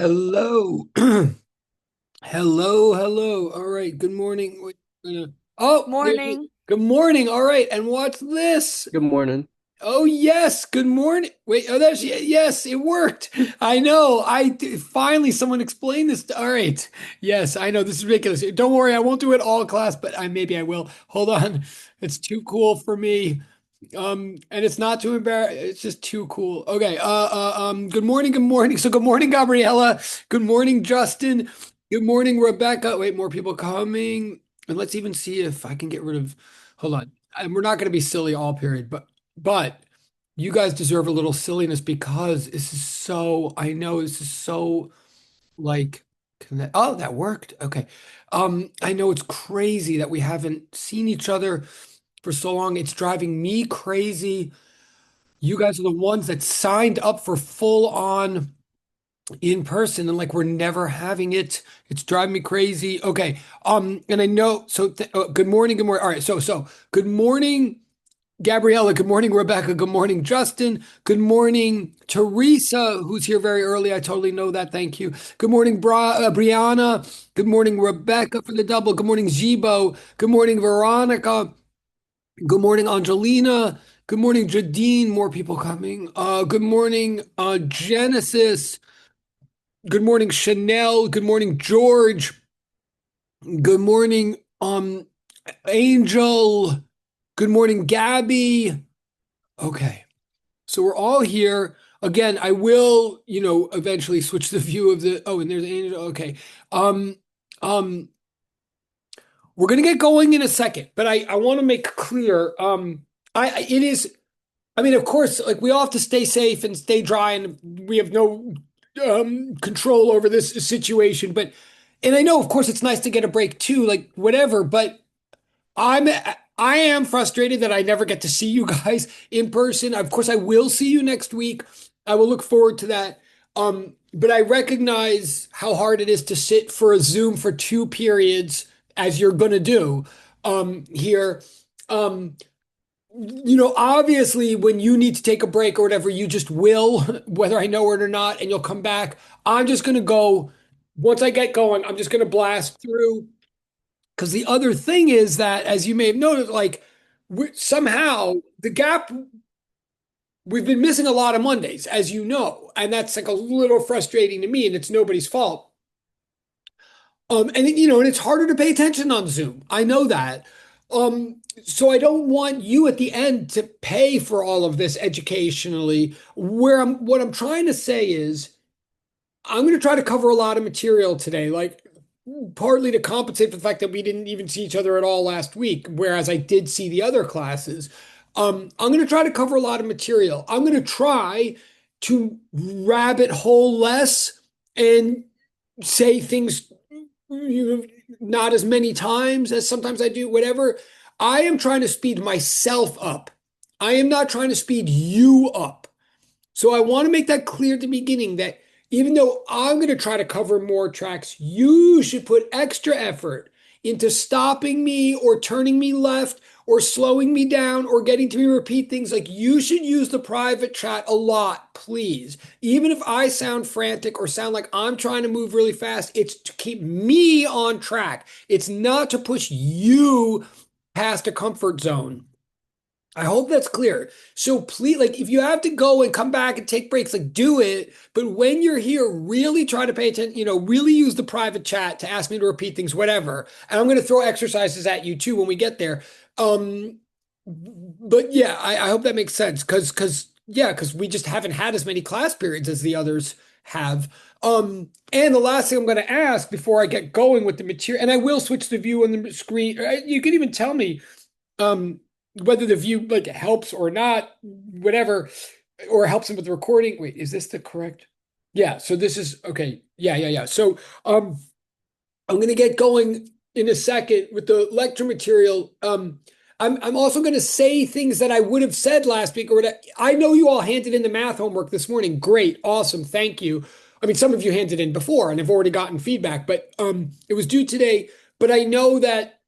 Hello. Hello. All right. Good morning. Oh, Morning. good morning. All right. And what's this? Good morning. Oh, yes. Good morning. Wait. Oh, yes, it worked. I know. Finally someone explained this. All right. Yes, I know this is ridiculous. Don't worry. I won't do it all class, but maybe I will. Hold on. It's too cool for me. And it's not too embarrassing. It's just too cool. Okay. Good morning. Good morning. So good morning, Gabriella. Good morning, Justin. Good morning, Rebecca. Wait, more people coming. And let's even see if I can get rid of, hold on. And we're not going to be silly all period, but you guys deserve a little silliness because this is so, I know this is so like, oh, that worked. Okay. I know it's crazy that we haven't seen each other for so long. It's driving me crazy. You guys are the ones that signed up for full on in person and like we're never having it. It's driving me crazy. Okay. And I know good morning, good morning. All right, so good morning, Gabriella. Good morning, Rebecca. Good morning, Justin. Good morning, Teresa, who's here very early. I totally know that. Thank you. Good morning, Brianna. Good morning, Rebecca for the double. Good morning, Zibo. Good morning, Veronica. Good morning, Angelina. Good morning, Jadine. More people coming. Good morning, Genesis. Good morning, Chanel. Good morning, George. Good morning, Angel. Good morning, Gabby. Okay, so we're all here. Again, I will, eventually switch the view of the. Oh, and there's Angel. Okay. Um, um, we're gonna get going in a second, but I want to make clear. It is. I mean, of course, like we all have to stay safe and stay dry, and we have no control over this situation. And I know, of course, it's nice to get a break too, like whatever. But I'm, I am frustrated that I never get to see you guys in person. Of course, I will see you next week. I will look forward to that. But I recognize how hard it is to sit for a Zoom for two periods, as you're going to do here. Um, Obviously, when you need to take a break or whatever, you just will, whether I know it or not, and you'll come back. I'm just going to go, once I get going, I'm just going to blast through. Because the other thing is that, as you may have noticed, like somehow the gap, we've been missing a lot of Mondays, as you know, and that's like a little frustrating to me, and it's nobody's fault. And it's harder to pay attention on Zoom. I know that. So I don't want you at the end to pay for all of this educationally. What I'm trying to say is I'm going to try to cover a lot of material today, like partly to compensate for the fact that we didn't even see each other at all last week, whereas I did see the other classes. I'm going to try to cover a lot of material. I'm going to try to rabbit hole less and say things not as many times as sometimes I do, whatever. I am trying to speed myself up. I am not trying to speed you up. So I want to make that clear at the beginning that even though I'm going to try to cover more tracks, you should put extra effort into stopping me or turning me left or slowing me down or getting to me repeat things. Like you should use the private chat a lot, please. Even if I sound frantic or sound like I'm trying to move really fast, it's to keep me on track. It's not to push you past a comfort zone. I hope that's clear. So please, like, if you have to go and come back and take breaks, like, do it. But when you're here, really try to pay attention, really use the private chat to ask me to repeat things, whatever. And I'm going to throw exercises at you too when we get there. Um, but yeah, I hope that makes sense because we just haven't had as many class periods as the others have. And the last thing I'm going to ask before I get going with the material, and I will switch the view on the screen. You can even tell me, um, whether the view like helps or not, whatever, or helps them with the recording. Wait, is this the correct? Yeah, so this is okay. Yeah. So I'm gonna get going in a second with the lecture material. I'm also gonna say things that I would have said last week, or that I know you all handed in the math homework this morning. Great, awesome, thank you. I mean, some of you handed in before and have already gotten feedback, but it was due today. But I know that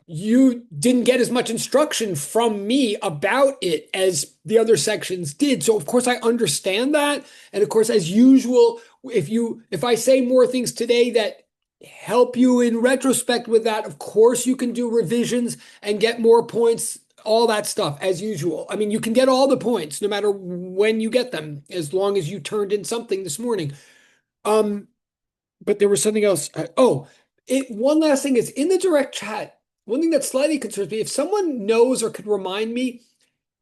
you didn't get as much instruction from me about it as the other sections did. So, of course, I understand that. And of course, as usual, if I say more things today that help you in retrospect with that, of course you can do revisions and get more points, all that stuff as usual. I mean, you can get all the points no matter when you get them, as long as you turned in something this morning. Um, but there was something else. One last thing is in the direct chat. One thing that slightly concerns me, if someone knows or could remind me,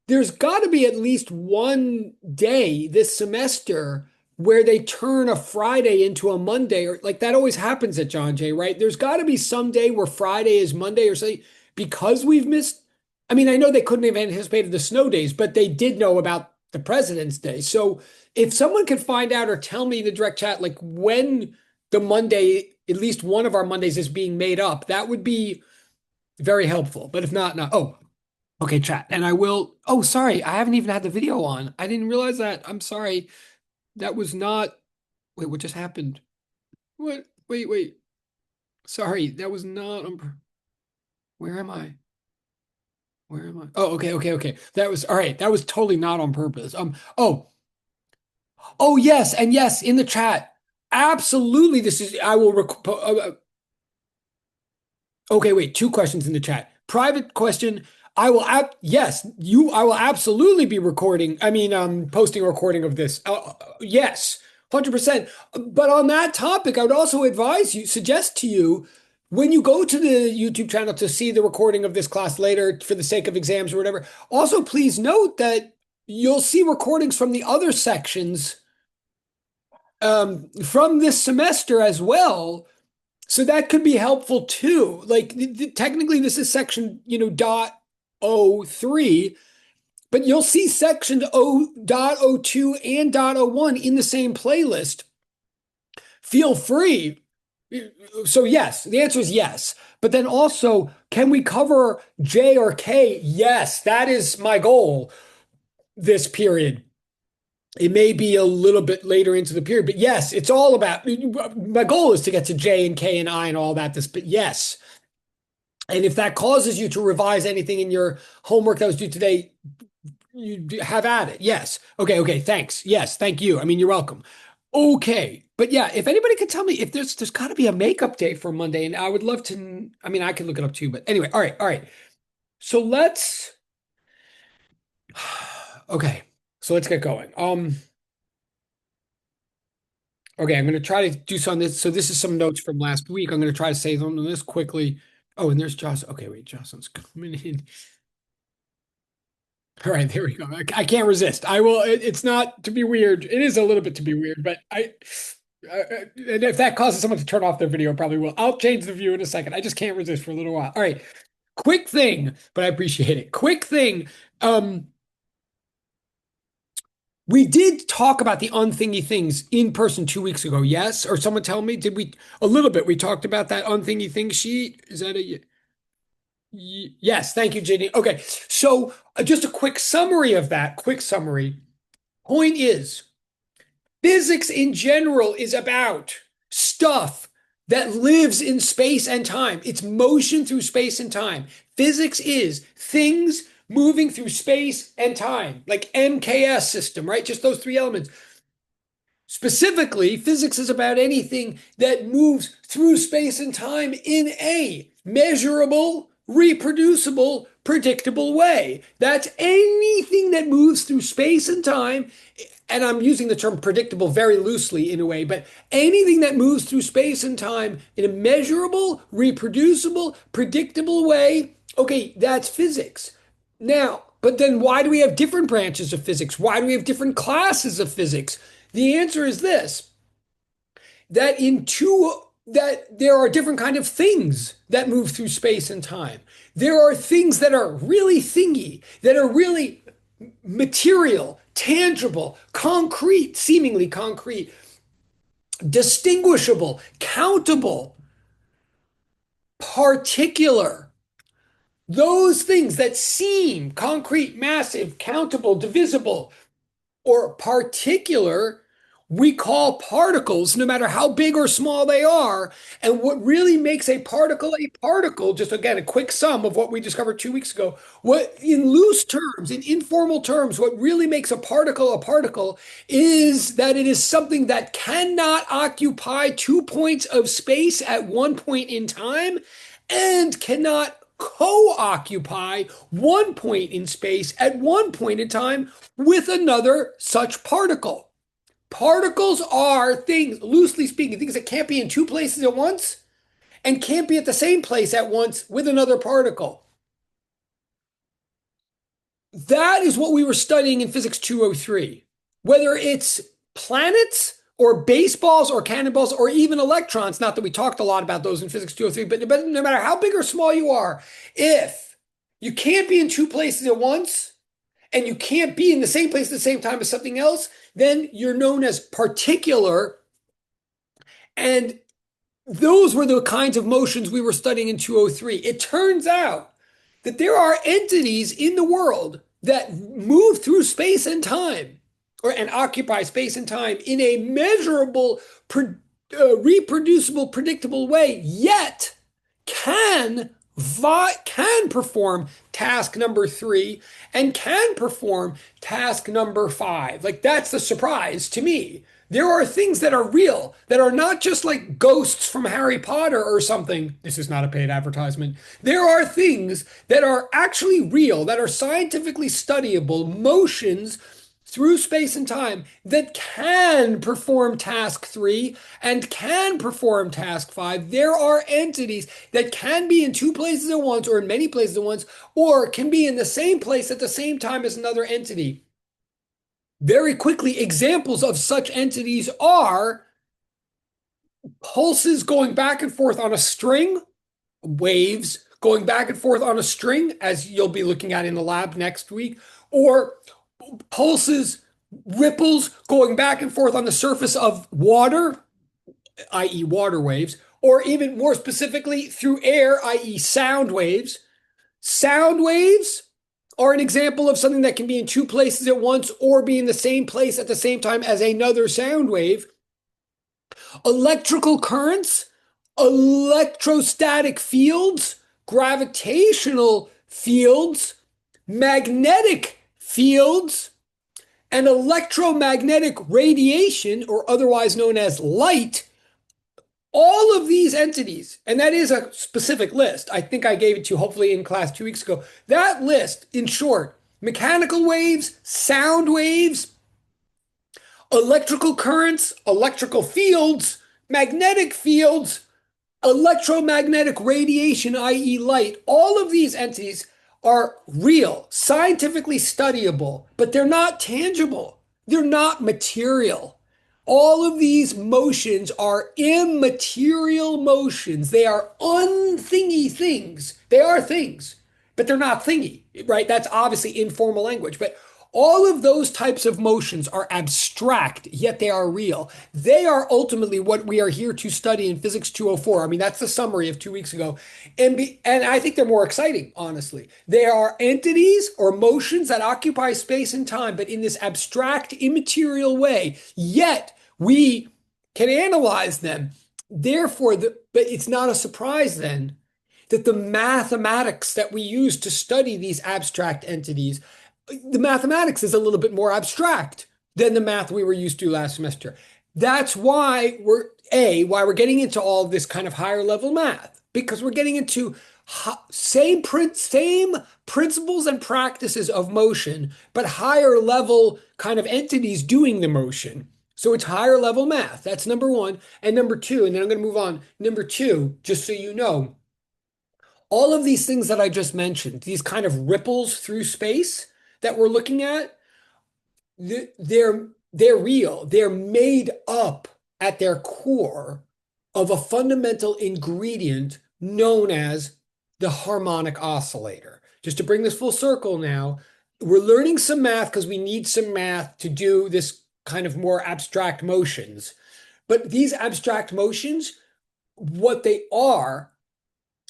there's got to be at least one day this semester where they turn a Friday into a Monday, or like that always happens at John Jay, right? There's got to be some day where Friday is Monday or something because we've missed. I mean, I know they couldn't have anticipated the snow days, but they did know about the President's Day. So if someone could find out or tell me in the direct chat, like when the Monday, at least one of our Mondays is being made up, that would be very helpful. But if not, no. Oh, okay, chat. And I will. Oh, sorry. I haven't even had the video on. I didn't realize that. I'm sorry. That was not. Wait, what just happened? What? Wait. Sorry. That was not on. Where am I? Where am I? Oh, okay. That was all right. That was totally not on purpose. Oh, yes. And yes, in the chat. Absolutely. This is, I will, okay, wait, two questions in the chat. Private question. Yes, I will absolutely be recording. I mean, posting a recording of this. Yes, 100%. But on that topic, I would also suggest to you, when you go to the YouTube channel to see the recording of this class later for the sake of exams or whatever, also please note that you'll see recordings from the other sections from this semester as well. So that could be helpful too. Like technically this is section, dot .03, but you'll see section dot .02 and dot .01 in the same playlist. Feel free. So yes, the answer is yes. But then also, can we cover J or K? Yes, that is my goal this period. It may be a little bit later into the period, but yes, it's all about, my goal is to get to J and K and I and all that. But yes. And if that causes you to revise anything in your homework that was due today, you have at it. Yes. Okay. Thanks. Yes. Thank you. I mean, you're welcome. Okay. But yeah, if anybody could tell me if there's got to be a makeup day for Monday, and I would love to, I mean, I can look it up too, but anyway, all right. So okay. So let's get going. Okay, I'm going to try to do some of this. So this is some notes from last week. I'm going to try to say something on this quickly. Oh, and there's Jocelyn. Okay, wait, Jocelyn's coming in. All right, there we go. I can't resist. I will. It's not to be weird. It is a little bit to be weird, but and if that causes someone to turn off their video, I probably will. I'll change the view in a second. I just can't resist for a little while. All right, quick thing, but I appreciate it. Quick thing. We did talk about the unthingy things in person 2 weeks ago. Yes, or someone tell me, did we a little bit? We talked about that unthingy thing sheet. Is that a yes? Thank you, Ginny. Okay, so just a quick summary of that. Quick summary. Point is, physics in general is about stuff that lives in space and time. It's motion through space and time. Physics is things moving through space and time, like MKS system, right? Just those three elements. Specifically, physics is about anything that moves through space and time in a measurable, reproducible, predictable way. That's anything that moves through space and time. And I'm using the term predictable very loosely in a way, but anything that moves through space and time in a measurable, reproducible, predictable way, okay, that's physics. Now, but then why do we have different branches of physics? Why do we have different classes of physics? The answer is this, that there are different kind of things that move through space and time. There are things that are really thingy, that are really material, tangible, concrete, seemingly concrete, distinguishable, countable, particular. Those things that seem concrete, massive, countable, divisible, or particular we call particles, no matter how big or small they are. And what really makes a particle, just again, a quick sum of what we discovered 2 weeks ago, what in loose terms, in informal terms, what really makes a particle is that it is something that cannot occupy 2 points of space at one point in time and cannot co-occupy 1 point in space at one point in time with another such particle. Particles are things, loosely speaking, things that can't be in two places at once and can't be at the same place at once with another particle. That is what we were studying in Physics 203. Whether it's planets or baseballs or cannonballs or even electrons, not that we talked a lot about those in Physics 203, but no matter how big or small you are, if you can't be in two places at once and you can't be in the same place at the same time as something else, then you're known as particular. And those were the kinds of motions we were studying in 203. It turns out that there are entities in the world that move through space and time and occupy space and time in a measurable, reproducible, predictable way, yet can perform task number 3 and can perform task number 5. Like, that's the surprise to me. There are things that are real, that are not just like ghosts from Harry Potter or something. This is not a paid advertisement. There are things that are actually real, that are scientifically studyable, motions through space and time that can perform task 3 and can perform task 5. There are entities that can be in two places at once or in many places at once, or can be in the same place at the same time as another entity. Very quickly, examples of such entities are pulses going back and forth on a string, waves going back and forth on a string, as you'll be looking at in the lab next week, or pulses, ripples going back and forth on the surface of water, i.e. water waves, or even more specifically through air, i.e. sound waves. Sound waves are an example of something that can be in two places at once or be in the same place at the same time as another sound wave. Electrical currents, electrostatic fields, gravitational fields, magnetic fields, and electromagnetic radiation, or otherwise known as light. All of these entities, and that is a specific list. I think I gave it to you hopefully in class 2 weeks ago. That list, in short, mechanical waves, sound waves, electrical currents, electrical fields, magnetic fields, electromagnetic radiation, i.e. light, all of these entities are real, scientifically studyable, but they're not tangible. They're not material. All of these motions are immaterial motions. They are unthingy things. They are things, but they're not thingy, right? That's obviously informal language, but all of those types of motions are abstract, yet they are real. They are ultimately what we are here to study in Physics 204. I mean, that's the summary of 2 weeks ago. And I think they're more exciting, honestly. They are entities or motions that occupy space and time, but in this abstract, immaterial way. Yet we can analyze them. Therefore, but it's not a surprise then that the mathematics that we use to study these abstract entities, the mathematics is a little bit more abstract than the math we were used to last semester. That's why we're getting into all this kind of higher level math, because we're getting into same principles and practices of motion, but higher level kind of entities doing the motion. So it's higher level math. That's number one. And number two, and then I'm going to move on. Number two, just so you know, all of these things that I just mentioned, these kind of ripples through space that we're looking at, they're real. They're made up at their core of a fundamental ingredient known as the harmonic oscillator. Just to bring this full circle now, we're learning some math because we need some math to do this kind of more abstract motions. But these abstract motions, what they are,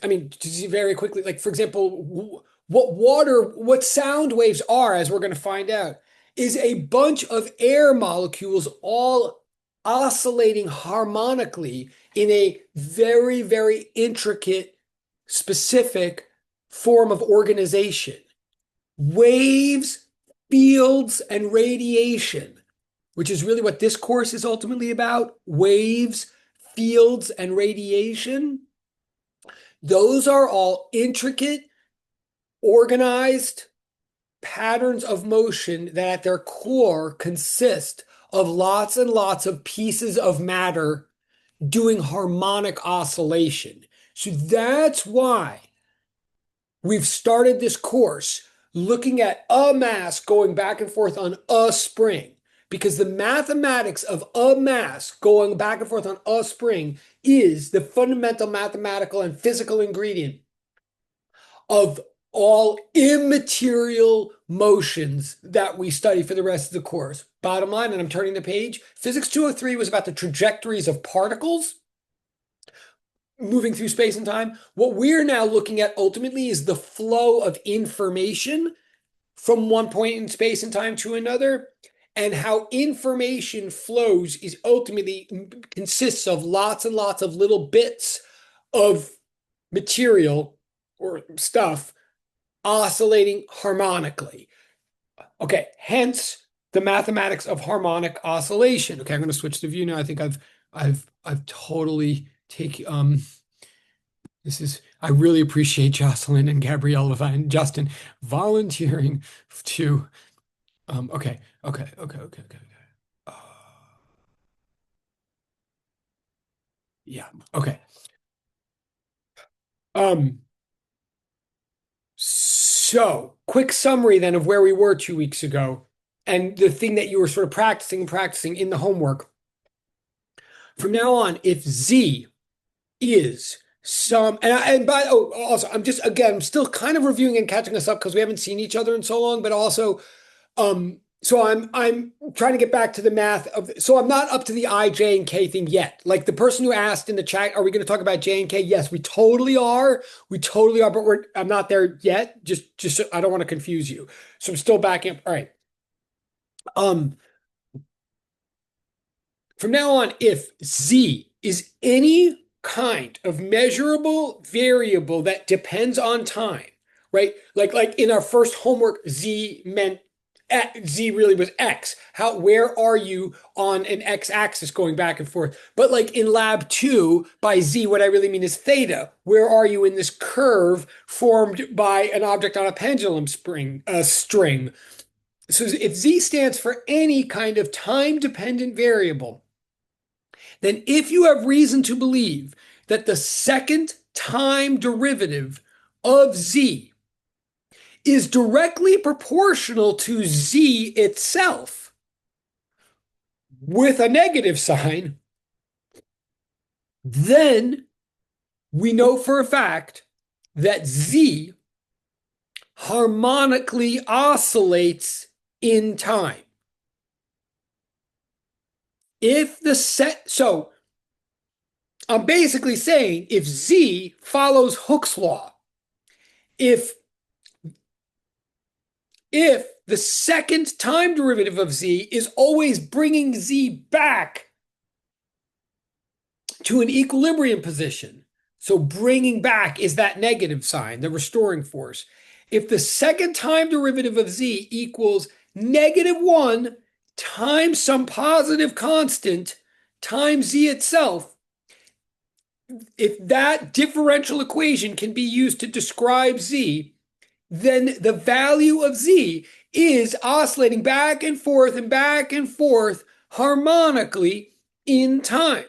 I mean, to see very quickly, like, for example, what sound waves are, as we're going to find out, is a bunch of air molecules all oscillating harmonically in a very, very intricate, specific form of organization. Waves, fields, and radiation, which is really what this course is ultimately about. Waves, fields, and radiation. Those are all intricate, organized patterns of motion that at their core consist of lots and lots of pieces of matter doing harmonic oscillation. So that's why we've started this course looking at a mass going back and forth on a spring, because the mathematics of a mass going back and forth on a spring is the fundamental mathematical and physical ingredient of all immaterial motions that we study for the rest of the course. Bottom line, and I'm turning the page, Physics 203 was about the trajectories of particles moving through space and time. What we're now looking at ultimately is the flow of information from one point in space and time to another, and how information flows is ultimately consists of lots and lots of little bits of material or stuff oscillating harmonically. Okay, hence the mathematics of harmonic oscillation. Okay, I'm going to switch to view now. I think I've totally this is, I really appreciate Jocelyn and Gabriella and Justin volunteering to okay. Uh, yeah, okay. So quick summary then of where we were 2 weeks ago and the thing that you were sort of practicing in the homework. From now on, if Z is some, also, I'm still kind of reviewing and catching us up because we haven't seen each other in so long, but also, so I'm trying to get back to the math of, so I'm not up to the I, J, and K thing yet. Like the person who asked in the chat, are we going to talk about J and K? Yes, we totally are. We totally are, but I'm not there yet. Just I don't want to confuse you. So I'm still backing up. All right. From now on, if Z is any kind of measurable variable that depends on time, right? Like in our first homework, Z meant Z really was X. Where are you on an X axis going back and forth? But like in lab 2, by Z, what I really mean is theta. Where are you in this curve formed by an object on a pendulum string? So if Z stands for any kind of time-dependent variable, then if you have reason to believe that the second time derivative of Z is directly proportional to Z itself with a negative sign, then we know for a fact that Z harmonically oscillates in time. So I'm basically saying if Z follows Hooke's law, if the second time derivative of Z is always bringing Z back to an equilibrium position, so bringing back is that negative sign, the restoring force. If the second time derivative of Z equals -1 times some positive constant times Z itself, if that differential equation can be used to describe Z, then the value of Z is oscillating back and forth harmonically in time.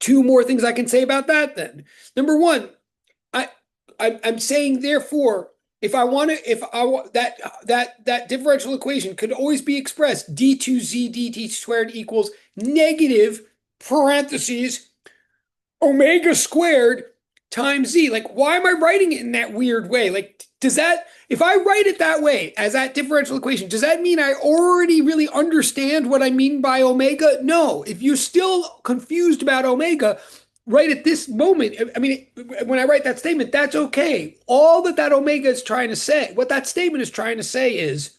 Two more things I can say about that then. Number one, I'm saying therefore, if I want that differential equation could always be expressed d2z dt squared equals negative parentheses omega squared times Z. Like, why am I writing it in that weird way? Like, if I write it that way as that differential equation, does that mean I already really understand what I mean by omega? No. If you're still confused about omega, right at this moment, I mean, when I write that statement, that's okay. All that omega is trying to say, what that statement is trying to say is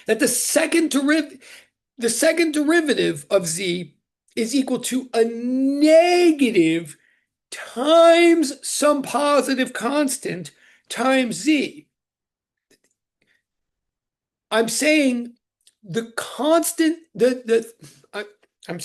that the second derivative, the second derivative of z is equal to a negative times some positive constant times z. I'm saying the constant, I'm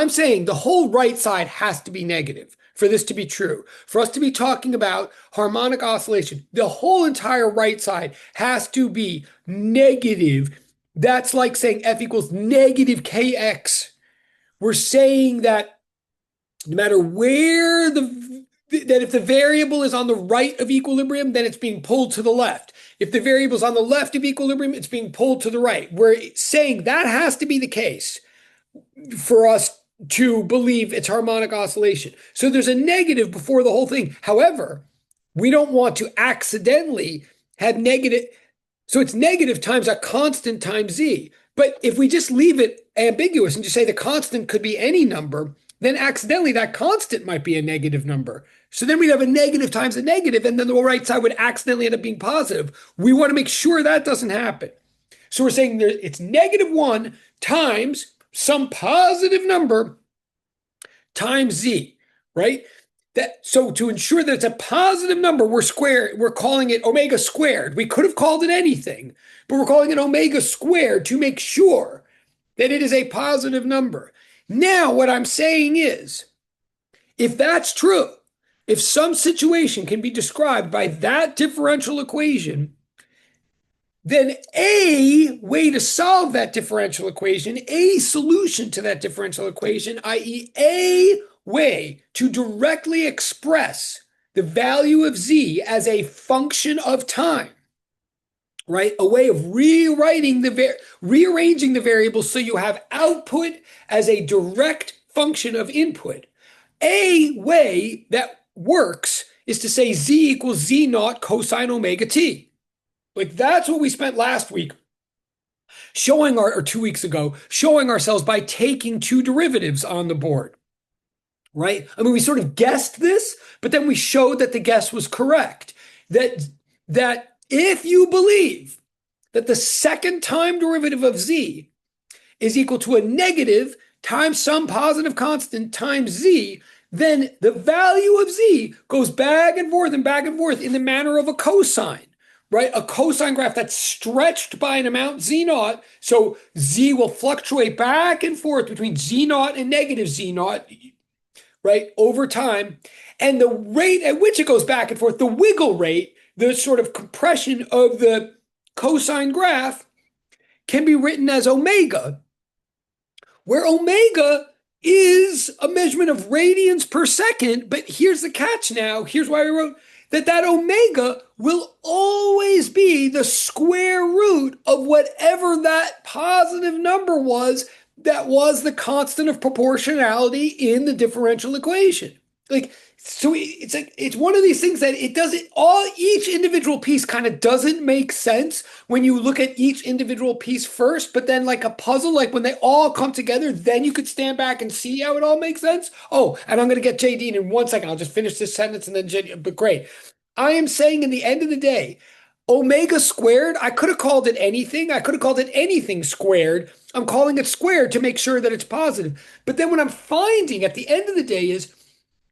saying the whole right side has to be negative for this to be true. For us to be talking about harmonic oscillation, the whole entire right side has to be negative. That's like saying f equals negative kx. We're saying that no matter where that if the variable is on the right of equilibrium, then it's being pulled to the left. If the variable is on the left of equilibrium, it's being pulled to the right. We're saying that has to be the case for us to believe it's harmonic oscillation. So there's a negative before the whole thing. However, we don't want to accidentally have negative. So it's negative times a constant times z. But if we just leave it ambiguous and just say the constant could be any number, then accidentally that constant might be a negative number. So then we'd have a negative times a negative, and then the right side would accidentally end up being positive. We want to make sure that doesn't happen. So we're saying that it's -1 times some positive number times z, right? So to ensure that it's a positive number, we're calling it omega squared. We could have called it anything, but we're calling it omega squared to make sure that it is a positive number. Now, what I'm saying is, if that's true, if some situation can be described by that differential equation, then a way to solve that differential equation, a solution to that differential equation, i.e. a way to directly express the value of z as a function of time, right? A way of rearranging the variables so you have output as a direct function of input. A way that works is to say z equals z naught cosine omega t. Like that's what we spent last week or 2 weeks ago, showing ourselves by taking two derivatives on the board, right? I mean, we sort of guessed this, but then we showed that the guess was correct. That if you believe that the second time derivative of z is equal to a negative times some positive constant times z, then the value of z goes back and forth in the manner of a cosine. Right? A cosine graph that's stretched by an amount z naught. So z will fluctuate back and forth between z naught and negative z naught, right? Over time. And the rate at which it goes back and forth, the wiggle rate, the sort of compression of the cosine graph can be written as omega, where omega is a measurement of radians per second. But here's the catch now. Here's why we wrote that omega will always be the square root of whatever that positive number was that was the constant of proportionality in the differential equation. So it's one of these things that each individual piece kind of doesn't make sense when you look at each individual piece first, but then like a puzzle, like when they all come together, then you could stand back and see how it all makes sense. Oh, and I'm going to get JD in 1 second. I'll just finish this sentence and then JD, but great. I am saying in the end of the day, omega squared, I could have called it anything. I could have called it anything squared. I'm calling it squared to make sure that it's positive. But then what I'm finding at the end of the day is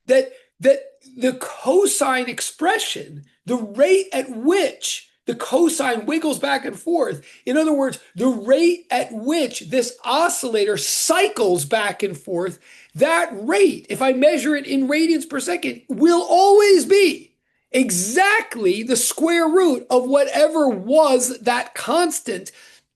that the cosine expression, the rate at which the cosine wiggles back and forth, in other words, the rate at which this oscillator cycles back and forth, that rate, if I measure it in radians per second, will always be exactly the square root of whatever was that constant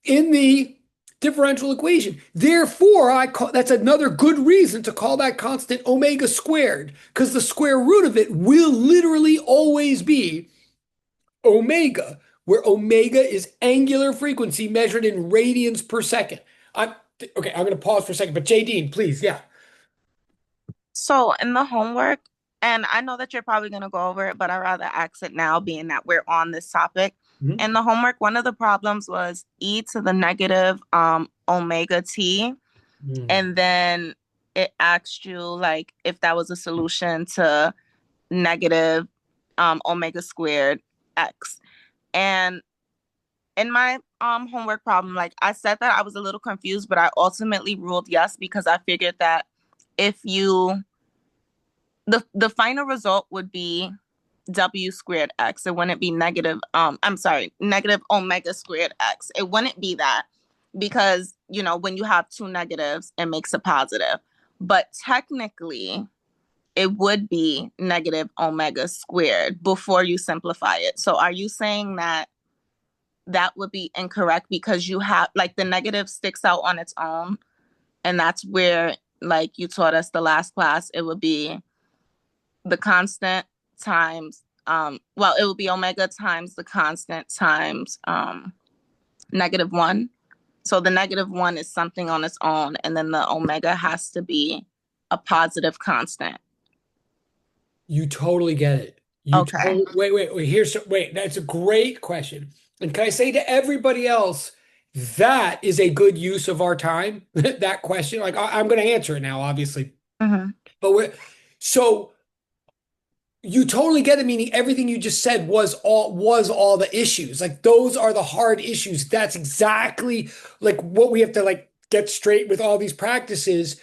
in the differential equation. Therefore, that's another good reason to call that constant omega squared, because the square root of it will literally always be omega, where omega is angular frequency measured in radians per second. I'm going to pause for a second, but JD, please, yeah. So in the homework, and I know that you're probably going to go over it, but I'd rather ask it now, being that we're on this topic. Mm-hmm. In the homework, one of the problems was e to the negative omega t. Mm. And then it asked you like if that was a solution to negative omega squared x. And in my homework problem, like I said that I was a little confused, but I ultimately ruled yes because I figured that if you the final result would be w squared x. It wouldn't be negative I'm sorry, negative omega squared x. It wouldn't be that because, you know, when you have two negatives, it makes a positive. But technically, it would be negative omega squared before you simplify it. So are you saying that that would be incorrect because you have like the negative sticks out on its own, and that's where, like you taught us the last class, it would be the constant times well, it would be omega times the constant times -1. So the -1 is something on its own, and then the omega has to be a positive constant. You totally get it. You Okay. totally wait. Wait. That's a great question. And can I say to everybody else, that is a good use of our time? That question, like I'm going to answer it now, obviously. Mm-hmm. But so you totally get it, meaning everything you just said was all the issues. Like those are the hard issues. That's exactly like what we have to like get straight with all these practices.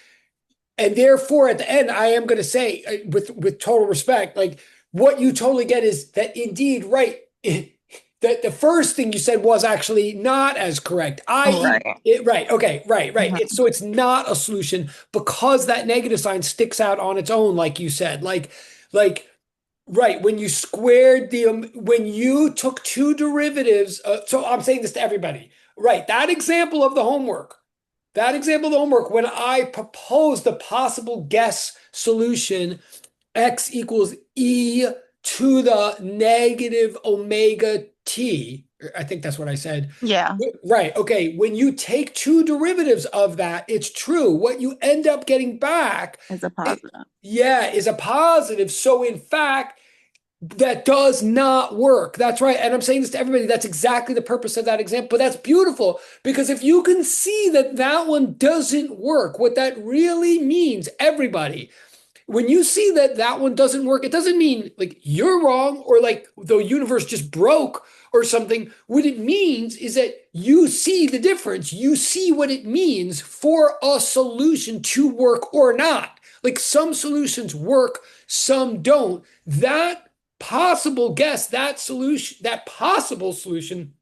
And therefore, at the end, I am going to say, with total respect, like what you totally get is that indeed, right? That the first thing you said was actually not as correct, i.e., Right. right, okay, right. Mm-hmm. So it's not a solution because that negative sign sticks out on its own, like you said, like right when you squared when you took two derivatives. So I'm saying this to everybody, right? That example of the homework. That example of the homework, when I proposed the possible guess solution, x equals e to the negative omega t. I think that's what I said. Yeah, Right. Okay. When you take two derivatives of that, it's true. What you end up getting back, it's a it, positive. yeah, is a positive. So in fact, that does not work. That's right. And I'm saying this to everybody. That's exactly the purpose of that example. But that's beautiful because if you can see that that one doesn't work, what that really means, everybody, when you see that that one doesn't work, it doesn't mean like you're wrong or like the universe just broke or something. What it means is that you see the difference. You see what it means for a solution to work or not. Like some solutions work, some don't. That possible guess, that solution, that possible solution,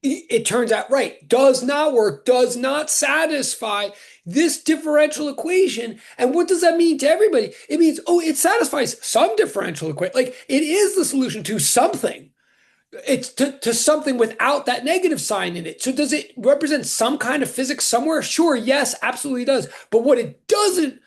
it turns out right, does not work, does not satisfy this differential equation. And what does that mean to everybody? It means, oh, it satisfies some differential equation. Like it is the solution to something. It's to something without that negative sign in it. So does it represent some kind of physics somewhere? Sure, yes, absolutely does. But what it doesn't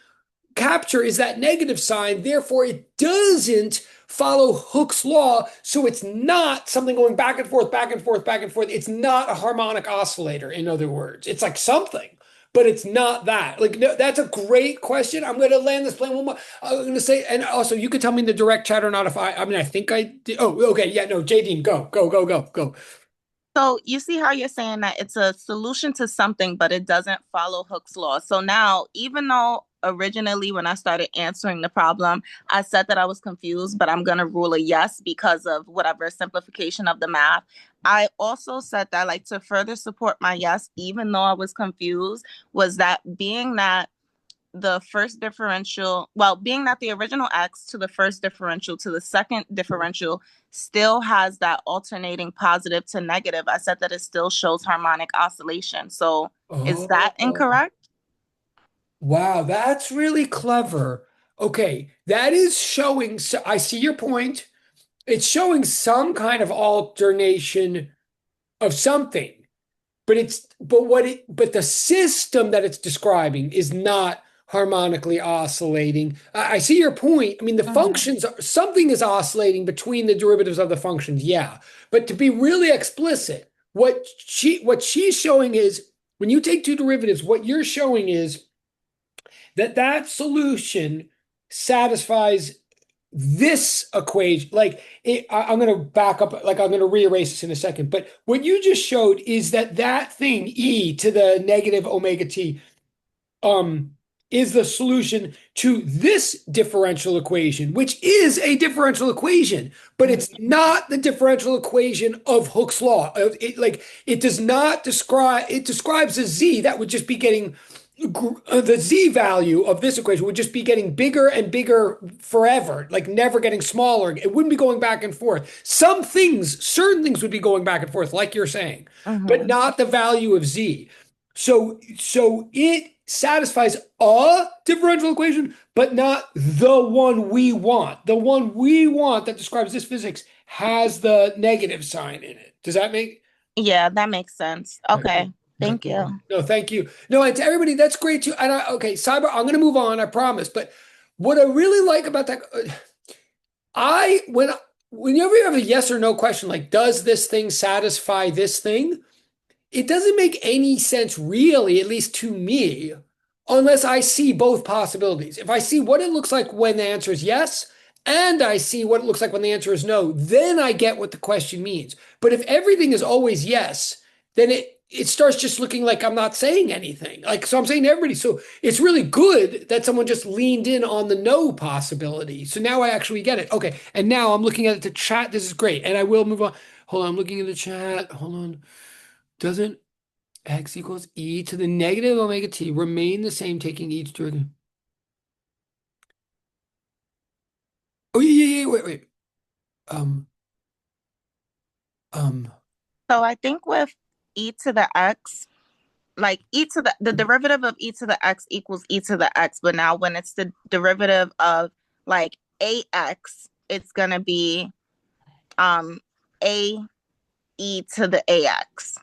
capture is that negative sign. Therefore, it doesn't follow Hooke's law. So it's not something going back and forth, back and forth, back and forth. It's not a harmonic oscillator, in other words. It's like something, but it's not that. Like, no, that's a great question. I'm going to land this plane one more. I'm going to say, and also you could tell me in the direct chat or not if I mean, I think I did. Oh, okay. Yeah, no, J Dean, go. So you see how you're saying that it's a solution to something, but it doesn't follow Hooke's law. So now, even though originally when I started answering the problem, I said that I was confused, but I'm going to rule a yes because of whatever simplification of the math. I also said that, like, to further support my yes, even though I was confused, was that being that the first differential, well, being that the original x to the first differential to the second differential still has that alternating positive to negative, I said that it still shows harmonic oscillation. So is that Oh, incorrect? wow, that's really clever. Okay, that is showing. So I see your point. It's showing some kind of alternation of something, but the system that it's describing is not harmonically oscillating. I see your point. I mean, the Mm-hmm. functions, something is oscillating between the derivatives of the functions, yeah. But to be really explicit, what she's showing is when you take two derivatives, what you're showing is that that solution satisfies this equation. Like I'm going to back up, like I'm going to rearrange this in a second. But what you just showed is that that thing, e to the negative omega t, um, is the solution to this differential equation, which is a differential equation, but it's not the differential equation of Hooke's law. It does not describe, it describes a z that would just be getting the z value of this equation would just be getting bigger and bigger forever, like never getting smaller. It wouldn't be going back and forth. Some things, certain things would be going back and forth, like you're saying, but Mhm. not the value of z. So it satisfies a differential equation, but not the one we want. The one we want that describes this physics has the negative sign in it. Does that make? Yeah, that makes sense. Okay, cool. Okay. Okay, Thank cool. you. No, thank you. No, and to everybody, that's great too. And okay, Cyber, I'm going to move on, I promise. But what I really like about that, I whenever you have a yes or no question, like does this thing satisfy this thing? It doesn't make any sense really, at least to me, unless I see both possibilities. If I see what it looks like when the answer is yes, and I see what it looks like when the answer is no, then I get what the question means. But if everything is always yes, then it starts just looking like I'm not saying anything. Like, so I'm saying to everybody. So it's really good that someone just leaned in on the no possibility. So now I actually get it. Okay. And now I'm looking at the chat. This is great. And I will move on. Hold on. I'm looking at the chat. Hold on. Doesn't x equals e to the negative omega t remain the same taking each derivative? Oh, yeah, wait. Um, um, So I think with e to the x, like e to the derivative of e to the x equals e to the x, but now when it's the derivative of like ax, it's gonna be a e to the ax.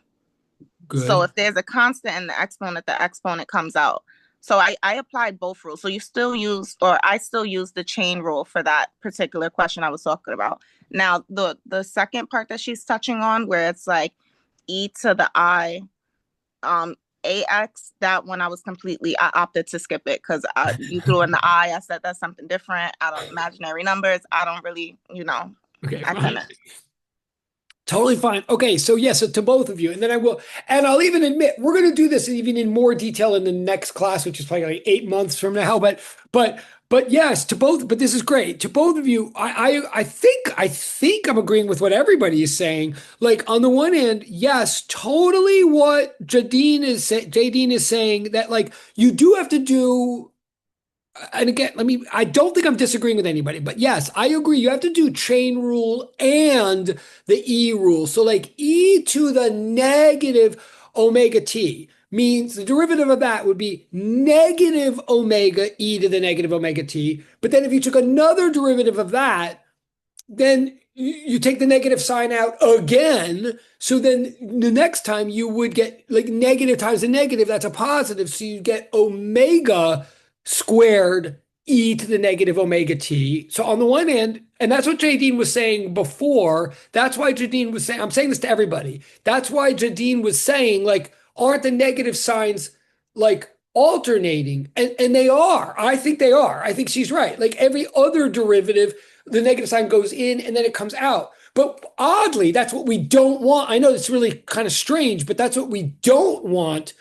So good. if there's a constant in the exponent comes out. So I applied both rules. So you still use, or I still use the chain rule for that particular question I was talking about. Now, the second part that she's touching on, where it's like e to the I, ax, that one I opted to skip it because you threw in the I said that's something different. I don't, imaginary numbers. I don't really, Okay, I fine. couldn't. Totally fine. Okay, so yes, so to both of you, and then I will, and I'll even admit we're going to do this even in more detail in the next class, which is probably like 8 months from now. But but yes, to both. But this is great to both of you. I think I'm agreeing with what everybody is saying. Like on the one hand, yes, totally what Jadine is saying that like you do have to do. And again, I don't think I'm disagreeing with anybody, but yes, I agree. You have to do chain rule and the E rule. So, like e to the negative omega t means the derivative of that would be negative omega e to the negative omega t. But then if you took another derivative of that, then you take the negative sign out again. So then the next time you would get like negative times a negative, that's a positive. So you get omega squared e to the negative omega t. So on the one hand, and that's what Jadine was saying before. That's why Jadine was saying, I'm saying this to everybody. That's why Jadine was saying, like, aren't the negative signs like alternating? And they are. I think they are. I think she's right. Like every other derivative, the negative sign goes in and then it comes out. But oddly, that's what we don't want. I know it's really kind of strange, but that's what we don't want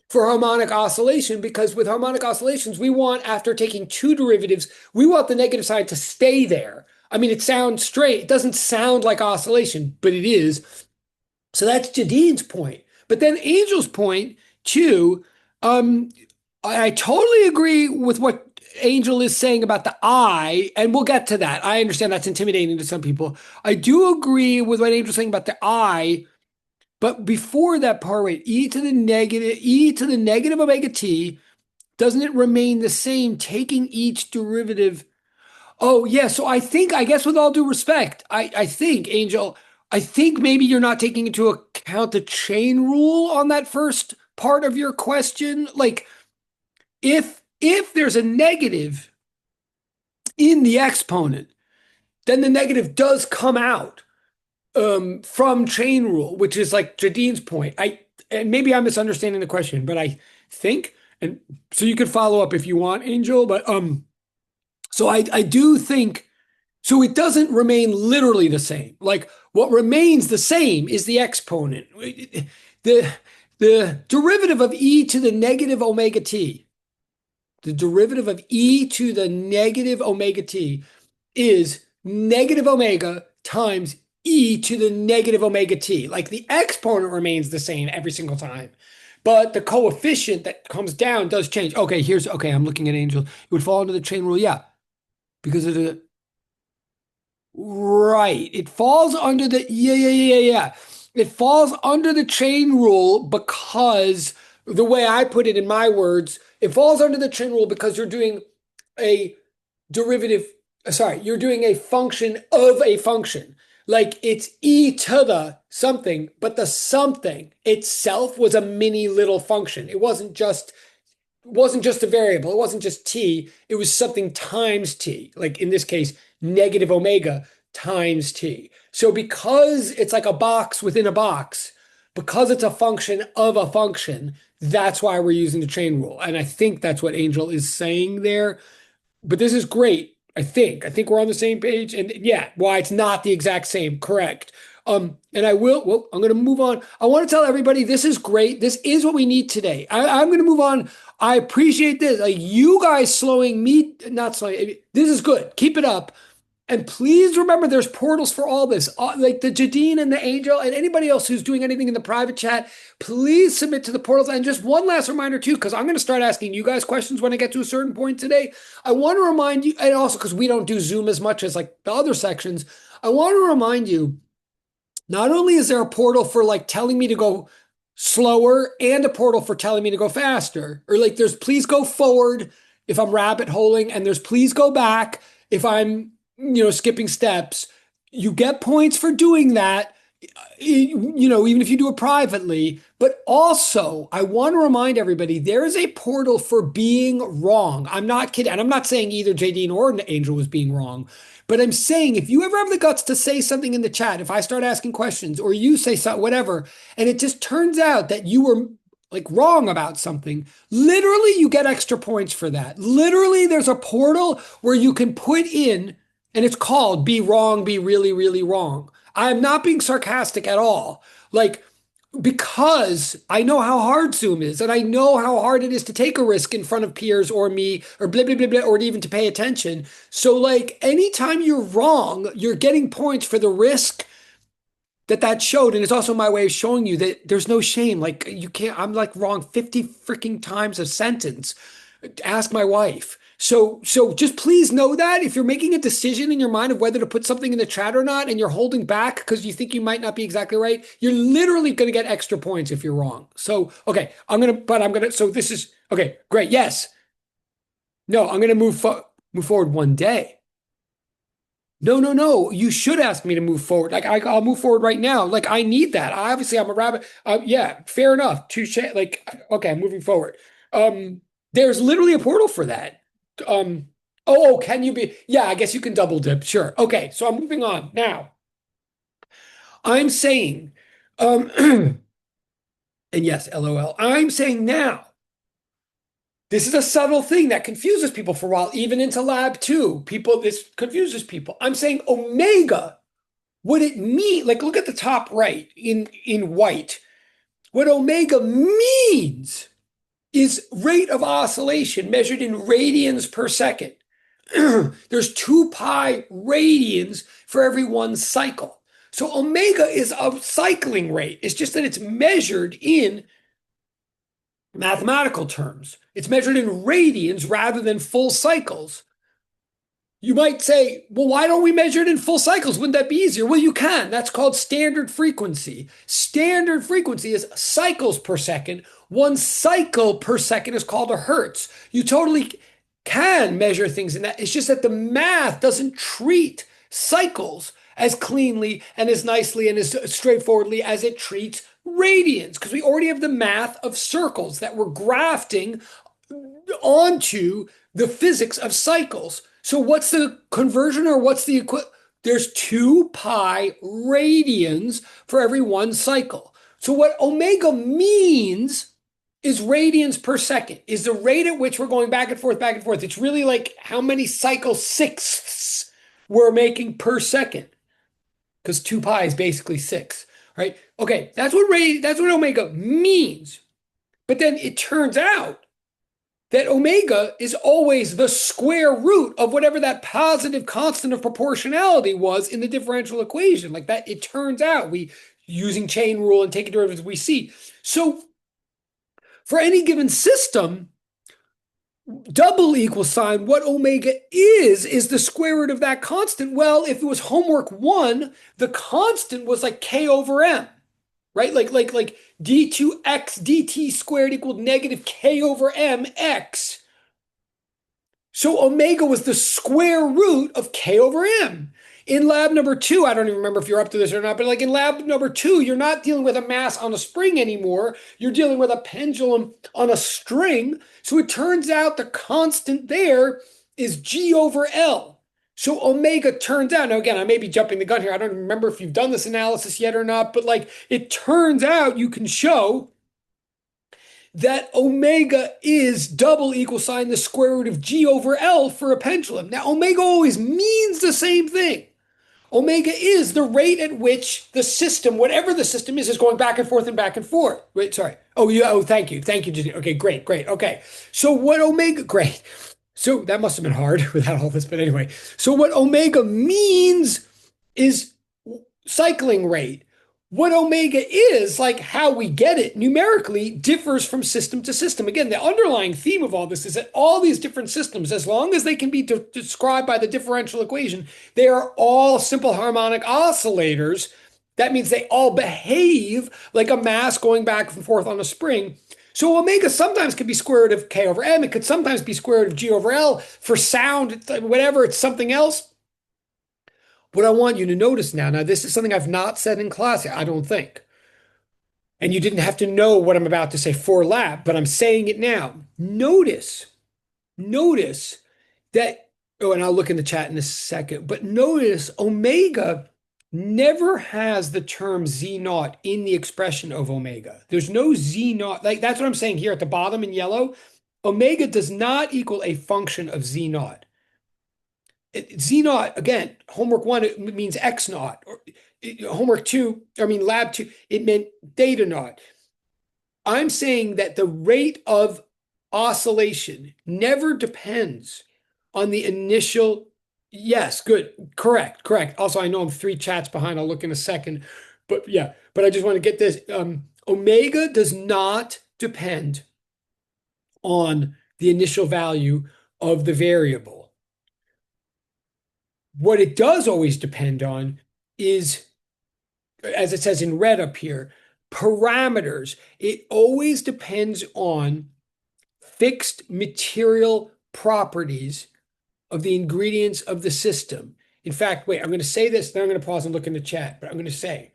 for harmonic oscillation, because with harmonic oscillations, we want, after taking two derivatives, we want the negative sign to stay there. I mean, it sounds straight. It doesn't sound like oscillation, but it is. So that's Jadine's point. But then Angel's point, too, I totally agree with what Angel is saying about the I, and we'll get to that. I understand that's intimidating to some people. I do agree with what Angel's saying about the I, but before that part, wait, e to the negative omega t, doesn't it remain the same taking each derivative? Oh, yeah. So I guess with all due respect, I think, Angel, I think maybe you're not taking into account the chain rule on that first part of your question. Like, if there's a negative in the exponent, then the negative does come out from chain rule, which is like Jadine's point. And maybe I'm misunderstanding the question, but I think, and so you could follow up if you want, Angel. But so I do think so. It doesn't remain literally the same. Like what remains the same is the exponent. The derivative of e to the negative omega t. the derivative of e to the negative omega t is negative omega times e to the negative omega t. Like the exponent remains the same every single time, but the coefficient that comes down does change. Okay, I'm looking at Angel. It would fall under the chain rule, yeah, because of the right. It falls under the yeah. It falls under the chain rule because the way I put it in my words, it falls under the chain rule because you're doing a derivative, sorry, you're doing a function of a function. Like it's e to the something, but the something itself was a mini little function. It wasn't just a variable. It wasn't just t. It was something times t. Like in this case, negative omega times t. So because it's like a box within a box, because it's a function of a function, that's why we're using the chain rule. And I think that's what Angel is saying there. But this is great. I think we're on the same page. And yeah, why it's not the exact same. Correct. And I'm going to move on. I want to tell everybody this is great. This is what we need today. I'm going to move on. I appreciate this. Like you guys slowing me, not slowing. This is good. Keep it up. And please remember there's portals for all this. Like the Jadine and the Angel and anybody else who's doing anything in the private chat, please submit to the portals. And just one last reminder too, because I'm going to start asking you guys questions when I get to a certain point today. I want to remind you, and also because we don't do Zoom as much as like the other sections, I want to remind you, not only is there a portal for like telling me to go slower and a portal for telling me to go faster, or like there's please go forward if I'm rabbit holing, and there's please go back if I'm skipping steps. You get points for doing that, even if you do it privately. But also, I want to remind everybody there is a portal for being wrong. I'm not kidding. And I'm not saying either JD or Angel was being wrong. But I'm saying if you ever have the guts to say something in the chat, if I start asking questions or you say something, whatever, and it just turns out that you were like wrong about something, literally you get extra points for that. Literally, there's a portal where you can put in, and it's called Be Wrong, Be Really, Really Wrong. I am not being sarcastic at all. Like, because I know how hard Zoom is, and I know how hard it is to take a risk in front of peers or me or blah, blah, blah, blah, or even to pay attention. So, like, anytime you're wrong, you're getting points for the risk that showed. And it's also my way of showing you that there's no shame. Like, you can't, I'm like wrong 50 freaking times a sentence. Ask my wife. So just please know that if you're making a decision in your mind of whether to put something in the chat or not, and you're holding back because you think you might not be exactly right, you're literally going to get extra points if you're wrong. So, okay, so this is, okay, great. Yes. No, I'm going to move forward one day. No. You should ask me to move forward. Like I'll move forward right now. Like I need that. I'm a rabbit. Yeah, fair enough. Touche. Like, okay, I'm moving forward. There's literally a portal for that. Can you be? Yeah, I guess you can double dip. Sure. Okay, so I'm moving on now. I'm saying, and yes, LOL. I'm saying now. This is a subtle thing that confuses people for a while, even into lab 2. This confuses people. I'm saying omega, what it mean? Like, look at the top right in white. What omega means is rate of oscillation measured in radians per second. There's 2 pi radians for every 1 cycle. So omega is a cycling rate. It's just that it's measured in mathematical terms. It's measured in radians rather than full cycles. You might say, well, why don't we measure it in full cycles? Wouldn't that be easier? Well, you can. That's called standard frequency. Standard frequency is cycles per second. 1 cycle per second is called a hertz. You totally can measure things in that. It's just that the math doesn't treat cycles as cleanly and as nicely and as straightforwardly as it treats radians, because we already have the math of circles that we're grafting onto the physics of cycles. So what's the conversion, or what's the equivalent? There's 2 pi radians for every 1 cycle. So what omega means is radians per second, is the rate at which we're going back and forth, back and forth. It's really like how many cycle sixths we're making per second, because 2 pi is basically 6, right? Okay, that's what omega means. But then it turns out that omega is always the square root of whatever that positive constant of proportionality was in the differential equation. Like that, it turns out we, using chain rule and taking derivatives, we see. So for any given system, double equal sign, what omega is the square root of that constant. Well, if it was homework one, the constant was like k over m, right? Like d2x dt squared equaled negative k over mx. So omega was the square root of k over m. In lab number two, I don't even remember if you're up to this or not, but like in lab number two, you're not dealing with a mass on a spring anymore. You're dealing with a pendulum on a string. So it turns out the constant there is g over L. So omega turns out, now again, I may be jumping the gun here. I don't remember if you've done this analysis yet or not, but like it turns out you can show that omega is double equal sign the square root of g over L for a pendulum. Now, omega always means the same thing. Omega is the rate at which the system, whatever the system is going back and forth and back and forth. Wait, sorry. Oh, yeah. Oh, thank you. Thank you, Giselle. Okay, great, great. Okay. So what omega, great. So that must have been hard without all this, but anyway. So what omega means is cycling rate. What omega is, like how we get it numerically, differs from system to system. Again, the underlying theme of all this is that all these different systems, as long as they can be described by the differential equation, they are all simple harmonic oscillators. That means they all behave like a mass going back and forth on a spring. So omega sometimes could be square root of k over m. It could sometimes be square root of g over L. For sound, whatever, it's something else. What I want you to notice now this is something I've not said in class, I don't think. And you didn't have to know what I'm about to say for lab, but I'm saying it now. Notice that, oh, and I'll look in the chat in a second, but notice omega never has the term z naught in the expression of omega. There's no z naught. Like that's what I'm saying here at the bottom in yellow. Omega does not equal a function of z naught. Z naught, again, homework one, it means X naught. Or homework two, lab two, it meant theta naught. I'm saying that the rate of oscillation never depends on the initial. Yes, good. Correct. Also, I know I'm three chats behind. I'll look in a second. But yeah, but I just want to get this. Omega does not depend on the initial value of the variable. What it does always depend on is, as it says in red up here, parameters. It always depends on fixed material properties of the ingredients of the system. In fact, wait, I'm going to say this, then I'm going to pause and look in the chat, but I'm going to say,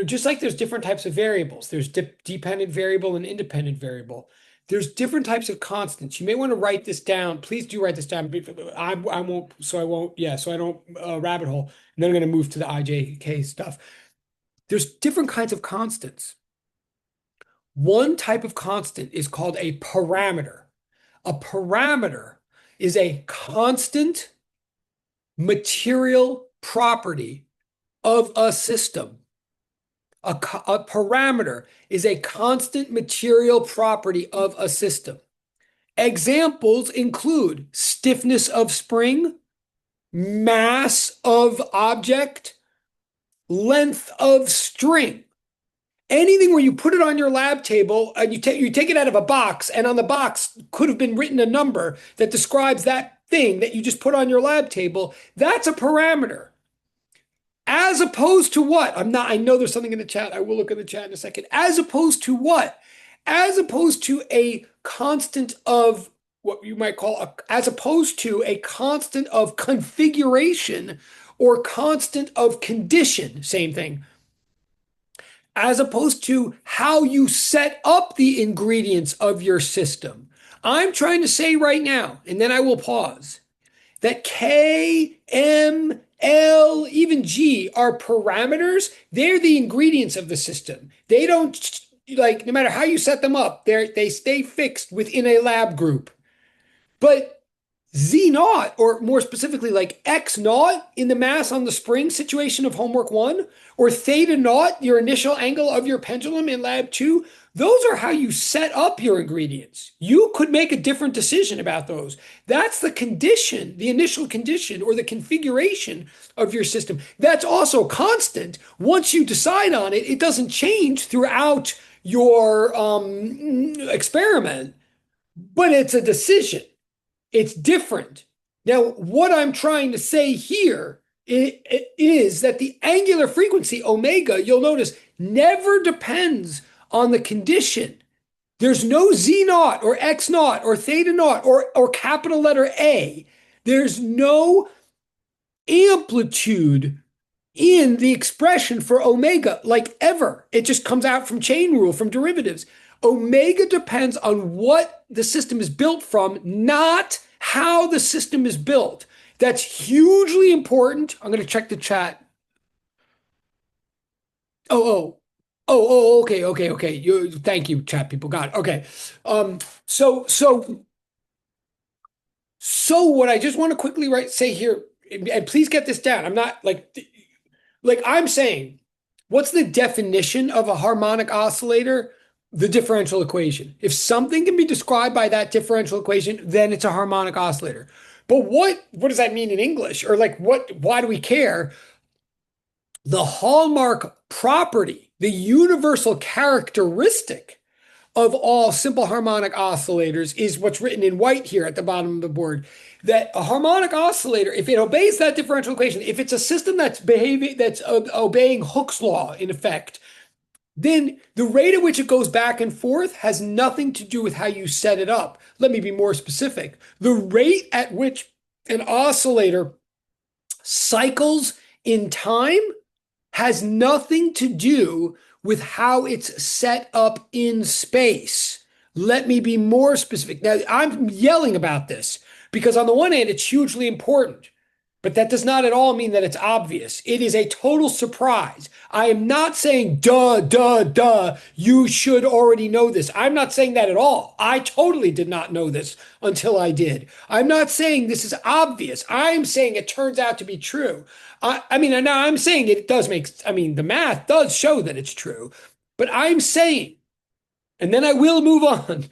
just like there's different types of variables, there's dependent variable and independent variable. There's different types of constants. You may want to write this down. Please do write this down. I won't, so I don't rabbit hole. And then I'm going to move to the IJK stuff. There's different kinds of constants. One type of constant is called a parameter. A parameter is a constant material property of a system. A parameter is a constant material property of a system. Examples include stiffness of spring, mass of object, length of string. Anything where you put it on your lab table and you take it out of a box, and on the box could have been written a number that describes that thing that you just put on your lab table, that's a parameter. As opposed to what? I know there's something in the chat. I will look in the chat in a second. As opposed to what? As opposed to a constant of what you might call as opposed to a constant of configuration or constant of condition, same thing. As opposed to how you set up the ingredients of your system. I'm trying to say right now, and then I will pause, that K, M, L, even G are parameters. They're the ingredients of the system. They don't, like, no matter how you set them up, they stay fixed within a lab group. But Z naught, or more specifically, like X naught in the mass on the spring situation of homework one, or theta naught, your initial angle of your pendulum in lab two, those are how you set up your ingredients. You could make a different decision about those. That's the condition, the initial condition, or the configuration of your system. That's also constant. Once you decide on it, it doesn't change throughout your experiment, but it's a decision. It's different. Now, what I'm trying to say here is that the angular frequency, omega, you'll notice, never depends on the condition. There's no Z naught or X naught or theta naught or capital letter A. There's no amplitude in the expression for omega, like ever. It just comes out from chain rule, from derivatives. Omega depends on what the system is built from, not how the system is built. That's hugely important. I'm going to check the chat. Okay. Thank you, chat people. Got it. Okay. Um, so, so, so what I just want to quickly say here, and please get this down. I'm not like I'm saying, what's the definition of a harmonic oscillator? The differential equation. If something can be described by that differential equation, then it's a harmonic oscillator. But what does that mean in English? Or like why do we care? The hallmark property, the universal characteristic of all simple harmonic oscillators is what's written in white here at the bottom of the board. That a harmonic oscillator, if it obeys that differential equation, if it's a system that's obeying Hooke's law in effect, then the rate at which it goes back and forth has nothing to do with how you set it up. Let me be more specific. The rate at which an oscillator cycles in time has nothing to do with how it's set up in space. Let me be more specific. Now, I'm yelling about this because on the one hand, it's hugely important, but that does not at all mean that it's obvious. It is a total surprise. I am not saying, duh, you should already know this. I'm not saying that at all. I totally did not know this until I did. I'm not saying this is obvious. I'm saying it turns out to be true. I mean, now I'm saying it does make, I mean, the math does show that it's true, but I'm saying, and then I will move on,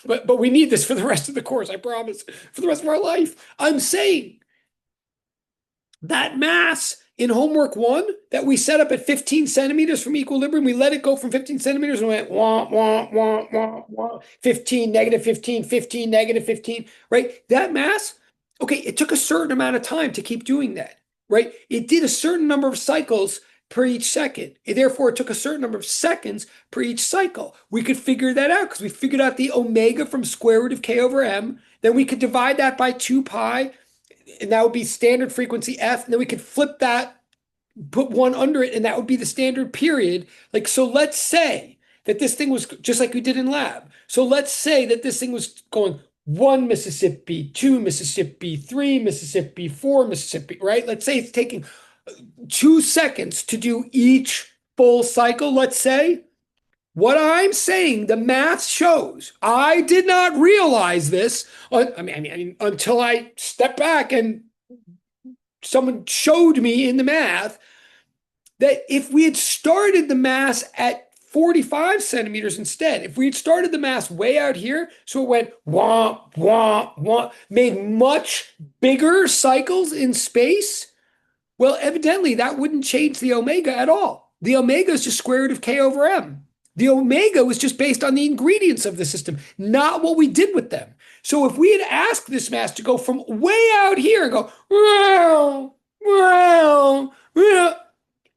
but we need this for the rest of the course, I promise, for the rest of our life. I'm saying that mass in homework one that we set up at 15 centimeters from equilibrium, we let it go from 15 centimeters and went wah, wah, wah, wah, wah, 15, negative 15, 15, negative 15, right? That mass, okay, it took a certain amount of time to keep doing that, right? It did a certain number of cycles per each second. Therefore, it took a certain number of seconds per each cycle. We could figure that out because we figured out the omega from square root of k over m. Then we could divide that by 2 pi, and that would be standard frequency f. And then we could flip that, put one under it, and that would be the standard period. Like, so let's say that this thing was just like we did in lab. So let's say that this thing was going 1 Mississippi, 2 Mississippi, 3 Mississippi, 4 Mississippi, right? Let's say it's taking 2 seconds to do each full cycle, let's say. What I'm saying, the math shows. I did not realize this. I mean, until I stepped back and someone showed me in the math that if we had started the mass at 45 centimeters instead, if we had started the mass way out here, so it went wah, wah, wah, made much bigger cycles in space, well, evidently that wouldn't change the omega at all. The omega is just square root of k over m. The omega was just based on the ingredients of the system, not what we did with them. So if we had asked this mass to go from way out here and go,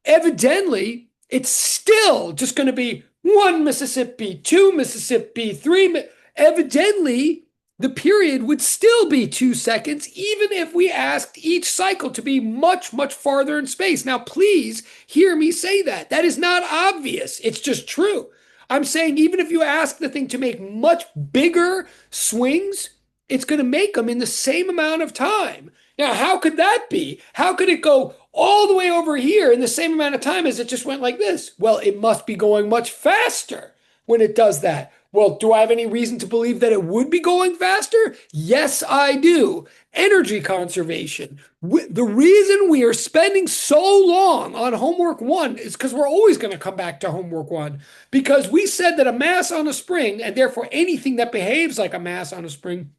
evidently it's still just going to be 1 Mississippi, 2 Mississippi, 3. Evidently, the period would still be 2 seconds, even if we asked each cycle to be much, much farther in space. Now, please hear me say that. That is not obvious. It's just true. I'm saying even if you ask the thing to make much bigger swings, it's going to make them in the same amount of time. Now, how could that be? How could it go all the way over here in the same amount of time as it just went like this? Well, it must be going much faster when it does that. Well, do I have any reason to believe that it would be going faster? Yes, I do. Energy conservation. The reason we are spending so long on homework one is because we're always going to come back to homework one, because we said that a mass on a spring, and therefore anything that behaves like a mass on a spring,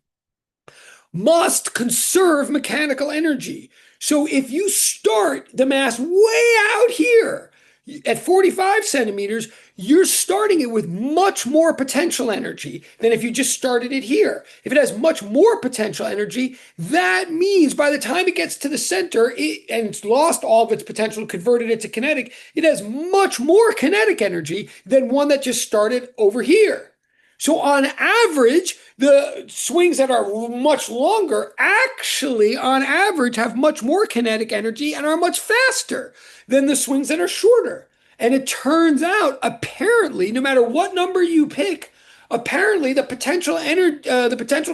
must conserve mechanical energy. So if you start the mass way out here at 45 centimeters, you're starting it with much more potential energy than if you just started it here. If it has much more potential energy, that means by the time it gets to the center and it's lost all of its potential, converted it to kinetic, it has much more kinetic energy than one that just started over here. So on average, the swings that are much longer actually, on average, have much more kinetic energy and are much faster than the swings that are shorter. And it turns out, apparently, no matter what number you pick, apparently the potential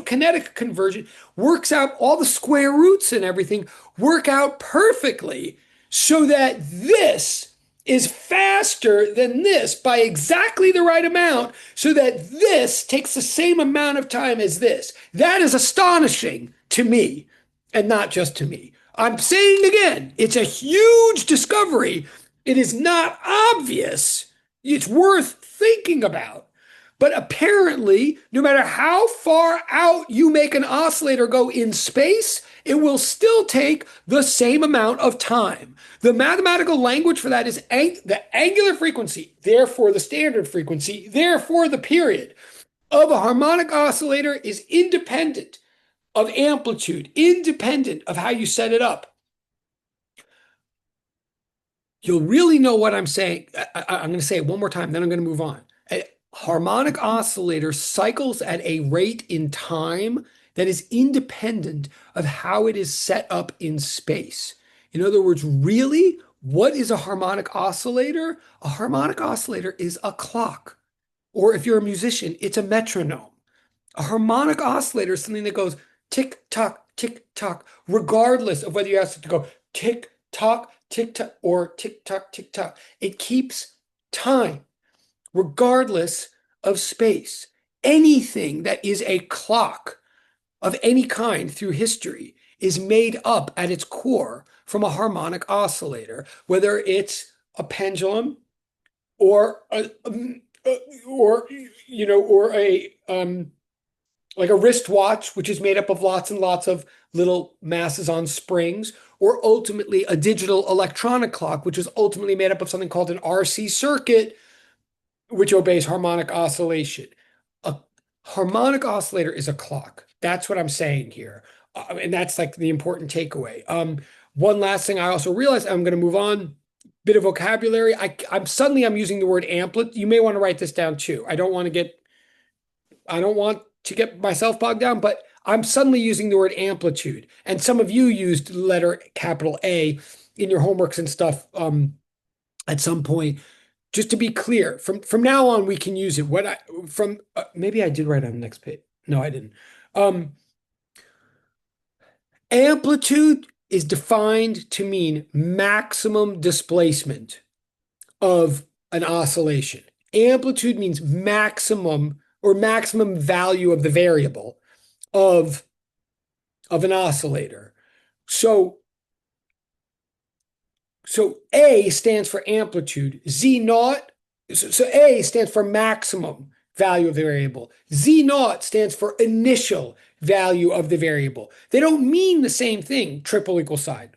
kinetic conversion works out, all the square roots and everything work out perfectly so that this is faster than this by exactly the right amount, so that this takes the same amount of time as this. That is astonishing to me, and not just to me. I'm saying again, it's a huge discovery. It is not obvious. It's worth thinking about. But apparently, no matter how far out you make an oscillator go in space, it will still take the same amount of time. The mathematical language for that is the angular frequency, therefore the standard frequency, therefore the period of a harmonic oscillator is independent of amplitude, independent of how you set it up. You'll really know what I'm saying. I'm going to say it one more time, then I'm going to move on. A harmonic oscillator cycles at a rate in time that is independent of how it is set up in space. In other words, really, what is a harmonic oscillator? A harmonic oscillator is a clock. Or if you're a musician, it's a metronome. A harmonic oscillator is something that goes tick tock, regardless of whether you ask it to go tick tock, or tick tock. It keeps time, regardless of space. Anything that is a clock of any kind through history is made up at its core from a harmonic oscillator, whether it's a pendulum or a, or a like a wristwatch, which is made up of lots and lots of little masses on springs, or ultimately a digital electronic clock, which is ultimately made up of something called an RC circuit, which obeys harmonic oscillation. A harmonic oscillator is a clock. That's what I'm saying here. And that's like the important takeaway. One last thing I also realized, I'm going to move on. Bit of vocabulary. I'm using the word amplitude. You may want to write this down too. I don't want to get myself bogged down, but I'm suddenly using the word amplitude. And some of you used letter capital A in your homeworks and stuff at some point. Just to be clear, from now on, we can use it. Maybe I did write on the next page. No, I didn't. Amplitude is defined to mean maximum displacement of an oscillation. Amplitude means maximum value of the variable of an oscillator. So A stands for amplitude, Z naught. So A stands for maximum value of the variable. Z naught stands for initial value of the variable. They don't mean the same thing, triple equal sign.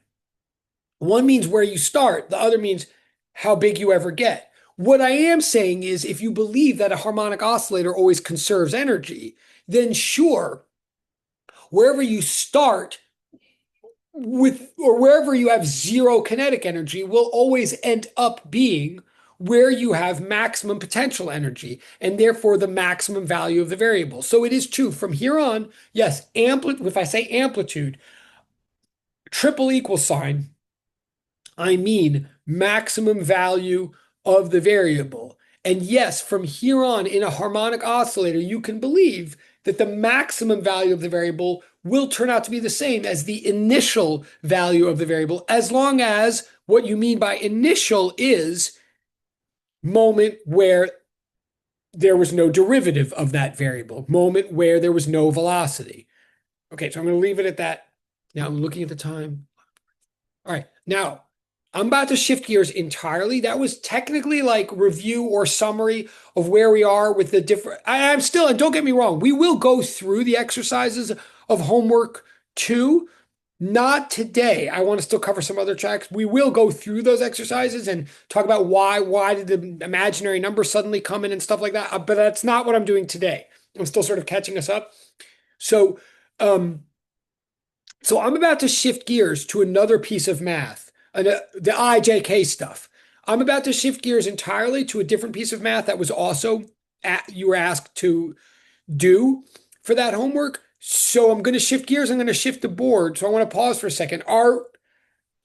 One means where you start, the other means how big you ever get. What I am saying is, if you believe that a harmonic oscillator always conserves energy, then sure, wherever you start with, or wherever you have zero kinetic energy, will always end up being where you have maximum potential energy, and therefore the maximum value of the variable. So it is true from here on, yes, if I say amplitude, triple equal sign, I mean maximum value of the variable. And yes, from here on in a harmonic oscillator, you can believe that the maximum value of the variable will turn out to be the same as the initial value of the variable, as long as what you mean by initial is moment where there was no derivative of that variable, moment where there was no velocity. Okay, so I'm going to leave it at that. Now I'm looking at the time. All right, now I'm about to shift gears entirely. That was technically like review or summary of where we are with the different. I'm still, and don't get me wrong, we will go through the exercises of homework two. Not today. I want to still cover some other tracks. We will go through those exercises and talk about why did the imaginary number suddenly come in and stuff like that. But that's not what I'm doing today. I'm still sort of catching us up. So, um, so I'm about to shift gears to another piece of math, the IJK stuff. I'm about to shift gears entirely to a different piece of math that was also you were asked to do for that homework. So I'm going to shift gears. I'm going to shift the board. So I want to pause for a second. Are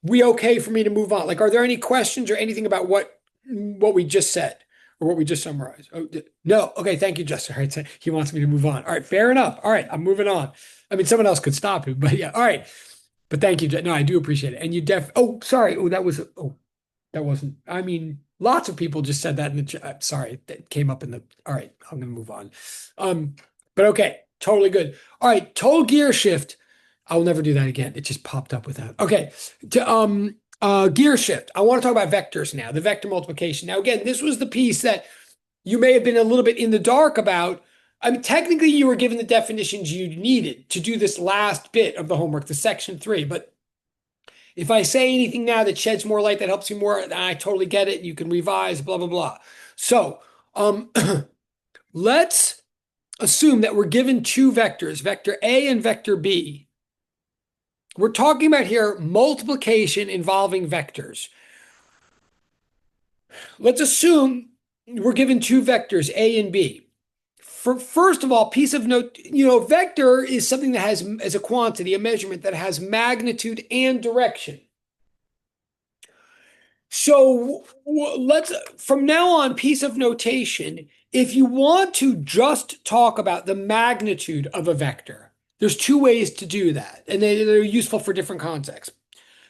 we okay for me to move on? Like, are there any questions or anything about what we just said or what we just summarized? Oh, no. Okay. Thank you, Justin. All right. So he wants me to move on. All right. Fair enough. All right. I'm moving on. I mean, someone else could stop him, but yeah. All right. But thank you. No, I do appreciate it. And oh, sorry. That wasn't, I mean, lots of people just said that in the chat. Sorry. That came up in the, all right. I'm going to move on. But okay. Totally good. All right. Total gear shift. I'll never do that again. It just popped up with that. Okay. Gear shift. I want to talk about vectors now, the vector multiplication. Now, again, this was the piece that you may have been a little bit in the dark about. I mean, technically, you were given the definitions you needed to do this last bit of the homework, the section 3. But if I say anything now that sheds more light, that helps you more, I totally get it. You can revise, blah, blah, blah. So let's assume that we're given two vectors, vector A and vector B. We're talking about here multiplication involving vectors. Let's assume we're given two vectors, A and B. First of all, piece of note, vector is something that has, as a quantity, a measurement that has magnitude and direction. So from now on, piece of notation, if you want to just talk about the magnitude of a vector, there's two ways to do that, and they're useful for different contexts.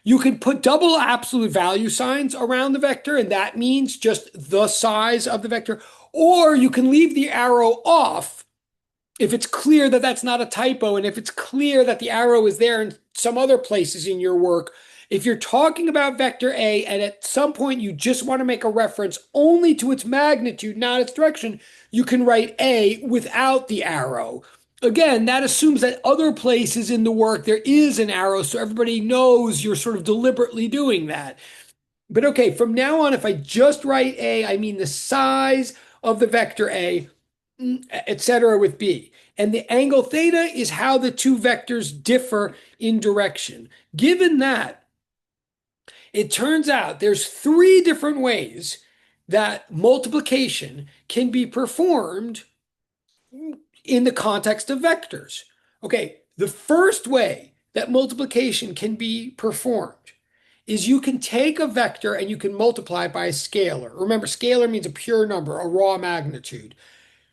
You can put double absolute value signs around the vector, and that means just the size of the vector, or you can leave the arrow off if it's clear that that's not a typo, and if it's clear that the arrow is there in some other places in your work. If you're talking about vector A and at some point you just want to make a reference only to its magnitude, not its direction, you can write A without the arrow. Again, that assumes that other places in the work there is an arrow, so everybody knows you're sort of deliberately doing that. But okay, from now on, if I just write A, I mean the size of the vector A, etc. with B. And the angle theta is how the two vectors differ in direction. Given that, it turns out there's three different ways that multiplication can be performed in the context of vectors. Okay, the first way that multiplication can be performed is you can take a vector and you can multiply it by a scalar. Remember, scalar means a pure number, a raw magnitude.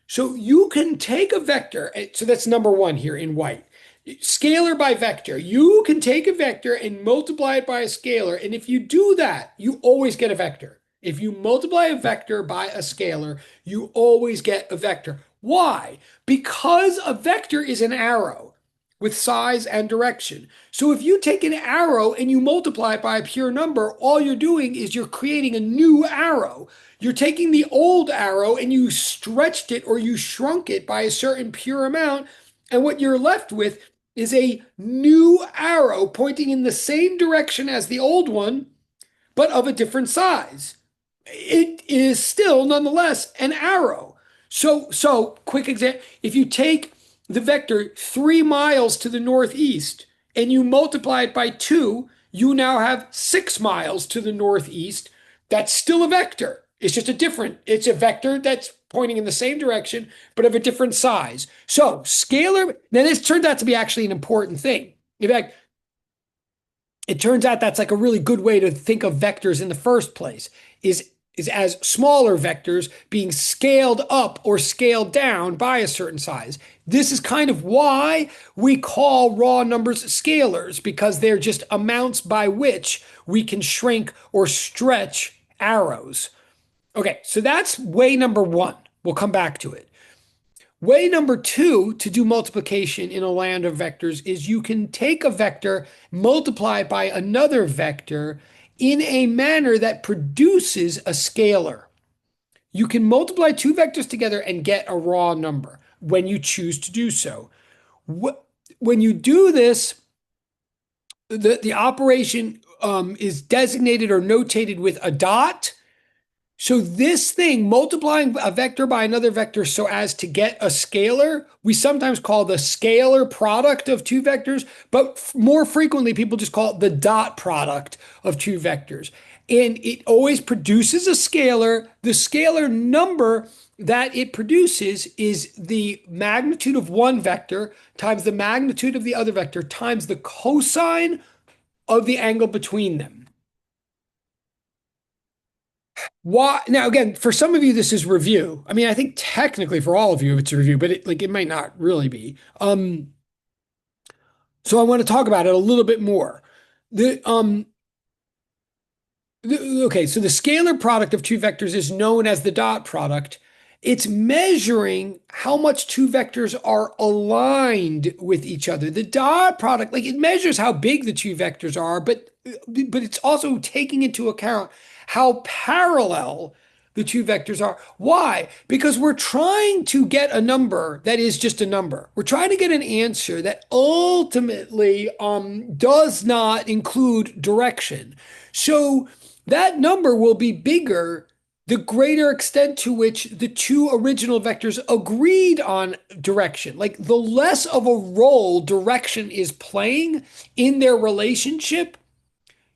So you can take a vector, so that's number one here in white. Scalar by vector. You can take a vector and multiply it by a scalar. And if you do that, you always get a vector. If you multiply a vector by a scalar, you always get a vector. Why? Because a vector is an arrow with size and direction. So if you take an arrow and you multiply it by a pure number, all you're doing is you're creating a new arrow. You're taking the old arrow and you stretched it or you shrunk it by a certain pure amount. And what you're left with is a new arrow pointing in the same direction as the old one, but of a different size. It is still nonetheless an arrow. So quick example, if you take the vector 3 miles to the northeast and you multiply it by 2, you now have 6 miles to the northeast. That's still a vector. It's a vector that's pointing in the same direction, but of a different size. So scalar, now this turned out to be actually an important thing. In fact, it turns out that's like a really good way to think of vectors in the first place, is as smaller vectors being scaled up or scaled down by a certain size. This is kind of why we call raw numbers scalars, because they're just amounts by which we can shrink or stretch arrows. Okay, so that's way number one. We'll come back to it. Way number two to do multiplication in a land of vectors is you can take a vector, multiply it by another vector in a manner that produces a scalar. You can multiply two vectors together and get a raw number when you choose to do so. When you do this, the operation is designated or notated with a dot. So this thing, multiplying a vector by another vector so as to get a scalar, we sometimes call the scalar product of two vectors, but more frequently people just call it the dot product of two vectors. And it always produces a scalar. The scalar number that it produces is the magnitude of one vector times the magnitude of the other vector times the cosine of the angle between them. Why now again, for some of you, this is review. I mean, I think technically for all of you, it's a review, but it might not really be. So I want to talk about it a little bit more. The Okay, so the scalar product of two vectors is known as the dot product. It's measuring how much two vectors are aligned with each other. The dot product, like it measures how big the two vectors are, but it's also taking into account how parallel the two vectors are. Why? Because we're trying to get a number that is just a number. We're trying to get an answer that ultimately does not include direction. So that number will be bigger the greater extent to which the two original vectors agreed on direction. Like the less of a role direction is playing in their relationship,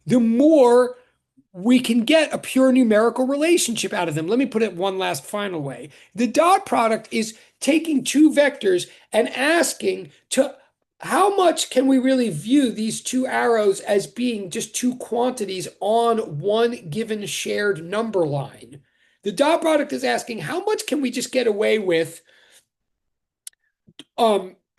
the more we can get a pure numerical relationship out of them. Let me put it one last final way. The dot product is taking two vectors and asking to how much can we really view these two arrows as being just two quantities on one given shared number line? The dot product is asking how much can we just get away with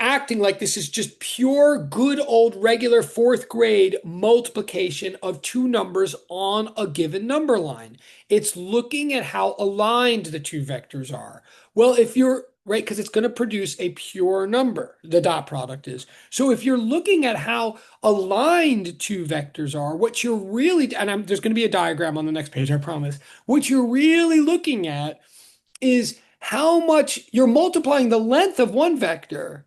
acting like this is just pure, good old regular fourth grade multiplication of two numbers on a given number line. It's looking at how aligned the two vectors are. Well, if you're right, because it's going to produce a pure number, the dot product is. So if you're looking at how aligned two vectors are, what you're really, and there's going to be a diagram on the next page, I promise. What you're really looking at is how much you're multiplying the length of one vector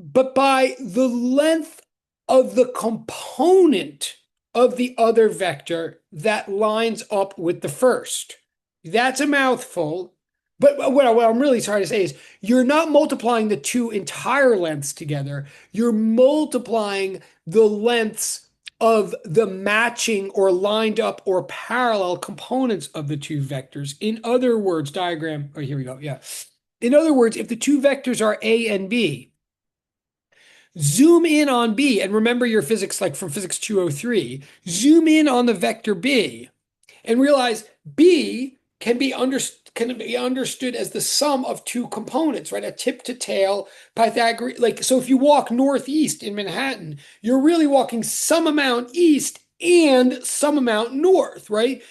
but by the length of the component of the other vector that lines up with the first. That's a mouthful. But what I'm really trying to say is you're not multiplying the two entire lengths together. You're multiplying the lengths of the matching or lined up or parallel components of the two vectors. In other words, diagram, oh, here we go. Yeah. In other words, if the two vectors are A and B, zoom in on B, and remember your physics like from physics 203, zoom in on the vector B and realize B can be understood as the sum of two components, right? A tip to tail Pythagorean. Like, so if you walk northeast in Manhattan, you're really walking some amount east and some amount north, right?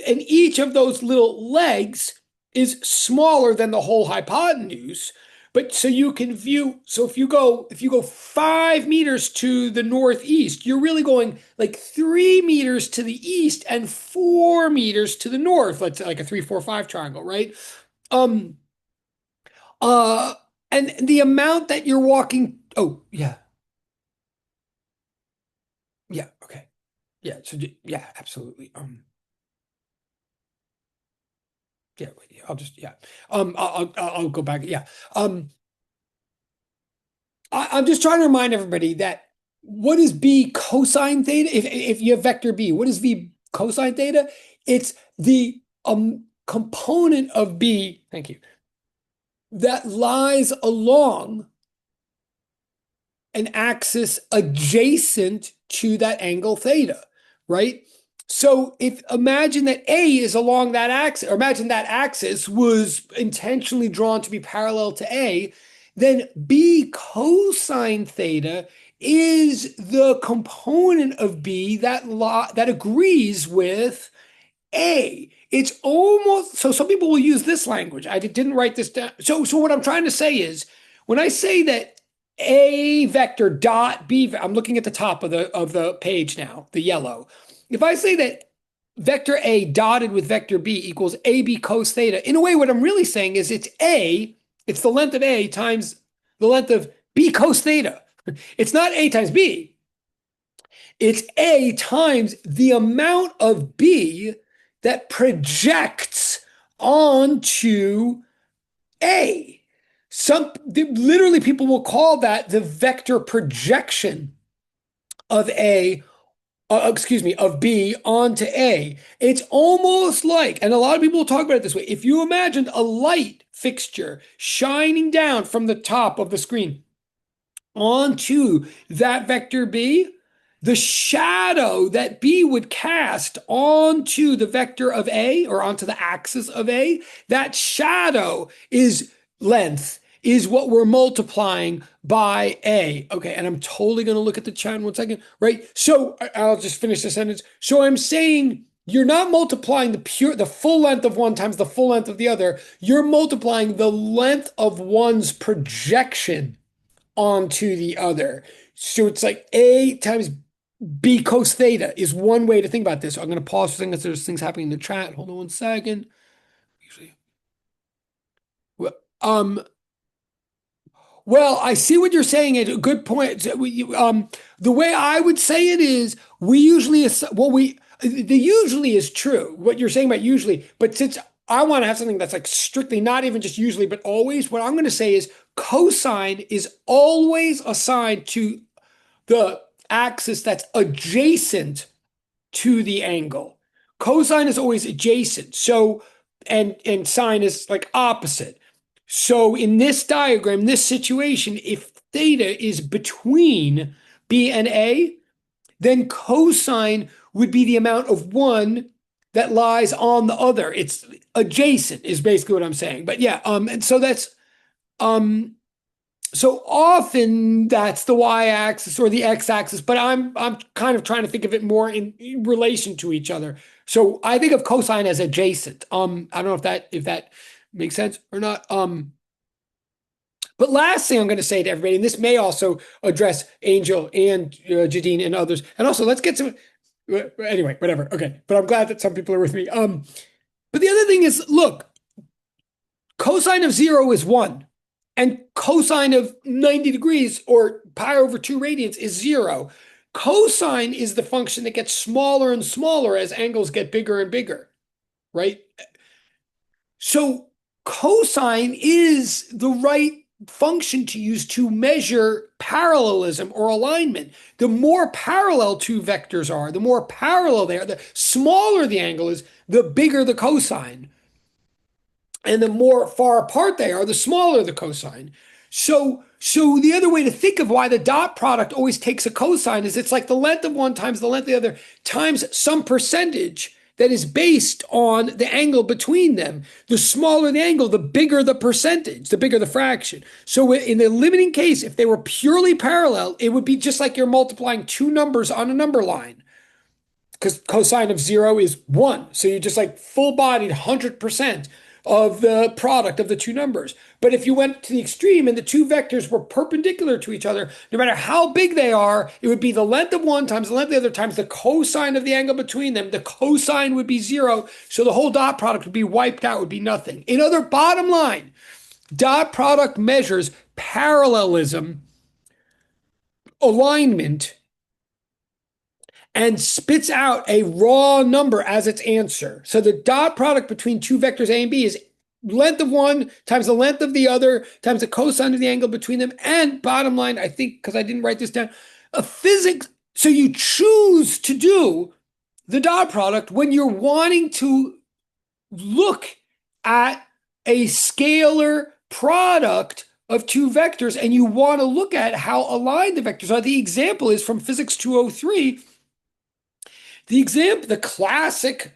And each of those little legs is smaller than the whole hypotenuse. But so you can view, so if you go 5 meters to the northeast, you're really going like 3 meters to the east and 4 meters to the north. Let's say like a 3-4-5 triangle, right? Um, and the amount that you're walking, oh yeah, yeah, okay. Yeah, so yeah, absolutely. Yeah, wait, I'll just yeah. I'll go back. Yeah. I'm just trying to remind everybody that what is B cosine theta? If you have vector B, what is V cosine theta? It's the component of B, thank you, that lies along an axis adjacent to that angle theta, right? So if imagine that A is along that axis, or imagine that axis was intentionally drawn to be parallel to A, then B cosine theta is the component of B that agrees with A. It's almost so some people will use this language. I didn't write this down. So what I'm trying to say is when I say that A vector dot B, I'm looking at the top of the page now, the yellow. If I say that vector A dotted with vector B equals AB cos theta, in a way, what I'm really saying is it's the length of A times the length of B cos theta. It's not A times B. It's A times the amount of B that projects onto A. Literally, people will call that the vector projection of of B onto A. It's almost like, and a lot of people will talk about it this way. If you imagined a light fixture shining down from the top of the screen onto that vector B, the shadow that B would cast onto the vector of A or onto the axis of A, that shadow is length, is what we're multiplying by A. Okay, and I'm totally going to look at the chat in 1 second, right? So I'll just finish the sentence. So I'm saying you're not multiplying the full length of one times the full length of the other. You're multiplying the length of one's projection onto the other. So it's like A times B cos theta is one way to think about this. So I'm going to pause for a second because there's things happening in the chat. Hold on 1 second. Well, well, I see what you're saying. It's a good point. The way I would say it is the usually is true. What you're saying about usually, but since I want to have something that's like strictly not even just usually, but always, what I'm going to say is cosine is always assigned to the axis that's adjacent to the angle. Cosine is always adjacent. So, and sine is like opposite. So in this diagram, this situation, if theta is between B and A, then cosine would be the amount of one that lies on the other. It's adjacent is basically what I'm saying. But yeah, and so that's so often that's the y-axis or the x-axis, but I'm kind of trying to think of it more in relation to each other. So I think of cosine as adjacent. I don't know if that makes sense or not. But last thing I'm going to say to everybody, and this may also address Angel and Jadine and others, and also let's get some. Anyway, whatever. Okay, but I'm glad that some people are with me. But the other thing is, look, cosine of 0 is 1. And cosine of 90 degrees or pi over 2 radians is 0. Cosine is the function that gets smaller and smaller as angles get bigger and bigger, right? So cosine is the right function to use to measure parallelism or alignment. The more parallel two vectors are, the more parallel they are, the smaller the angle is, the bigger the cosine. And the more far apart they are, the smaller the cosine. So the other way to think of why the dot product always takes a cosine is it's like the length of one times the length of the other times some percentage that is based on the angle between them. The smaller the angle, the bigger the percentage, the bigger the fraction. So in the limiting case, if they were purely parallel, it would be just like you're multiplying two numbers on a number line. Because cosine of 0 is 1. So you're just like full-bodied 100% of the product of the two numbers. But if you went to the extreme and the two vectors were perpendicular to each other, no matter how big they are, it would be the length of one times the length of the other times the cosine of the angle between them. The cosine would be 0. So the whole dot product would be wiped out, would be nothing. In other bottom line, dot product measures parallelism, alignment, and spits out a raw number as its answer. So the dot product between two vectors A and B is length of one times the length of the other times the cosine of the angle between them. And bottom line, I think, because I didn't write this down, a physics. So you choose to do the dot product when you're wanting to look at a scalar product of two vectors and you want to look at how aligned the vectors are. The example is from Physics 203. The classic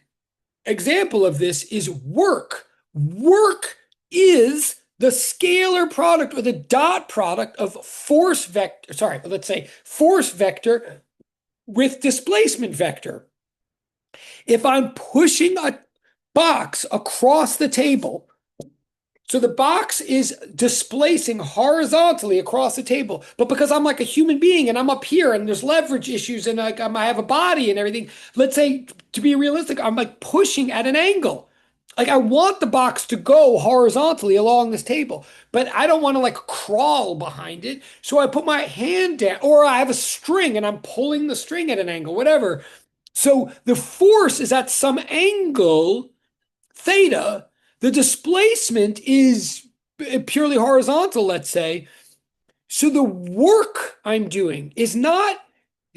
example of this is work. Work is the scalar product or the dot product of force vector, let's say force vector with displacement vector. If I'm pushing box across the table. So the box is displacing horizontally across the table. But because I'm like a human being and I'm up here and there's leverage issues and like I have a body and everything, let's say to be realistic, I'm like pushing at an angle. Like I want the box to go horizontally along this table, but I don't want to like crawl behind it. So I put my hand down, or I have a string and I'm pulling the string at an angle, whatever. So the force is at some angle theta. The displacement is purely horizontal, let's say. So the work I'm doing is not,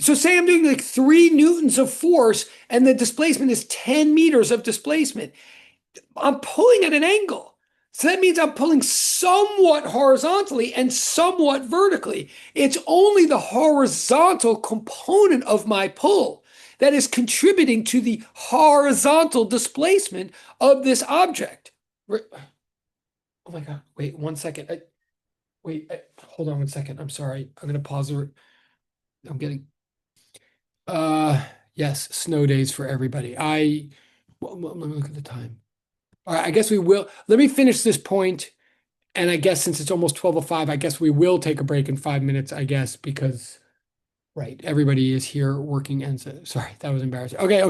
so say I'm doing like 3 newtons of force and the displacement is 10 meters of displacement. I'm pulling at an angle. So that means I'm pulling somewhat horizontally and somewhat vertically. It's only the horizontal component of my pull that is contributing to the horizontal displacement of this object. Oh my God. Wait 1 second. Hold on 1 second. I'm sorry. I'm going to pause. I'm getting, yes, snow days for everybody. Well, let me look at the time. All right, I guess we will. Let me finish this point, and I guess since it's almost 12:05, I guess we will take a break in 5 minutes, I guess, because right, everybody is here working and so, sorry, that was embarrassing. Okay.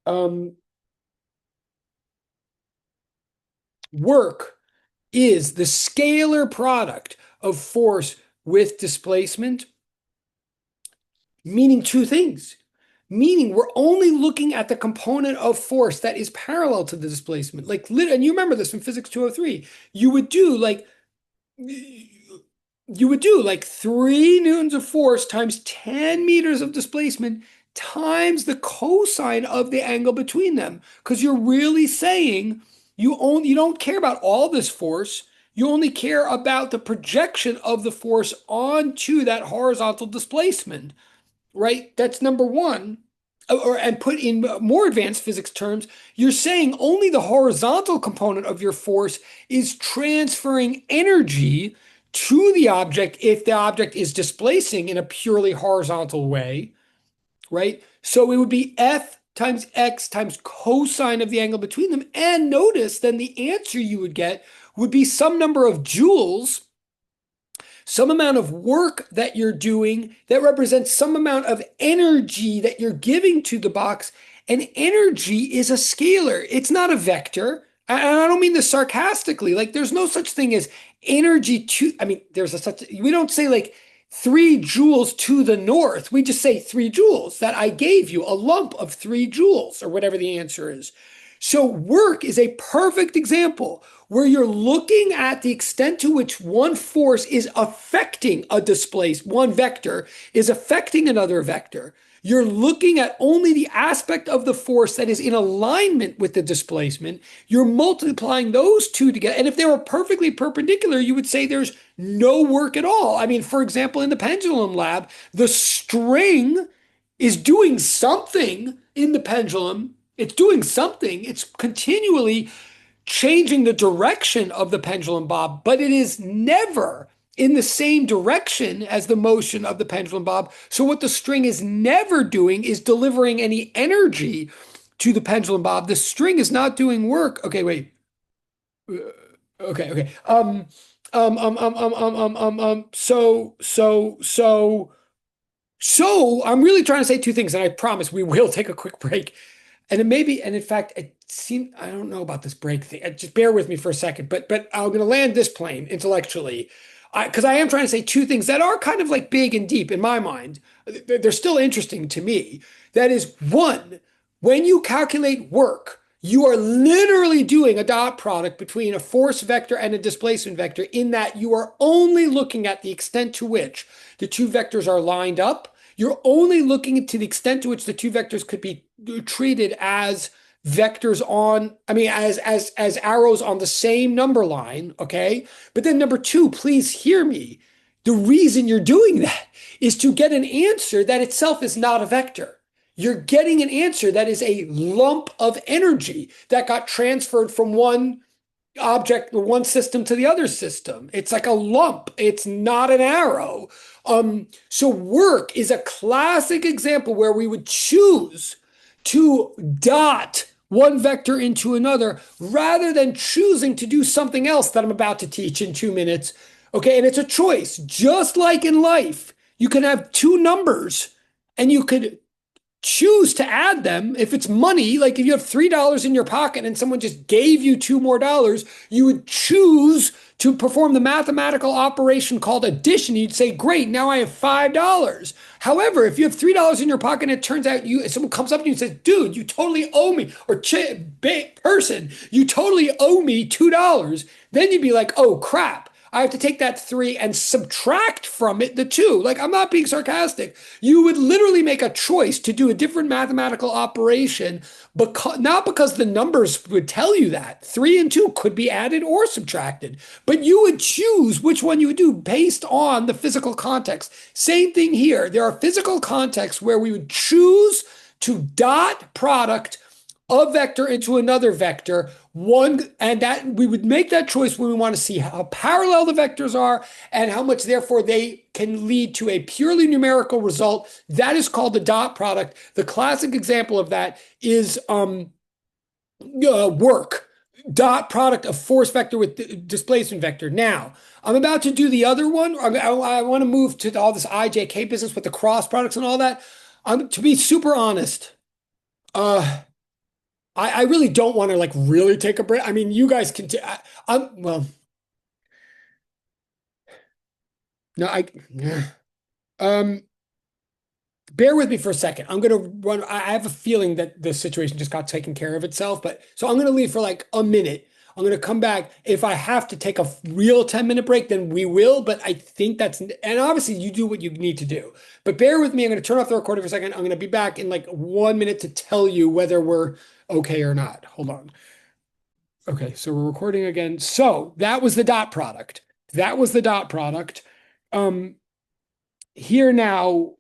Um work is the scalar product of force with displacement, meaning two things. Meaning we're only looking at the component of force that is parallel to the displacement. Like, and you remember this from Physics 203. You would do like 3 newtons of force times 10 meters of displacement times the cosine of the angle between them. Because you're really saying you don't care about all this force. You only care about the projection of the force onto that horizontal displacement, right? That's number one. And put in more advanced physics terms, you're saying only the horizontal component of your force is transferring energy to the object if the object is displacing in a purely horizontal way, right? So it would be F times X times cosine of the angle between them. And notice then the answer you would get would be some number of joules, some amount of work that you're doing that represents some amount of energy that you're giving to the box. And energy is a scalar. It's not a vector. And I don't mean this sarcastically. Like there's no such thing as energy to, I mean, we don't say like 3 joules to the north. We just say 3 joules that I gave you, a lump of 3 joules or whatever the answer is. So work is a perfect example where you're looking at the extent to which one force is affecting one vector is affecting another vector. You're looking at only the aspect of the force that is in alignment with the displacement. You're multiplying those two together. And if they were perfectly perpendicular, you would say there's no work at all. I mean, for example, in the pendulum lab, the string is doing something in the pendulum. It's doing something. It's continually changing the direction of the pendulum bob, but it is never in the same direction as the motion of the pendulum bob. So what the string is never doing is delivering any energy to the pendulum bob. The string is not doing work. Okay, wait. Okay. So I'm really trying to say two things, and I promise we will take a quick break. And it may be, and in fact, it seemed, I don't know about this break thing. Just bear with me for a second, but I'm going to land this plane intellectually, because I am trying to say two things that are kind of like big and deep in my mind. They're still interesting to me. That is, one, when you calculate work, you are literally doing a dot product between a force vector and a displacement vector in that you are only looking at the extent to which the two vectors are lined up. You're only looking to the extent to which the two vectors could be treated as vectors on, I mean, as arrows on the same number line, okay? But then number two, please hear me. The reason you're doing that is to get an answer that itself is not a vector. You're getting an answer that is a lump of energy that got transferred from one object, one system to the other system. It's like a lump. It's not an arrow. So work is a classic example where we would choose to dot one vector into another rather than choosing to do something else that I'm about to teach in 2 minutes. Okay, and it's a choice. Just like in life, you can have two numbers and you could choose to add them. If it's money, like if you have $3 in your pocket and someone just gave you two more dollars, you would choose to perform the mathematical operation called addition. You'd say, great, now I have $5. However, if you have $3 in your pocket and it turns out someone comes up to you and says, dude, you totally owe me, or person, you totally owe me $2, then you'd be like, oh crap. I have to take that 3 and subtract from it the 2. Like, I'm not being sarcastic. You would literally make a choice to do a different mathematical operation, not because the numbers would tell you that. 3 and 2 could be added or subtracted, but you would choose which one you would do based on the physical context. Same thing here. There are physical contexts where we would choose to dot product a vector into another vector, and that we would make that choice when we want to see how parallel the vectors are and how much therefore they can lead to a purely numerical result. That is called the dot product. The classic example of that is work. Dot product of force vector with displacement vector. Now, I'm about to do the other one. I want to move to all this IJK business with the cross products and all that. To be super honest, I really don't want to like really take a break. I mean, you guys can. Well, no, um, bear with me for a second. I'm gonna run. I have a feeling that the situation just got taken care of itself, but so I'm gonna leave for like a minute. I'm gonna come back. If I have to take a real 10-minute break, then we will. But I think and obviously you do what you need to do. But bear with me. I'm gonna turn off the recording for a second. I'm gonna be back in like 1 minute to tell you whether we're okay or not. Hold on. Okay, so we're recording again. So that was the dot product. That was the dot product. Here now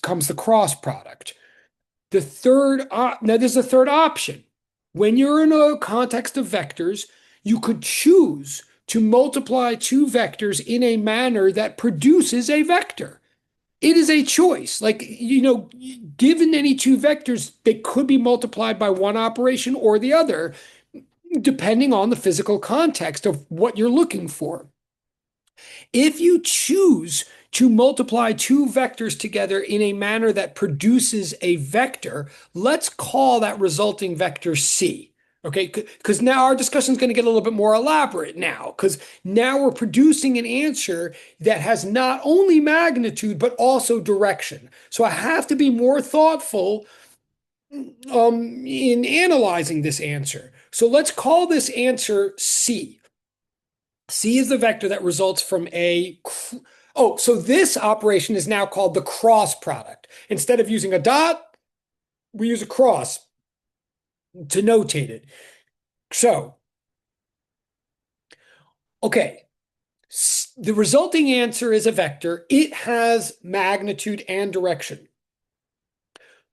comes the cross product. Now there's a third option. When you're in a context of vectors, you could choose to multiply two vectors in a manner that produces a vector. It is a choice. Like, given any two vectors, they could be multiplied by one operation or the other, depending on the physical context of what you're looking for. If you choose to multiply two vectors together in a manner that produces a vector, let's call that resulting vector C. Okay, because now our discussion is going to get a little bit more elaborate now, because now we're producing an answer that has not only magnitude, but also direction. So I have to be more thoughtful in analyzing this answer. So let's call this answer C. C is the vector that results from so this operation is now called the cross product. Instead of using a dot, we use a cross to notate it. So, okay, the resulting answer is a vector. It has magnitude and direction.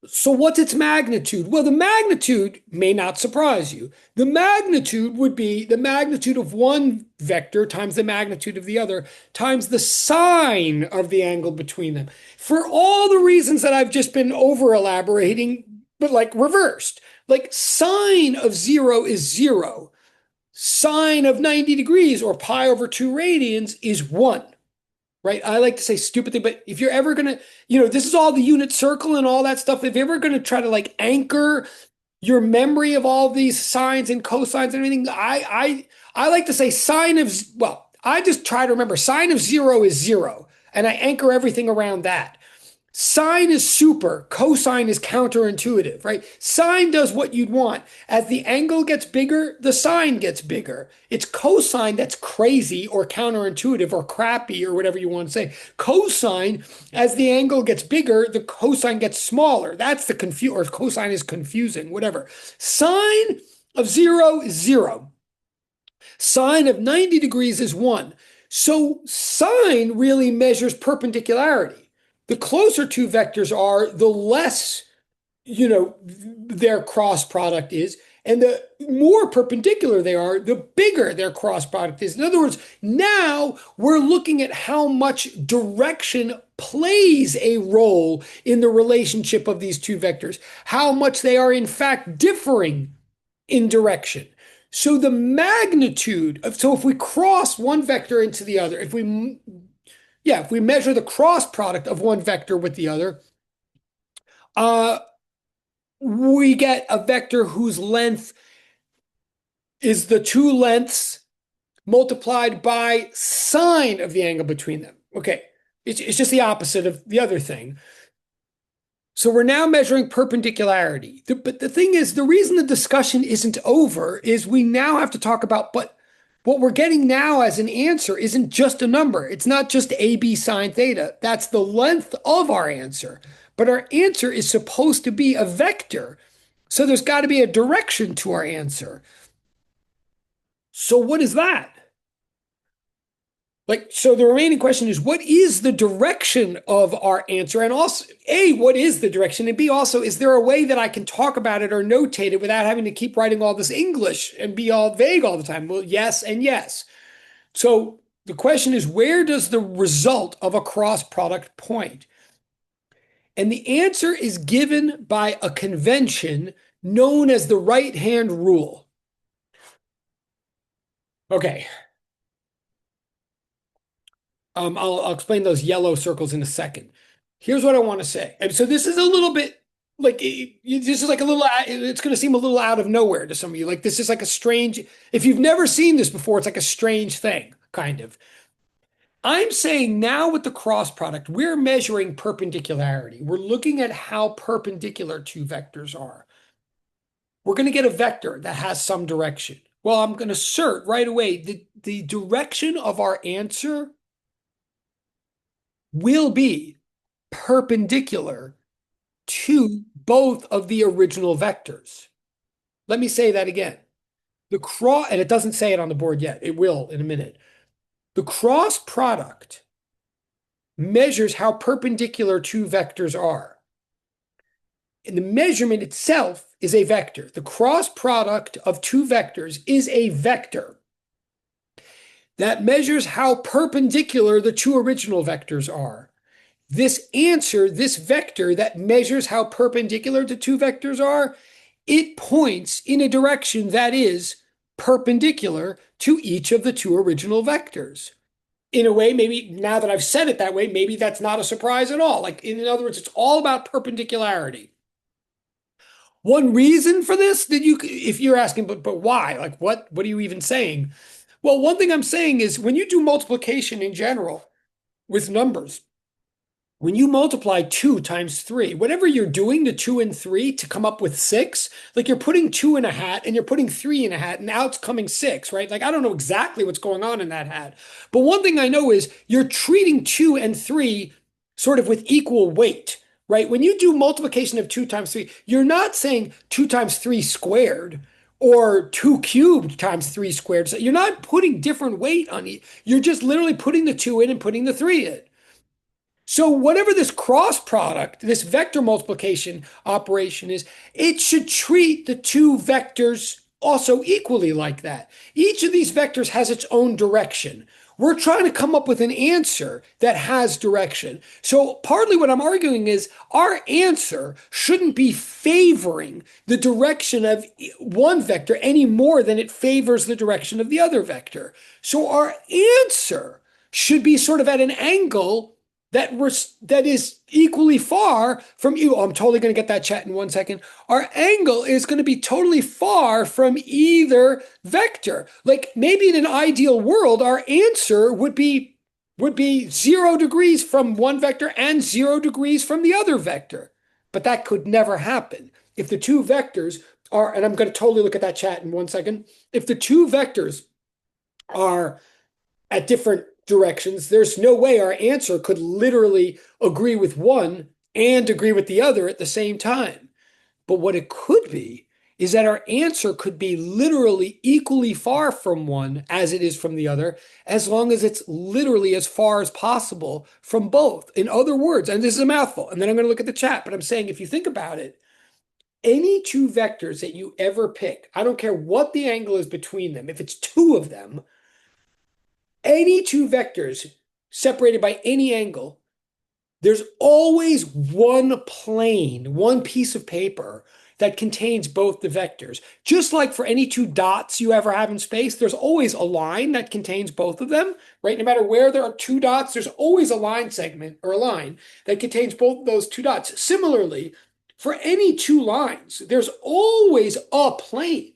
So what's its magnitude? Well, the magnitude may not surprise you. The magnitude would be the magnitude of one vector times the magnitude of the other times the sine of the angle between them. For all the reasons that I've just been over elaborating, but like reversed. Like sine of 0 is 0. Sine of 90 degrees or pi over 2 radians is 1. Right? I like to say stupid thing, but if you're ever going to, this is all the unit circle and all that stuff. If you're ever going to try to like anchor your memory of all these sines and cosines and everything, I like to say I just try to remember sine of 0 is 0 and I anchor everything around that. Sine is super, cosine is counterintuitive, right? Sine does what you'd want. As the angle gets bigger, the sine gets bigger. It's cosine that's crazy or counterintuitive or crappy or whatever you want to say. Cosine, as the angle gets bigger, the cosine gets smaller. That's or cosine is confusing, whatever. Sine of 0 is 0. Sine of 90 degrees is 1. So sine really measures perpendicularity. The closer two vectors are, the less their cross product is. And the more perpendicular they are, the bigger their cross product is. In other words, now we're looking at how much direction plays a role in the relationship of these two vectors, how much they are in fact differing in direction. So the magnitude of, so if we cross one vector into the other, if we measure the cross product of one vector with the other, uh, we get a vector whose length is the two lengths multiplied by sine of the angle between them. Okay, it's just the opposite of the other thing. So we're now measuring perpendicularity. But the thing is, the reason the discussion isn't over is we now have to talk about, but what we're getting now as an answer isn't just a number. It's not just AB sine theta. That's the length of our answer. But our answer is supposed to be a vector. So there's got to be a direction to our answer. So what is that? So the remaining question is, what is the direction of our answer? And also, A, what is the direction? And B, also, is there a way that I can talk about it or notate it without having to keep writing all this English and be all vague all the time? Well, yes and yes. So the question is, where does the result of a cross product point? And the answer is given by a convention known as the right-hand rule. Okay. I'll explain those yellow circles in a second. Here's what I want to say. And so this is a little bit like this is like a little, it's going to seem a little out of nowhere to some of you. Like this is like a strange, if you've never seen this before, it's like a strange thing, kind of. I'm saying now with the cross product, we're measuring perpendicularity. We're looking at how perpendicular two vectors are. We're going to get a vector that has some direction. Well, I'm going to assert right away that the direction of our answer will be perpendicular to both of the original vectors. Let me say that again. And it doesn't say it on the board yet. It will in a minute. The cross product measures how perpendicular two vectors are. And the measurement itself is a vector. The cross product of two vectors is a vector that measures how perpendicular the two original vectors are. This answer, this vector that measures how perpendicular the two vectors are, it points in a direction that is perpendicular to each of the two original vectors. In a way, maybe now that I've said it that way, maybe that's not a surprise at all. Like, in other words, it's all about perpendicularity. One reason for this that if you're asking, but why? Like, what are you even saying? Well, one thing I'm saying is when you do multiplication in general with numbers, when you multiply 2 times 3, whatever you're doing to 2 and 3 to come up with 6, like you're putting 2 in a hat and you're putting 3 in a hat, and now it's coming 6, right? Like I don't know exactly what's going on in that hat. But one thing I know is you're treating 2 and 3 sort of with equal weight, right? When you do multiplication of 2 times 3, you're not saying 2 times 3 squared or 2 cubed times 3 squared. So you're not putting different weight on it. You're just literally putting the 2 in and putting the 3 in. So whatever this cross product, this vector multiplication operation is, it should treat the two vectors also equally like that. Each of these vectors has its own direction. We're trying to come up with an answer that has direction. So partly what I'm arguing is our answer shouldn't be favoring the direction of one vector any more than it favors the direction of the other vector. So our answer should be sort of at an angle that is equally far from you. Oh, I'm totally going to get that chat in 1 second. Our angle is going to be totally far from either vector. Like maybe in an ideal world, our answer would be 0 degrees from one vector and 0 degrees from the other vector. But that could never happen. If the two vectors are, and I'm going to totally look at that chat in 1 second. If the two vectors are at different directions, there's no way our answer could literally agree with one and agree with the other at the same time. But what it could be is that our answer could be literally equally far from one as it is from the other, as long as it's literally as far as possible from both. In other words, and this is a mouthful, and then I'm going to look at the chat, but I'm saying if you think about it, any two vectors that you ever pick, I don't care what the angle is between them, if it's two of them, any two vectors separated by any angle, there's always one plane, one piece of paper that contains both the vectors. Just like for any two dots you ever have in space, there's always a line that contains both of them, right? No matter where there are two dots, there's always a line segment or a line that contains both those two dots. Similarly, for any two lines, there's always a plane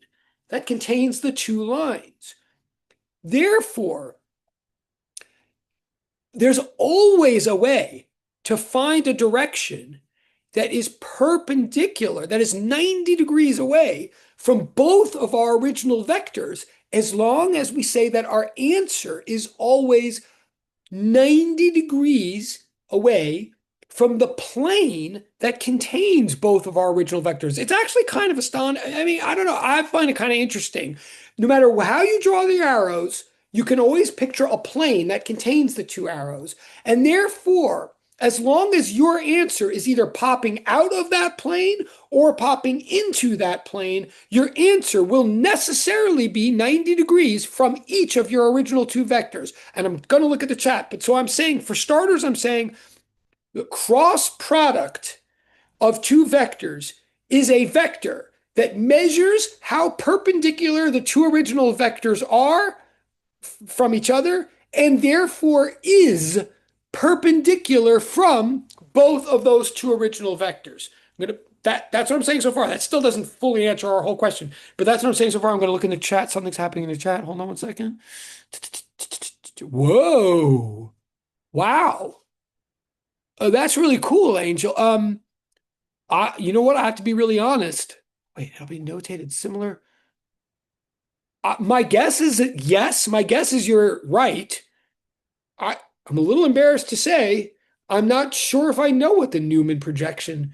that contains the two lines. Therefore, there's always a way to find a direction that is perpendicular, that is 90 degrees away from both of our original vectors, as long as we say that our answer is always 90 degrees away from the plane that contains both of our original vectors. It's actually kind of astonishing. I mean, I don't know. I find it kind of interesting. No matter how you draw the arrows, you can always picture a plane that contains the two arrows. And therefore, as long as your answer is either popping out of that plane or popping into that plane, your answer will necessarily be 90 degrees from each of your original two vectors. And I'm going to look at the chat. But so I'm saying, for starters, I'm saying the cross product of two vectors is a vector that measures how perpendicular the two original vectors are from each other, and therefore is perpendicular from both of those two original vectors. That's what I'm saying so far. That still doesn't fully answer our whole question, but that's what I'm saying so far. I'm going to look in the chat. Something's happening in the chat. Hold on one second. Whoa. Wow. Oh, that's really cool, Angel. You know what? I have to be really honest. Wait, it'll be notated similar. My guess is that yes, my guess is you're right. I'm a little embarrassed to say I'm not sure if I know what the Newman projection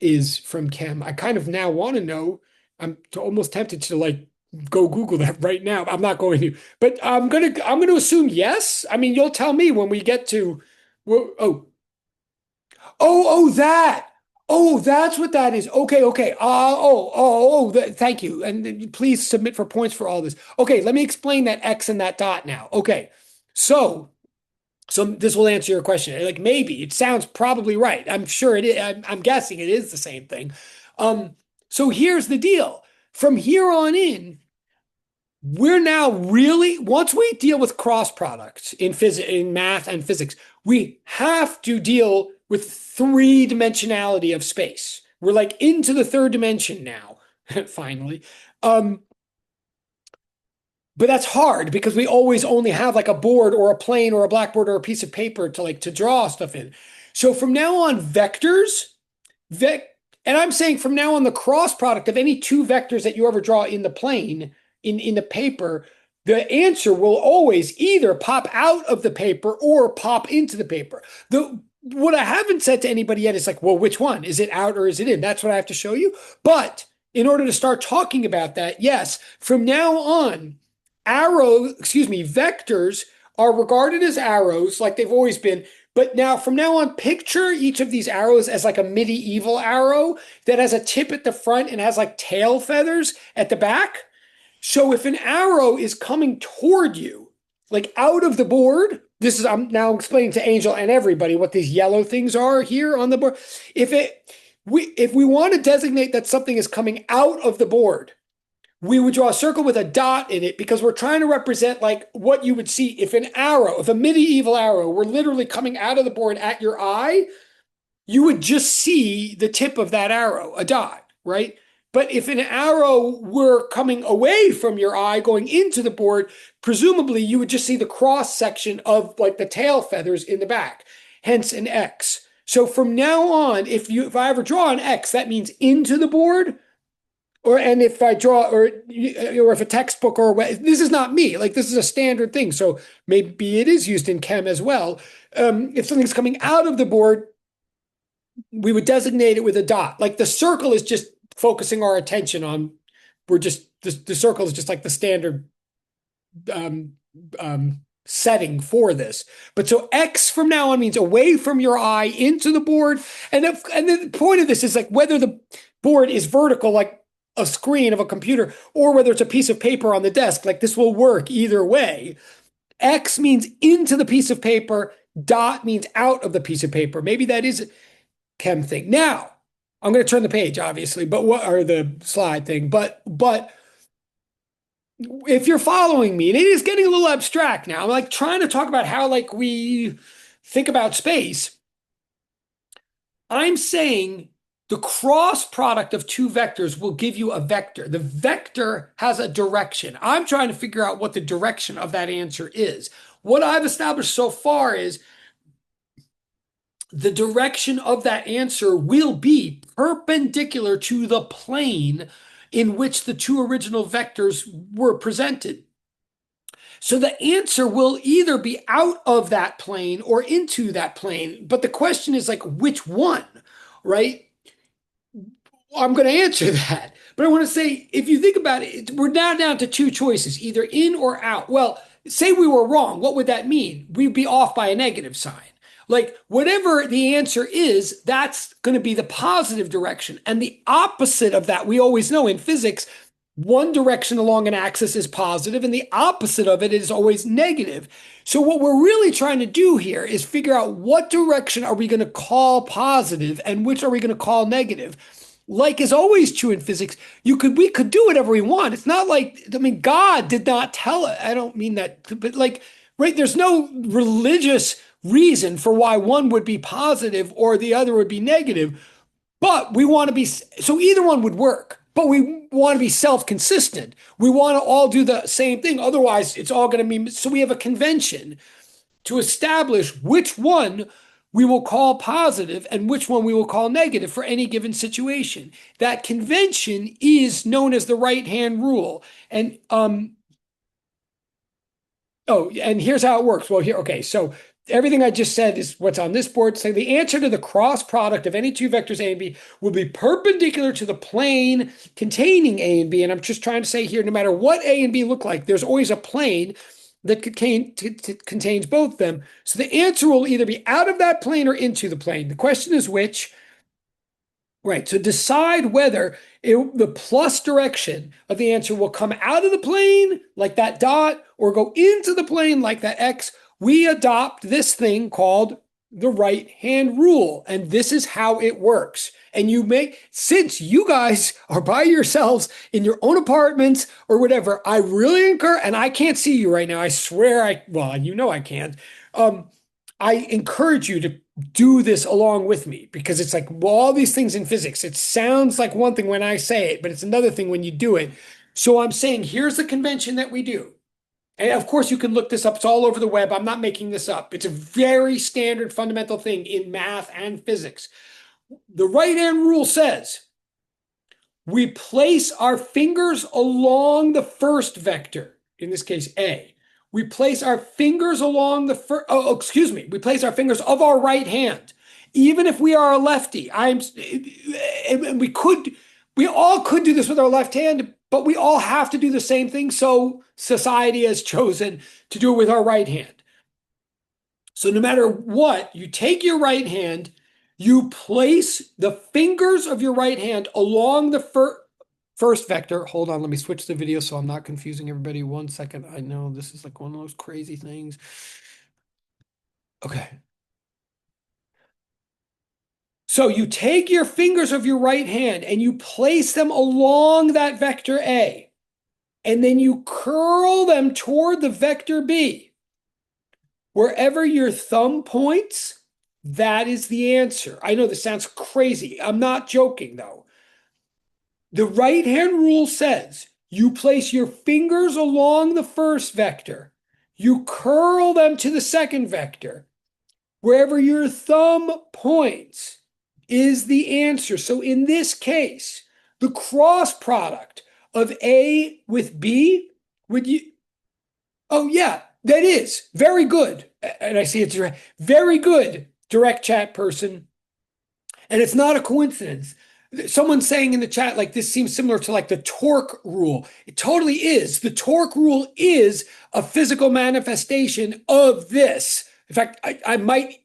is from chem. I kind of now want to know. I'm almost tempted to like go Google that right now. I'm not going to, but I'm gonna assume yes. I mean, you'll tell me when we get to. That. Oh, that's what that is. Okay. Thank you. And please submit for points for all this. Okay, let me explain that X and that dot now. Okay, so this will answer your question. Like maybe it sounds probably right. I'm sure it is. I'm guessing it is the same thing. So here's the deal. From here on in, we're now really, once we deal with cross products in math and physics, we have to deal with three-dimensionality of space. We're like into the third dimension now, finally. But that's hard because we always only have like a board or a plane or a blackboard or a piece of paper to draw stuff in. So from now on, vectors, and I'm saying from now on, the cross product of any two vectors that you ever draw in the plane, in the paper, the answer will always either pop out of the paper or pop into the paper. What I haven't said to anybody yet is like, well, which one? Is it out or is it in? That's what I have to show you. But in order to start talking about that, yes, from now on, vectors are regarded as arrows like they've always been. But now, from now on, picture each of these arrows as like a medieval arrow that has a tip at the front and has like tail feathers at the back. So if an arrow is coming toward you, like out of the board, I'm now explaining to Angel and everybody what these yellow things are here on the board. If we want to designate that something is coming out of the board, we would draw a circle with a dot in it because we're trying to represent like what you would see if a medieval arrow were literally coming out of the board at your eye, you would just see the tip of that arrow, a dot, right? But if an arrow were coming away from your eye, going into the board, presumably you would just see the cross section of like the tail feathers in the back, hence an X. So from now on, if I ever draw an X, that means into the board. And if I draw, or if a textbook this is not me, like this is a standard thing. So maybe it is used in chem as well. If something's coming out of the board, we would designate it with a dot. Like the circle is just focusing our attention on, the circle is just like the standard setting for this. But so X from now on means away from your eye into the board. And the point of this is like whether board is vertical, like a screen of a computer, or whether it's a piece of paper on the desk, like this will work either way. X means into the piece of paper, dot means out of the piece of paper. Maybe that is a chem thing. Now, I'm going to turn the page, obviously, but what or the slide thing, but if you're following me, and it is getting a little abstract now. I'm like trying to talk about how like we think about space. I'm saying the cross product of two vectors will give you a vector. The vector has a direction. I'm trying to figure out what the direction of that answer is. What I've established so far is the direction of that answer will be perpendicular to the plane in which the two original vectors were presented. So the answer will either be out of that plane or into that plane. But the question is like, which one, right? I'm going to answer that. But I want to say, if you think about it, we're now down to two choices, either in or out. Well, say we were wrong. What would that mean? We'd be off by a negative sign. Like whatever the answer is, that's going to be the positive direction. And the opposite of that, we always know in physics, one direction along an axis is positive and the opposite of it is always negative. So what we're really trying to do here is figure out what direction are we going to call positive and which are we going to call negative. Like is always true in physics, we could do whatever we want. It's not like, I mean, God did not tell it. I don't mean that, but like, right, there's no religious reason for why one would be positive or the other would be negative. But we want to be, so either one would work, but we want to be self-consistent. We want to all do the same thing. Otherwise, it's all going to be, so we have a convention to establish which one we will call positive and which one we will call negative for any given situation. That convention is known as the right-hand rule. And oh, and here's how it works. Well, here, okay, so everything I just said is what's on this board. So the answer to the cross product of any two vectors A and B will be perpendicular to the plane containing A and B. And I'm just trying to say here, no matter what A and B look like, there's always a plane that contains both of them. So the answer will either be out of that plane or into the plane. The question is which. Right. So decide whether the plus direction of the answer will come out of the plane like that dot or go into the plane like that X. We adopt this thing called the right-hand rule. And this is how it works. And since you guys are by yourselves in your own apartments or whatever, I really encourage, and I can't see you right now. I swear well, you know I can't. I encourage you to do this along with me because it's like all these things in physics. It sounds like one thing when I say it, but it's another thing when you do it. So I'm saying, here's the convention that we do. And of course, you can look this up. It's all over the web. I'm not making this up. It's a very standard fundamental thing in math and physics. The right-hand rule says we place our fingers along the first vector, in this case, A. We place our fingers along the first, we place our fingers of our right hand. Even if we are a lefty, and we all could do this with our left hand, but we all have to do the same thing. So society has chosen to do it with our right hand. So no matter what, you take your right hand, you place the fingers of your right hand along the first vector. Hold on, let me switch the video so I'm not confusing everybody. 1 second. I know this is like one of those crazy things. Okay. So you take your fingers of your right hand and you place them along that vector A, and then you curl them toward the vector B. Wherever your thumb points, that is the answer. I know this sounds crazy. I'm not joking, though. The right-hand rule says you place your fingers along the first vector. You curl them to the second vector. Wherever your thumb points is the answer. So in this case, the cross product of A with B, oh yeah, that is very good. And I see it's very good, direct chat person. And it's not a coincidence. Someone's saying in the chat, like, this seems similar to like the torque rule. It totally is. The torque rule is a physical manifestation of this. In fact, I might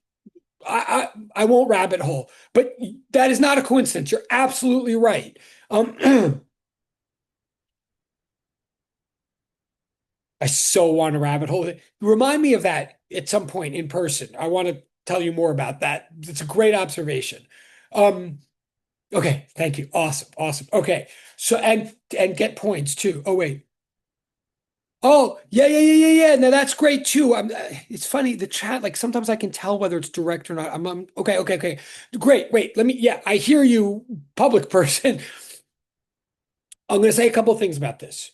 I won't rabbit hole, but that is not a coincidence. You're absolutely right. I so want to rabbit hole. Remind me of that at some point in person. I want to tell you more about that. It's a great observation. Um, okay, thank you. Awesome, awesome. Okay, so and get points too. Oh wait. Oh yeah, yeah, yeah, yeah, yeah. Now that's great too. It's funny the chat. Like sometimes I can tell whether it's direct or not. Okay, okay, okay. Great. Wait, let me. Yeah, I hear you, public person. I'm going to say a couple of things about this.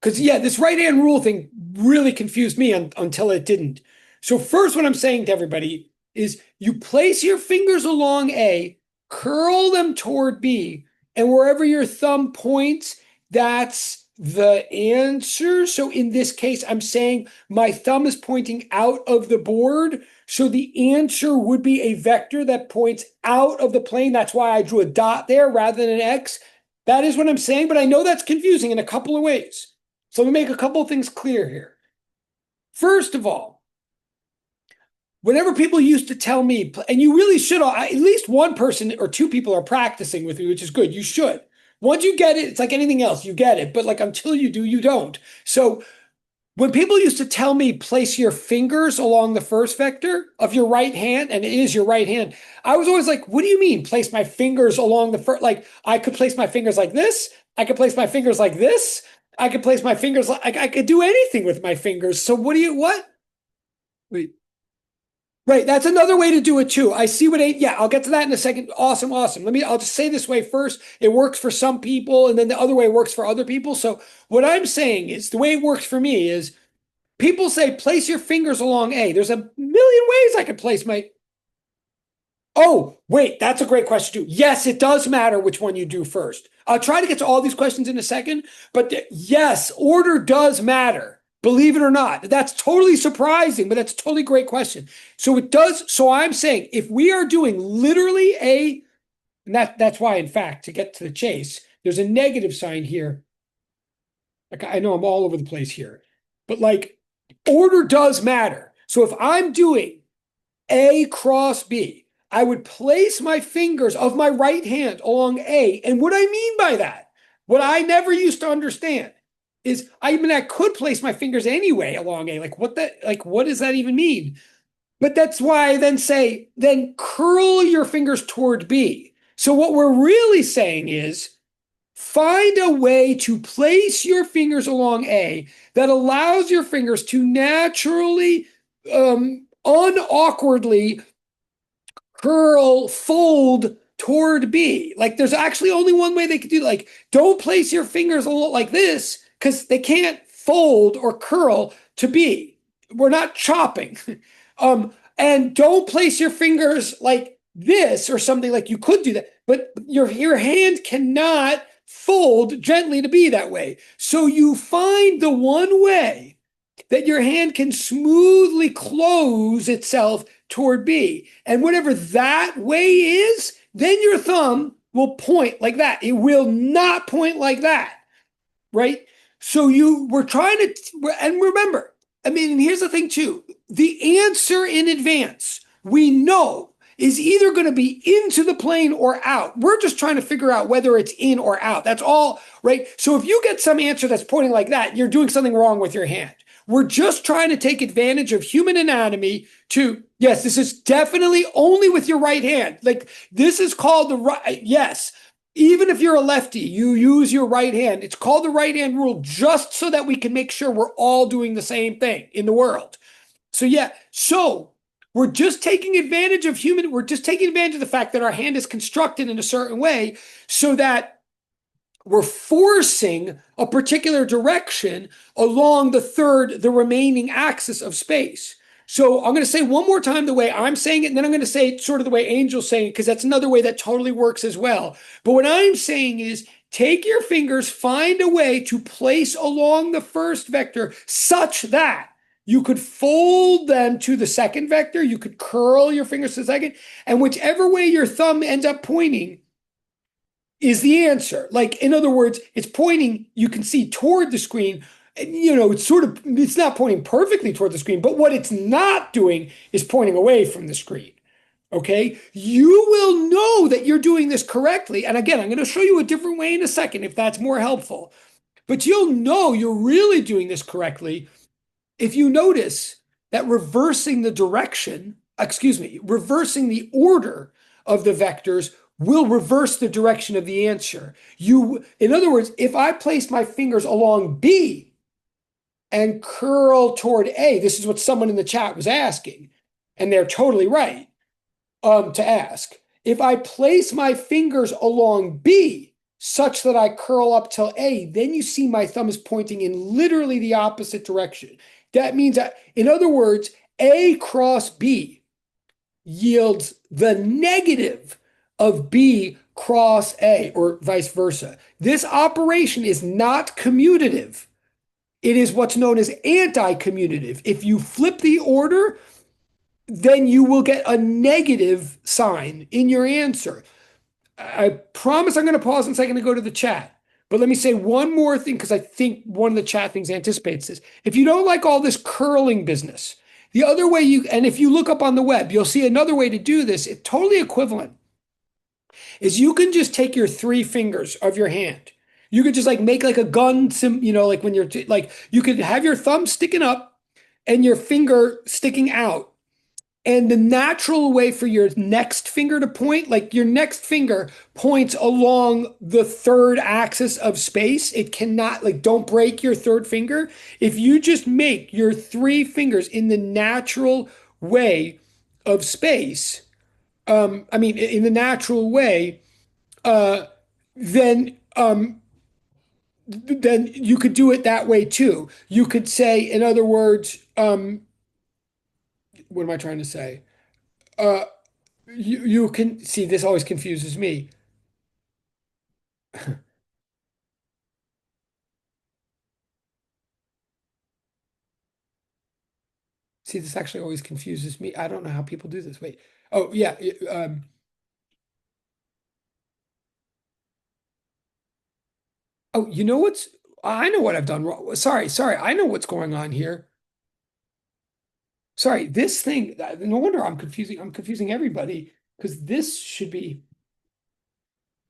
Because, yeah, this right hand rule thing really confused me until it didn't. So, first, what I'm saying to everybody is you place your fingers along A, curl them toward B, and wherever your thumb points, that's the answer. So, in this case, I'm saying my thumb is pointing out of the board. So, the answer would be a vector that points out of the plane. That's why I drew a dot there rather than an X. That is what I'm saying, but I know that's confusing in a couple of ways. So let me make a couple of things clear here. First of all, whenever people used to tell me, and you really should, at least one person or two people are practicing with me, which is good. You should. Once you get it, it's like anything else, you get it. But like until you do, you don't. So when people used to tell me place your fingers along the first vector of your right hand, and it is your right hand, I was always like, what do you mean place my fingers along the first? Like I could place my fingers like this. I could place my fingers like this. I could place my fingers like I could do anything with my fingers. So what? Wait. Right, that's another way to do it too. I see yeah, I'll get to that in a second. Awesome, awesome. I'll just say this way first. It works for some people, and then the other way works for other people. So what I'm saying is the way it works for me is people say place your fingers along A. There's a million ways I could place my. Oh, wait, that's a great question too. Yes, it does matter which one you do first. I'll try to get to all these questions in a second, but yes, order does matter. Believe it or not. That's totally surprising, but that's a totally great question. So it does. So I'm saying if we are doing literally and that's why, in fact, to get to the chase, there's a negative sign here. Like I know I'm all over the place here, but like order does matter. So if I'm doing A cross B, I would place my fingers of my right hand along A. And what I mean by that, what I never used to understand is I could place my fingers anyway along A. What does that even mean? But that's why I then say, then curl your fingers toward B. So what we're really saying is find a way to place your fingers along A that allows your fingers to naturally, unawkwardly curl, fold toward B. Like there's actually only one way they could do it. Like don't place your fingers like this because they can't fold or curl to B. We're not chopping. And don't place your fingers like this or something like you could do that, but your hand cannot fold gently to be that way. So you find the one way that your hand can smoothly close itself toward B. And whatever that way is, then your thumb will point like that. It will not point like that, right? So we're trying to, and remember, and here's the thing too, the answer in advance, we know is either going to be into the plane or out. We're just trying to figure out whether it's in or out. That's all, right? So if you get some answer that's pointing like that, you're doing something wrong with your hand. We're just trying to take advantage of human anatomy to, yes, this is definitely only with your right hand. Like this is called the right, yes. Even if you're a lefty, you use your right hand. It's called the right hand rule just so that we can make sure we're all doing the same thing in the world. So yeah, so we're just taking advantage of we're just taking advantage of the fact that our hand is constructed in a certain way so that we're forcing a particular direction along the remaining axis of space. So I'm going to say one more time the way I'm saying it, and then I'm going to say it sort of the way Angel's saying it, because that's another way that totally works as well. But what I'm saying is take your fingers, find a way to place along the first vector such that you could fold them to the second vector, you could curl your fingers to the second, and whichever way your thumb ends up pointing is the answer. Like, in other words, it's pointing, you can see toward the screen. It's not pointing perfectly toward the screen, but what it's not doing is pointing away from the screen, Okay, you will know that you're doing this correctly. And again, I'm going to show you a different way in a second if that's more helpful. But you'll know you're really doing this correctly if you notice that reversing the direction, excuse me, reversing the order of the vectors will reverse the direction of the answer. In other words, if I place my fingers along B and curl toward A, this is what someone in the chat was asking, and they're totally right to ask. If I place my fingers along B such that I curl up till A, then you see my thumb is pointing in literally the opposite direction. That means that, in other words, A cross B yields the negative of B cross A, or vice versa. This operation is not commutative. It is what's known as anti-commutative. If you flip the order, then you will get a negative sign in your answer. I promise I'm going to pause in a second to go to the chat. But let me say one more thing because I think one of the chat things anticipates this. If you don't like all this curling business, the other way and if you look up on the web, you'll see another way to do this. It's totally equivalent. Is you can just take your three fingers of your hand. You could just like make like a gun, like when you're like, you could have your thumb sticking up and your finger sticking out. And the natural way for your next finger to point, like your next finger points along the third axis of space. It cannot, like, don't break your third finger. If you just make your three fingers in the natural way of space, in the natural way, uh, then then you could do it that way too. You could say, in other words, what am I trying to say? Uh, you can see this always confuses me. See, this actually always confuses me. I don't know how people do this. Wait. Oh, yeah. Oh, you know what's I know what I've done wrong. Sorry. I know what's going on here. Sorry, this thing, no wonder I'm confusing everybody because this should be,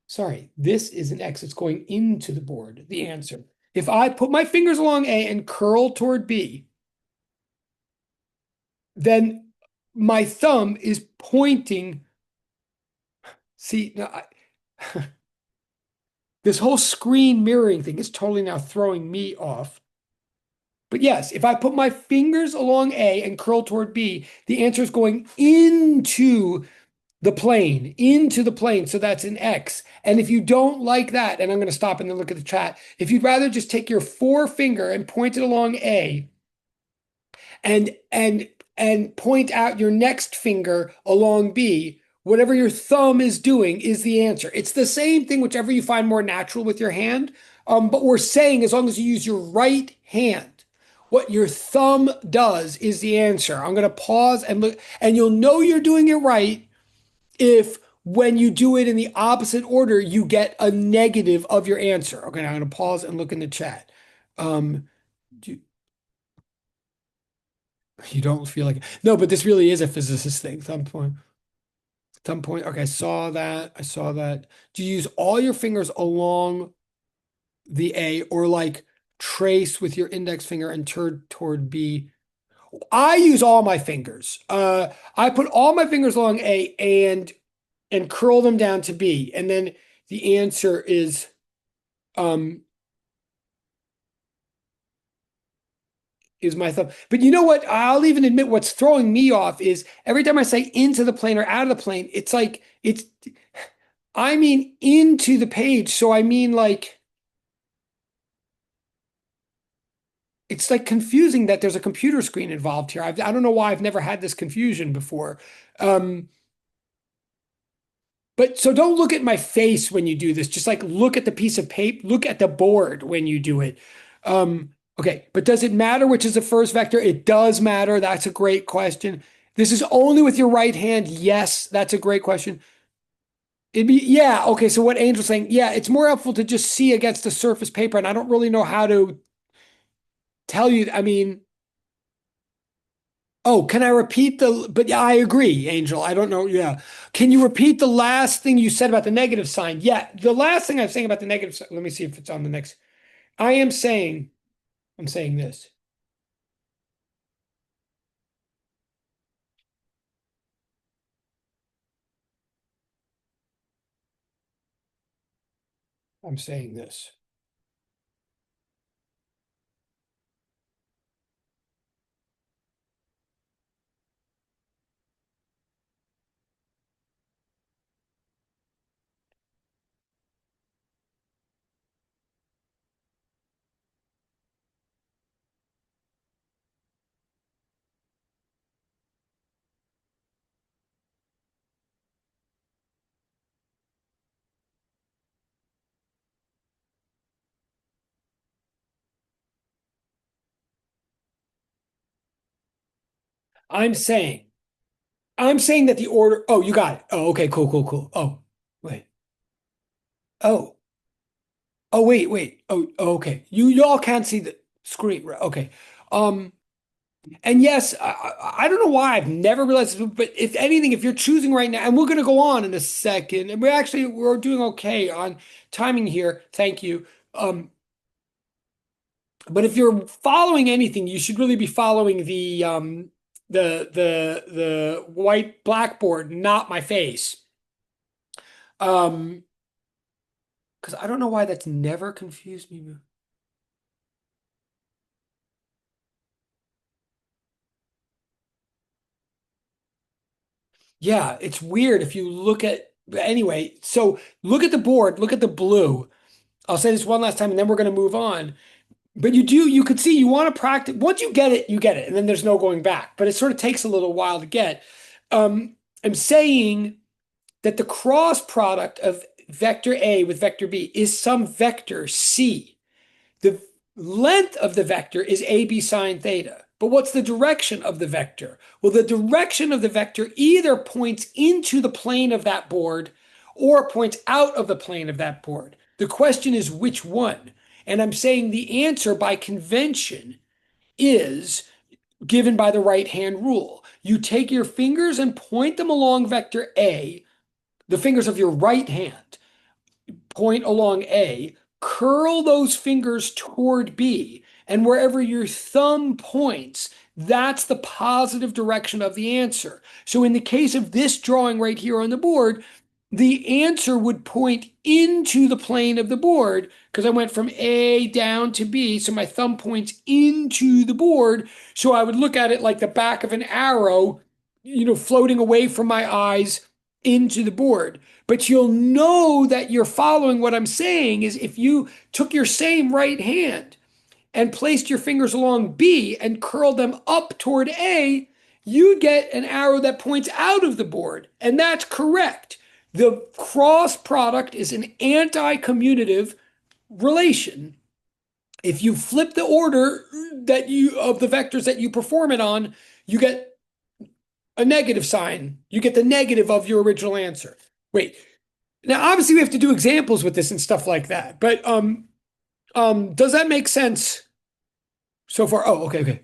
sorry, this is an X. It's going into the board, the answer. If I put my fingers along A and curl toward B, then my thumb is pointing. See, no, this whole screen mirroring thing is totally now throwing me off. But yes, if I put my fingers along A and curl toward B, the answer is going into the plane. So that's an X. And if you don't like that, and I'm going to stop and then look at the chat, if you'd rather just take your forefinger and point it along A and point out your next finger along B, whatever your thumb is doing is the answer. It's the same thing, whichever you find more natural with your hand. But we're saying as long as you use your right hand, what your thumb does is the answer. I'm going to pause and look, and you'll know you're doing it right if when you do it in the opposite order, you get a negative of your answer. Okay, now I'm going to pause and look in the chat. You, you don't feel like no, but this really is a physicist thing. Thumb point. Thumb point. Okay, I saw that. I saw that. Do you use all your fingers along the A or like trace with your index finger and turn toward B? I use all my fingers. I put all my fingers along A and curl them down to B. And then the answer is my thumb. But you know what? I'll even admit what's throwing me off is every time I say into the plane or out of the plane, it's like I mean into the page. So I mean like it's like confusing that there's a computer screen involved here. I don't know why I've never had this confusion before. Um, But so don't look at my face when you do this. Just like look at the piece of paper, look at the board when you do it. Okay, but does it matter which is the first vector? It does matter. That's a great question. This is only with your right hand. Yes, that's a great question. It'd be, yeah, okay. So what Angel's saying, yeah, it's more helpful to just see against the surface paper. And I don't really know how to tell you. I mean, Oh, can I repeat but yeah, I agree, Angel. I don't know. Yeah. Can you repeat the last thing you said about the negative sign? Yeah. The last thing I'm saying about the negative sign, let me see if it's on the next. I am saying, I'm saying this. I'm saying this. I'm saying, I'm saying that the order, oh, you got it. Oh, okay, cool, cool, cool. Oh, wait. Oh, oh, wait. Oh, okay. Y'all can't see the screen, right? Okay. Um, And yes, I don't know why I've never realized this, but if anything, if you're choosing right now, and we're going to go on in a second, and we're doing okay on timing here. Thank you. But if you're following anything, you should really be following the white blackboard, not my face. Um, because I don't know why that's never confused me. Yeah, it's weird if you look at anyway. So look at the board, look at the blue. I'll say this one last time, and then we're going to move on. But you could see you want to practice. Once you get it, you get it. And then there's no going back. But it sort of takes a little while to get. I'm saying that the cross product of vector A with vector B is some vector C. The length of the vector is AB sine theta. But what's the direction of the vector? Well, the direction of the vector either points into the plane of that board or points out of the plane of that board. The question is which one? And I'm saying the answer by convention is given by the right hand rule. You take your fingers and point them along vector A, the fingers of your right hand, point along A, curl those fingers toward B, and wherever your thumb points, that's the positive direction of the answer. So in the case of this drawing right here on the board, the answer would point into the plane of the board because I went from A down to B. So my thumb points into the board. So I would look at it like the back of an arrow, floating away from my eyes into the board. But you'll know that you're following what I'm saying is if you took your same right hand and placed your fingers along B and curled them up toward A, you'd get an arrow that points out of the board. And that's correct. The cross product is an anti-commutative relation. If you flip the order that you of the vectors that you perform it on, you get a negative sign. You get the negative of your original answer. Wait, now, obviously, we have to do examples with this and stuff like that. But does that make sense so far? Oh, okay.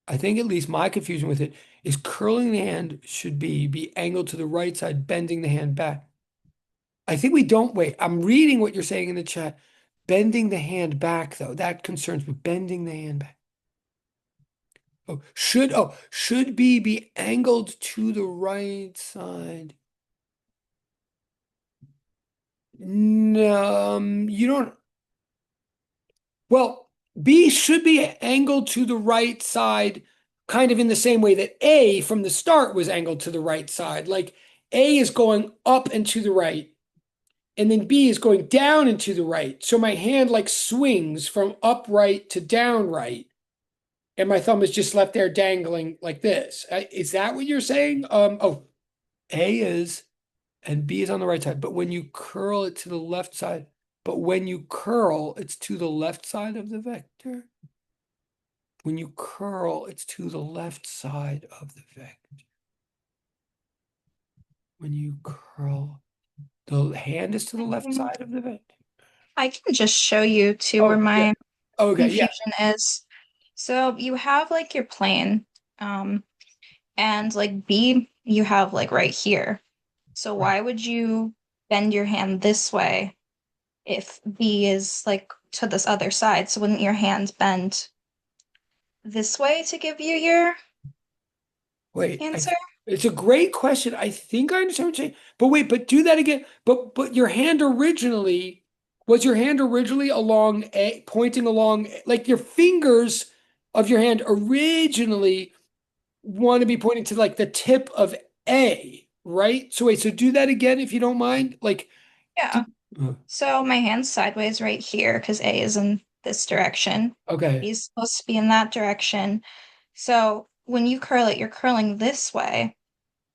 I think at least my confusion with it is curling the hand should be angled to the right side, bending the hand back. I think we don't wait. I'm reading what you're saying in the chat. Bending the hand back, though, that concerns me. Bending the hand back. Should be angled to the right side. No, you don't. Well, B should be angled to the right side, kind of in the same way that A from the start was angled to the right side. Like A is going up and to the right, and then B is going down and to the right. So my hand like swings from upright to downright, and my thumb is just left there dangling like this. Is that what you're saying? A is and B is on the right side, but when you curl it to the left side, but when you curl, it's to the left side of the vector. When you curl, it's to the left side of the vector. When you curl, the hand is to the left side of the vector. I can just show you too where Oh, yeah. my Okay, yeah. confusion is. So you have like your plane, and like B you have like right here. So Right. why would you bend your hand this way if B is like to this other side? So wouldn't your hand bend this way to give you your Wait, answer? it's a great question. I think I understand what you're saying. But wait, but do that again. But your hand originally was your hand originally along A, pointing along like your fingers of your hand originally want to be pointing to like the tip of A, right? So wait, so do that again if you don't mind. Like, do, Yeah. So my hand's sideways right here because A is in this direction. B okay, is supposed to be in that direction. So when you curl it, you're curling this way,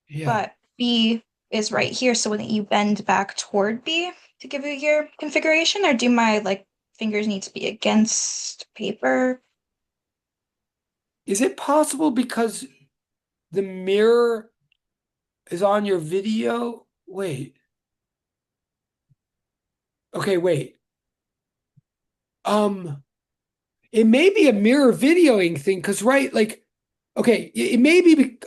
yeah. but B is right here. So wouldn't you bend back toward B to give you your configuration, or do my like fingers need to be against paper? Is it possible because the mirror is on your video? Wait. Okay, wait. Um, it may be a mirror videoing thing because, right, like, okay, it may be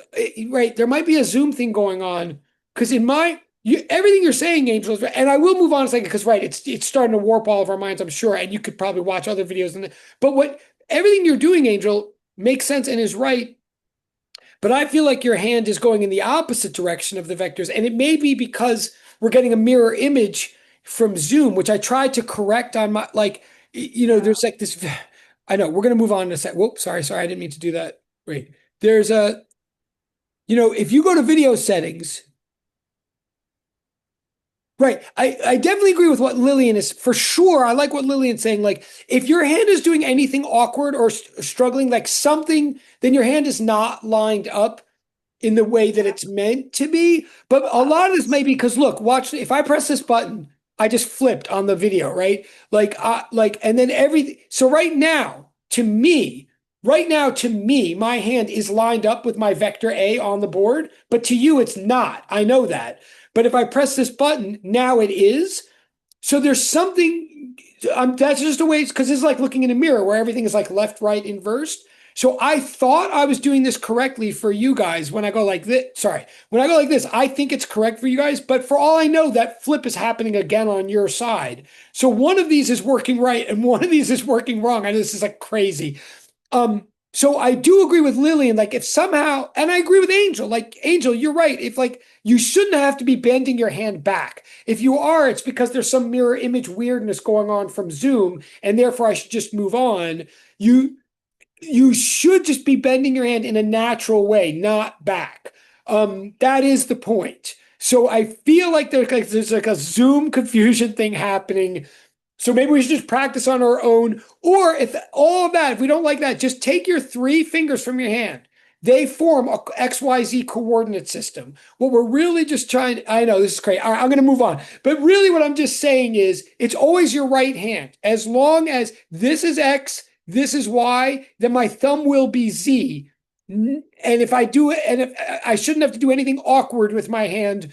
right. There might be a Zoom thing going on because in my everything you're saying, Angel, is right, and I will move on a second because, right, it's starting to warp all of our minds, I'm sure, and you could probably watch other videos. But what everything you're doing, Angel, makes sense and is right. But I feel like your hand is going in the opposite direction of the vectors. And it may be because we're getting a mirror image from Zoom, which I tried to correct on my, like, Yeah. there's like this. I know we're going to move on in a sec. Whoops, sorry. I didn't mean to do that. Wait, there's a, if you go to video settings, right. I definitely agree with what Lillian is for sure. I like what Lillian's saying. Like, if your hand is doing anything awkward or struggling, like something, then your hand is not lined up in the way that Yeah. it's meant to be. But a lot of this may be because look, watch, if I press this button, I just flipped on the video, right? And then everything. So right now to me, my hand is lined up with my vector A on the board, but to you, it's not. I know that. But if I press this button, now it is. So there's something, that's just a way, because it's like looking in a mirror where everything is like left, right, inversed. So I thought I was doing this correctly for you guys when I go like this. Sorry, when I go like this, I think it's correct for you guys. But for all I know, that flip is happening again on your side. So one of these is working right and one of these is working wrong. And this is like crazy. So I do agree with Lillian. Like, if somehow, and I agree with Angel, like, Angel, you're right. If like you shouldn't have to be bending your hand back. If you are, it's because there's some mirror image weirdness going on from Zoom, and therefore I should just move on. You you should just be bending your hand in a natural way, not back. That is the point. So I feel like there's like a Zoom confusion thing happening, so maybe we should just practice on our own. Or if all of that, if we don't like that, just take your three fingers from your hand. They form a XYZ coordinate system. What we're really just trying, I know this is crazy. All right, I'm going to move on. But really, what I'm just saying is it's always your right hand. As long as this is X, this is Y, then my thumb will be Z. And if I do it, and if I shouldn't have to do anything awkward with my hand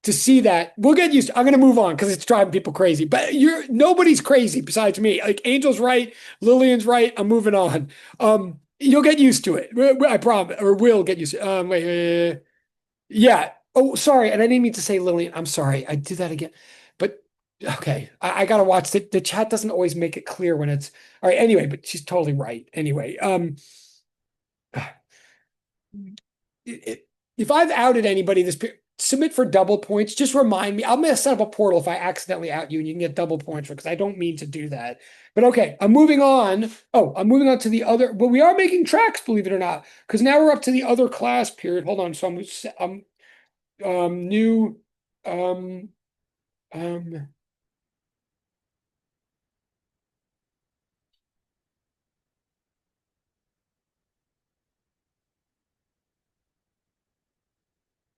to see that. We'll get used to, I'm going to move on because it's driving people crazy. But nobody's crazy besides me. Like, Angel's right, Lillian's right. I'm moving on. You'll get used to it. I promise, or will get used to it. Yeah. Oh, sorry. And I didn't mean to say Lillian. I'm sorry. I did that again. But okay. I gotta watch the chat doesn't always make it clear when it's all right. Anyway, but she's totally right. Anyway, if I've outed anybody this period, submit for double points. Just remind me. I'm going to set up a portal if I accidentally out you, and you can get double points for because I don't mean to do that. But okay, I'm moving on. Oh, I'm moving on to the other. But we are making tracks, believe it or not, because now we're up to the other class period. Hold on. So I'm new. Um, um.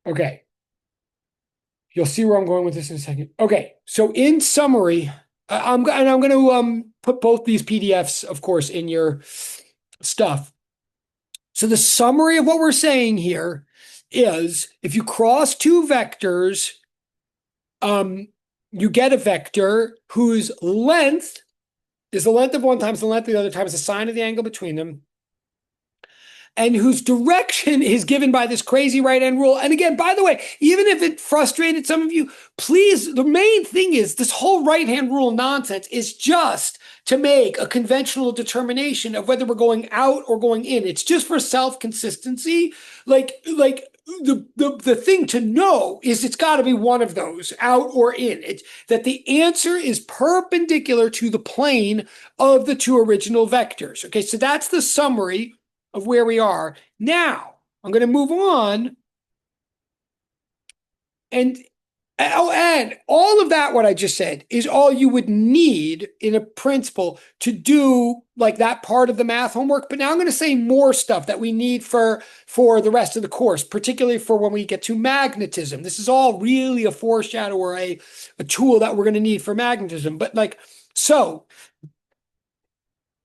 Okay. You'll see where I'm going with this in a second. Okay, so in summary, I'm going to put both these PDFs, of course, in your stuff. So the summary of what we're saying here is if you cross two vectors, um, you get a vector whose length is the length of one times the length of the other times the sine of the angle between them, and whose direction is given by this crazy right-hand rule. And again, by the way, even if it frustrated some of you, please, the main thing is this whole right-hand rule nonsense is just to make a conventional determination of whether we're going out or going in. It's just for self-consistency. Like the thing to know is it's got to be one of those, out or in. It's that the answer is perpendicular to the plane of the two original vectors. Okay, so that's the summary of where we are. Now, I'm going to move on. And all of that, what I just said, is all you would need in a principle to do like that part of the math homework. But now I'm going to say more stuff that we need for the rest of the course, particularly for when we get to magnetism. This is all really a foreshadow or a tool that we're going to need for magnetism. But so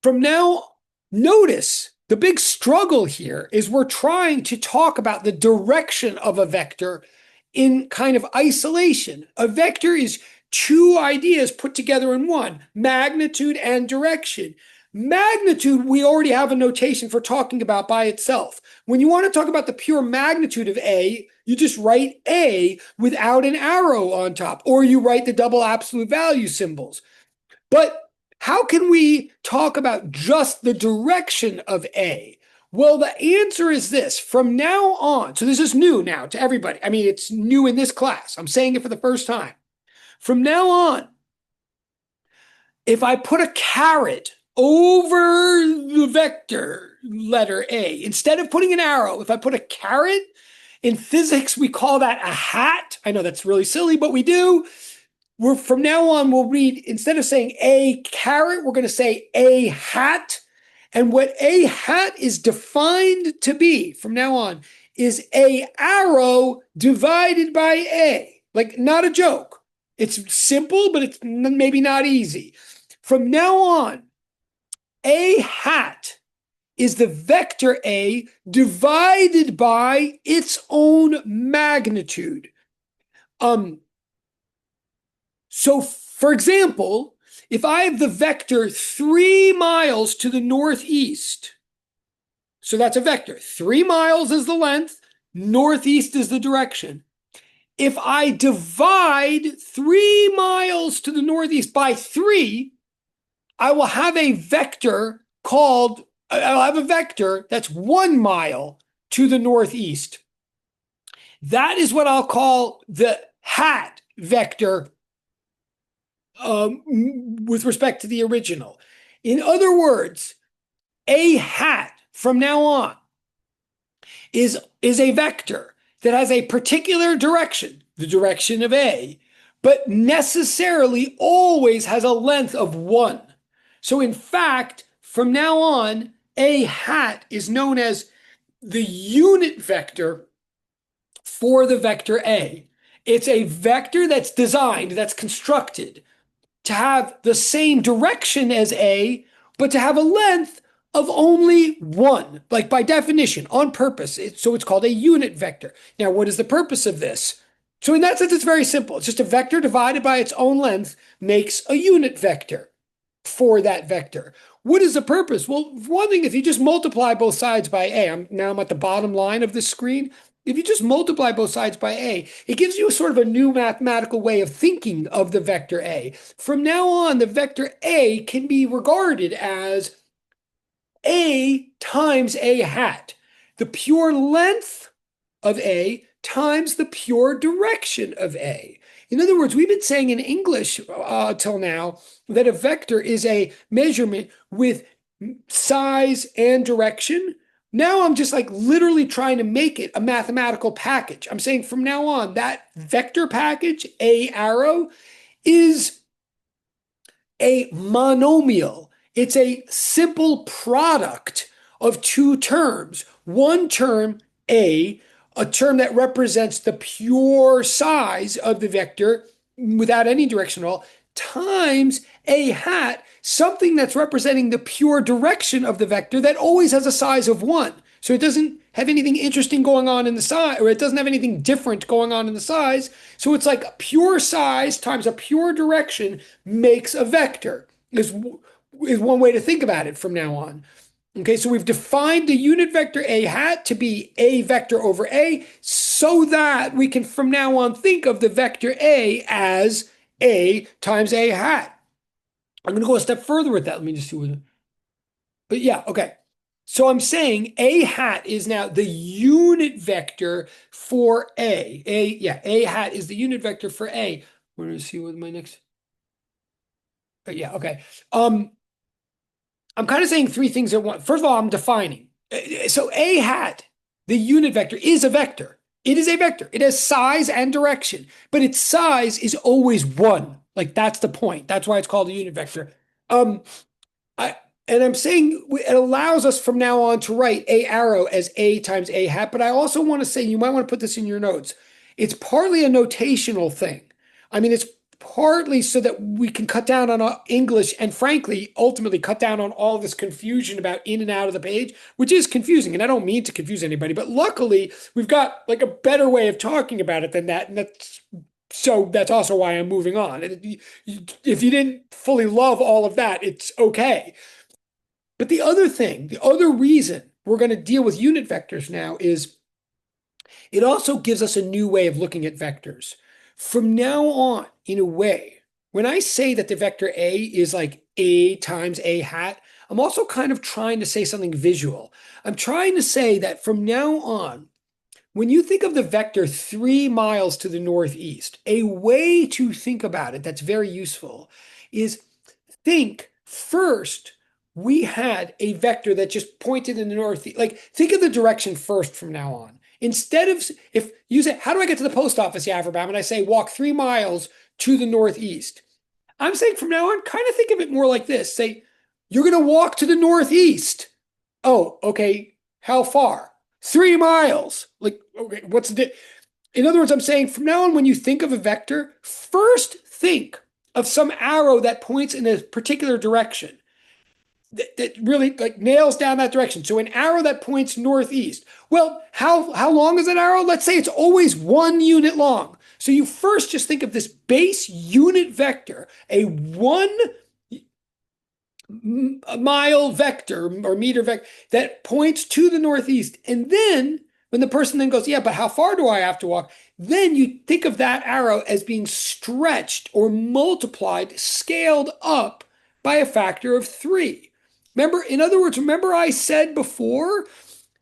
from now, notice the big struggle here is we're trying to talk about the direction of a vector in kind of isolation. A vector is two ideas put together in one, magnitude and direction. Magnitude, we already have a notation for talking about by itself. When you want to talk about the pure magnitude of A, you just write A without an arrow on top, or you write the double absolute value symbols. But how can we talk about just the direction of A? Well, the answer is this. From now on, so this is new now to everybody. I mean, it's new in this class. I'm saying it for the first time. From now on, if I put a caret over the vector letter A, instead of putting an arrow, if I put a caret, in physics, we call that a hat. I know that's really silly, but we do. From now on, we'll read, instead of saying a caret, we're going to say a hat. And what a hat is defined to be from now on is a arrow divided by A. Like, not a joke. It's simple, but it's maybe not easy. From now on, a hat is the vector A divided by its own magnitude. So, for example, if I have the vector 3 miles to the northeast, so that's a vector. 3 miles is the length, northeast is the direction. If I divide 3 miles to the northeast by 3, I will have a vector that's 1 mile to the northeast. That is what I'll call the hat vector with respect to the original. In other words, a hat from now on is a vector that has a particular direction, the direction of A, but necessarily always has a length of 1. So in fact, from now on, a hat is known as the unit vector for the vector A. It's a vector that's designed, that's constructed to have the same direction as A, but to have a length of only 1, like by definition, on purpose. So it's called a unit vector. Now, what is the purpose of this? So in that sense, it's very simple. It's just a vector divided by its own length makes a unit vector for that vector. What is the purpose? Well, one thing, if you just multiply both sides by A, I'm at the bottom line of the screen. If you just multiply both sides by A, it gives you a sort of a new mathematical way of thinking of the vector A. From now on, the vector A can be regarded as A times A hat, the pure length of A times the pure direction of A. In other words, we've been saying in English till now that a vector is a measurement with size and direction. Now I'm just like literally trying to make it a mathematical package. I'm saying from now on, that vector package, A arrow, is a monomial. It's a simple product of two terms. One term, A, a term that represents the pure size of the vector without any direction at all, times A hat, something that's representing the pure direction of the vector that always has a size of 1. So it doesn't have anything interesting going on in the size, or it doesn't have anything different going on in the size. So it's like a pure size times a pure direction makes a vector. Is is one way to think about it from now on. Okay, so we've defined the unit vector A hat to be A vector over A so that we can from now on think of the vector A as A times A hat. I'm going to go a step further with that. Let me just see what. But yeah, okay. So I'm saying A hat is now the unit vector for A. A hat is the unit vector for A. We're going to see what my next. Yeah, okay. I'm kind of saying three things at once. First of all, I'm defining. So A hat, the unit vector, is a vector. It is a vector. It has size and direction, but its size is always one. Like that's the point. That's why it's called a unit vector. Um, I and I'm saying it allows us from now on to write A arrow as A times A hat, but I also want to say, you might want to put this in your notes. It's partly a notational thing. I mean, it's partly so that we can cut down on English and frankly, ultimately cut down on all this confusion about in and out of the page, which is confusing. And I don't mean to confuse anybody, but luckily we've got like a better way of talking about it than that. And that's also why I'm moving on. If you didn't fully love all of that, it's okay. But the other reason we're going to deal with unit vectors now is it also gives us a new way of looking at vectors. From now on, in a way, when I say that the vector A is like A times A hat, I'm also kind of trying to say something visual. I'm trying to say that from now on, when you think of the vector 3 miles to the northeast, a way to think about it that's very useful is think first we had a vector that just pointed in the northeast. Like think of the direction first from now on. Instead of, if you say, how do I get to the post office, Yaverbam? And I say, walk 3 miles to the northeast. I'm saying from now on, kind of think of it more like this. Say, you're going to walk to the northeast. Oh, okay. How far? 3 miles. Like, okay, what's the, in other words, I'm saying from now on, when you think of a vector, first think of some arrow that points in a particular direction that really like nails down that direction. So an arrow that points northeast. Well, how long is that arrow? Let's say it's always 1 unit long. So you first just think of this base unit vector, a 1 mile vector or meter vector that points to the northeast. And then when the person then goes, yeah, but how far do I have to walk? Then you think of that arrow as being stretched or multiplied, scaled up by a factor of 3. Remember, in other words, remember I said before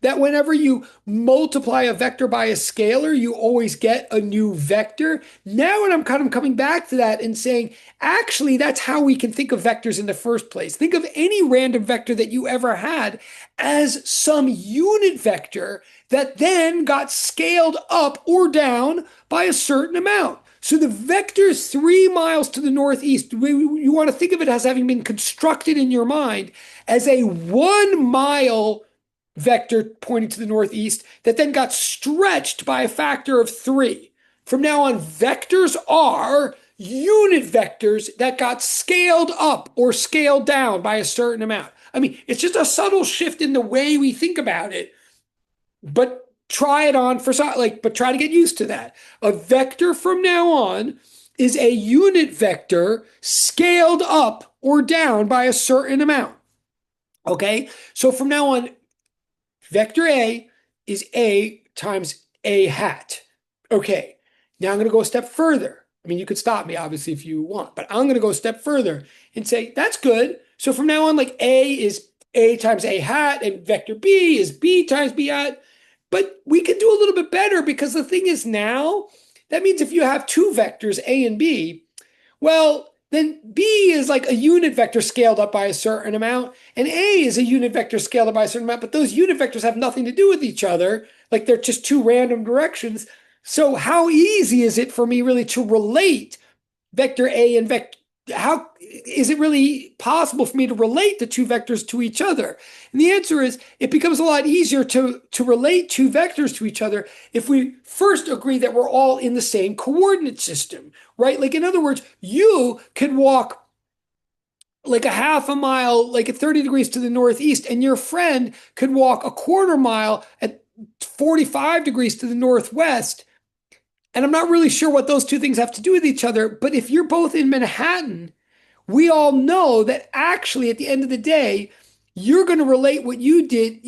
that whenever you multiply a vector by a scalar, you always get a new vector. Now, when I'm kind of coming back to that and saying, actually, that's how we can think of vectors in the first place. Think of any random vector that you ever had as some unit vector that then got scaled up or down by a certain amount. So the vector 3 miles to the northeast, you want to think of it as having been constructed in your mind as a 1 mile vector pointing to the northeast that then got stretched by a factor of 3. From now on, vectors are unit vectors that got scaled up or scaled down by a certain amount. I mean, it's just a subtle shift in the way we think about it, but try it on for but try to get used to that. A vector from now on is a unit vector scaled up or down by a certain amount. Okay, so from now on, vector A is A times A hat. Okay, now I'm going to go a step further. I mean, you could stop me, obviously, if you want, but I'm going to go a step further and say, that's good. So from now on, like A is A times A hat, and vector B is B times B hat. But we could do a little bit better because the thing is now, that means if you have 2 vectors, A and B, well, then B is like a unit vector scaled up by a certain amount, and A is a unit vector scaled up by a certain amount, but those unit vectors have nothing to do with each other. Like they're just 2 random directions. So how easy is it for me really to relate vector A and vector, how is it really possible for me to relate the 2 vectors to each other? And the answer is it becomes a lot easier to relate 2 vectors to each other if we first agree that we're all in the same coordinate system, right? Like in other words, you could walk like a half a mile, like at 30 degrees to the northeast, and your friend could walk a quarter mile at 45 degrees to the northwest. And I'm not really sure what those 2 things have to do with each other, but if you're both in Manhattan, we all know that actually at the end of the day, you're going to relate what you did,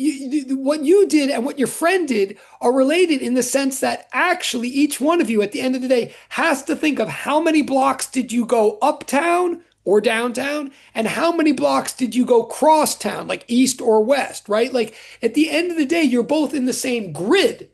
what you did and what your friend did are related in the sense that actually each one of you at the end of the day has to think of how many blocks did you go uptown or downtown, and how many blocks did you go crosstown, like east or west, right? Like at the end of the day, you're both in the same grid.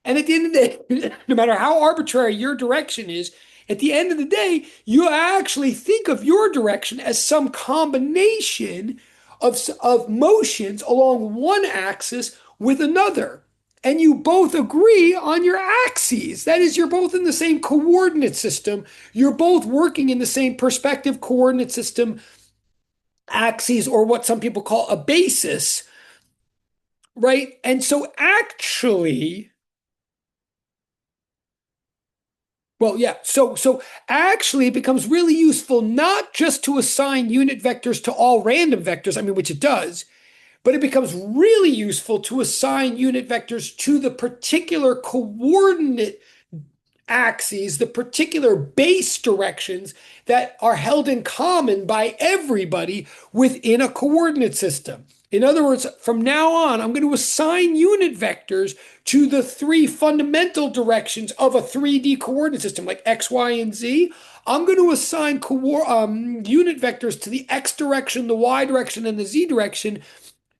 And at the end of the day, no matter how arbitrary your direction is, at the end of the day, you actually think of your direction as some combination of motions along one axis with another. And you both agree on your axes. That is, you're both in the same coordinate system. You're both working in the same perspective coordinate system axes, or what some people call a basis, right? And so actually, well, yeah. So actually it becomes really useful not just to assign unit vectors to all random vectors, I mean, which it does, but it becomes really useful to assign unit vectors to the particular coordinate axes, the particular base directions that are held in common by everybody within a coordinate system. In other words, from now on, I'm going to assign unit vectors to the three fundamental directions of a 3D coordinate system, like X, Y, and Z. I'm going to assign unit vectors to the X direction, the Y direction, and the Z direction,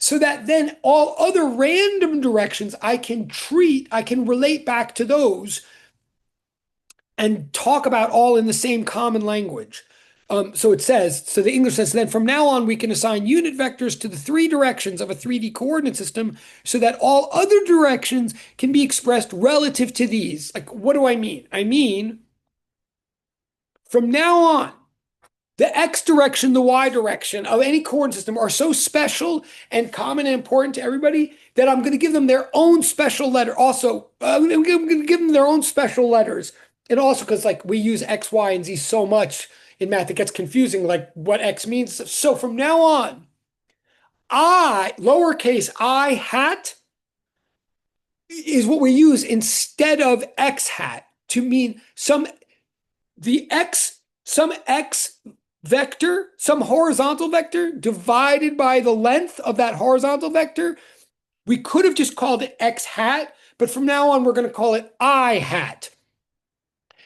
so that then all other random directions I can relate back to those and talk about all in the same common language. So the English says, then from now on, we can assign unit vectors to the three directions of a 3D coordinate system so that all other directions can be expressed relative to these. Like, what do I mean? I mean, from now on, the X direction, the Y direction of any coordinate system are so special and common and important to everybody that I'm going to give them their own special letter. Also, I'm going to give them their own special letters. And also because like we use X, Y, and Z so much in math, it gets confusing, like what X means. So from now on, lowercase I hat is what we use instead of X hat to mean some X vector, some horizontal vector divided by the length of that horizontal vector. We could have just called it X hat, but from now on, we're going to call it I hat.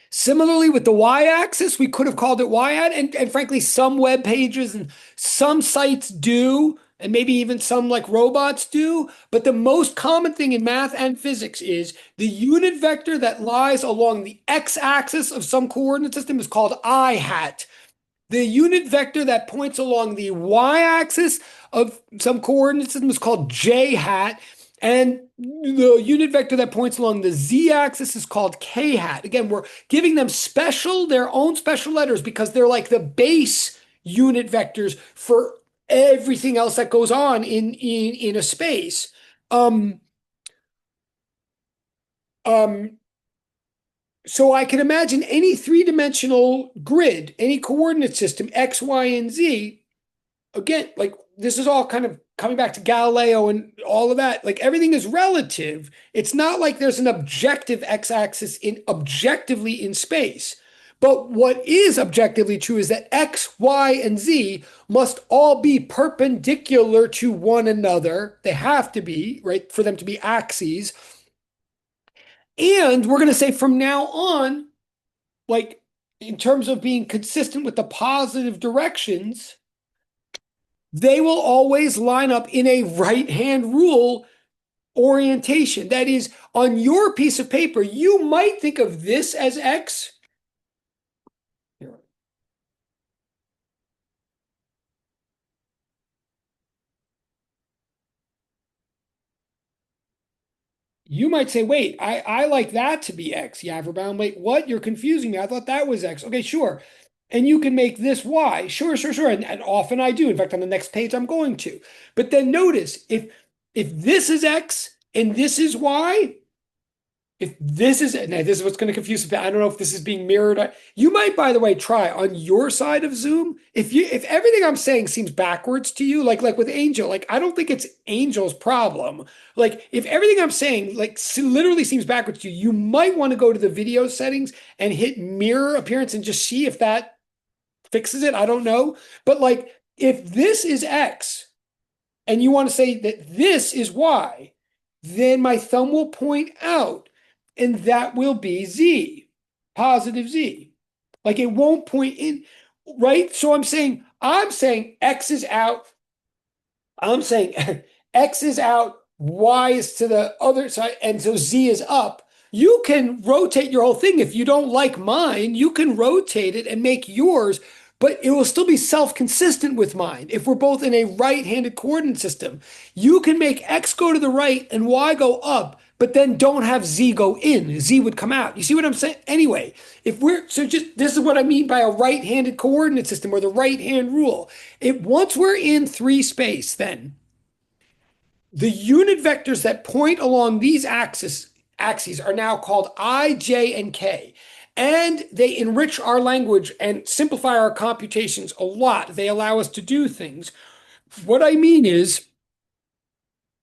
Similarly, with the y-axis, we could have called it y hat, and frankly, some web pages and some sites do, and maybe even some like robots do. But the most common thing in math and physics is the unit vector that lies along the x-axis of some coordinate system is called I hat. The unit vector that points along the y-axis of some coordinate system is called j hat. And the unit vector that points along the z-axis is called k hat. Again, we're giving them their own special letters because they're like the base unit vectors for everything else that goes on in a space. So I can imagine any three-dimensional grid, any coordinate system, X, Y, and Z. Again, like this is all kind of coming back to Galileo and all of that. Like everything is relative. It's not like there's an objective x-axis objectively in space. But what is objectively true is that X, Y, and Z must all be perpendicular to one another. They have to be, right, for them to be axes. And we're going to say from now on, like in terms of being consistent with the positive directions, they will always line up in a right-hand rule orientation. That is, on your piece of paper, you might think of this as X. You might say, wait, I like that to be X, Yaverbaum. Wait, what? You're confusing me. I thought that was X. Okay, sure. And you can make this Y. Sure. And often I do. In fact, on the next page, I'm going to. But then notice, if this is X and this is Y, if this is, now this is what's going to confuse you. I don't know if this is being mirrored. You might, by the way, try on your side of Zoom. If everything I'm saying seems backwards to you, like with Angel, like I don't think it's Angel's problem. Like if everything I'm saying like literally seems backwards to you, you might want to go to the video settings and hit mirror appearance and just see if that fixes it. I don't know. But like, if this is X and you want to say that this is Y, then my thumb will point out and that will be Z, positive Z. Like it won't point in, right? So I'm saying X is out. I'm saying X is out, Y is to the other side, and so Z is up. You can rotate your whole thing. If you don't like mine, you can rotate it and make yours, but it will still be self-consistent with mine. If we're both in a right-handed coordinate system, you can make X go to the right and Y go up, but then don't have Z go in. Z would come out. You see what I'm saying? Anyway, this is what I mean by a right-handed coordinate system or the right-hand rule. Once we're in 3 space, then the unit vectors that point along these axes are now called I, J, and K. And they enrich our language and simplify our computations a lot. They allow us to do things. What I mean is,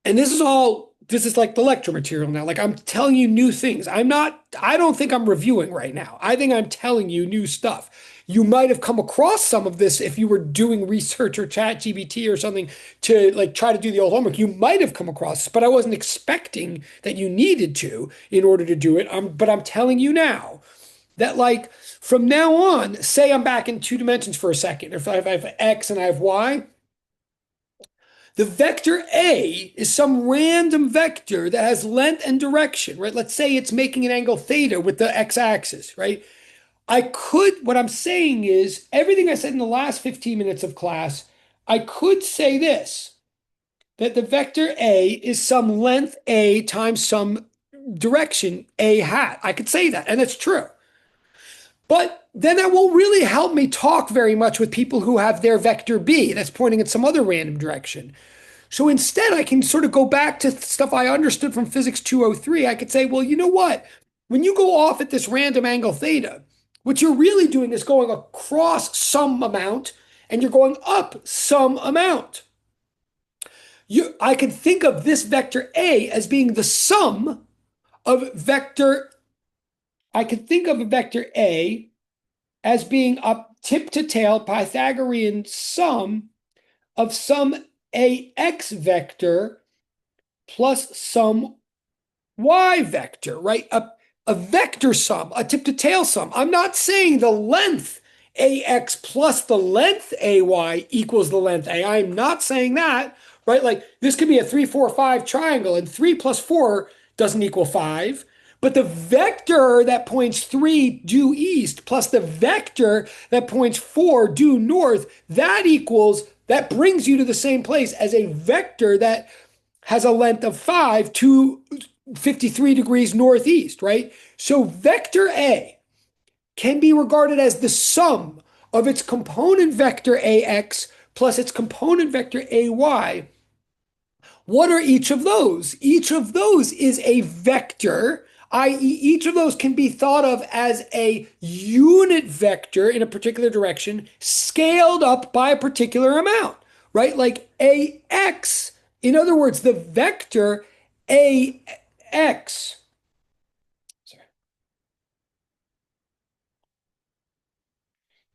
and this is like the lecture material now. Like I'm telling you new things. I don't think I'm reviewing right now. I think I'm telling you new stuff. You might have come across some of this if you were doing research or ChatGPT or something to like try to do the old homework. You might have come across, but I wasn't expecting that you needed to in order to do it. But I'm telling you now that like from now on, say I'm back in 2 dimensions for a second. If I have X and I have Y, the vector A is some random vector that has length and direction, right? Let's say it's making an angle theta with the x-axis, right? What I'm saying is, everything I said in the last 15 minutes of class, I could say this, that the vector A is some length A times some direction A hat. I could say that, and it's true. But then that won't really help me talk very much with people who have their vector B that's pointing in some other random direction. So instead, I can sort of go back to stuff I understood from Physics 203. I could say, well, you know what? When you go off at this random angle theta, what you're really doing is going across some amount and you're going up some amount. I could think of this vector A as being the sum of vector. I could think of a vector A as being a tip to tail Pythagorean sum of some AX vector plus some Y vector, right? A vector sum, a tip to tail sum. I'm not saying the length AX plus the length AY equals the length A. I'm not saying that, right? Like this could be a 3, 4, 5 triangle, and 3 plus 4 doesn't equal 5. But the vector that points 3 due east plus the vector that points 4 due north, that brings you to the same place as a vector that has a length of 5 to 53 degrees northeast, right? So vector A can be regarded as the sum of its component vector AX plus its component vector AY. What are each of those? Each of those is a vector, i.e. each of those can be thought of as a unit vector in a particular direction scaled up by a particular amount, right? Like AX, in other words, the vector AX,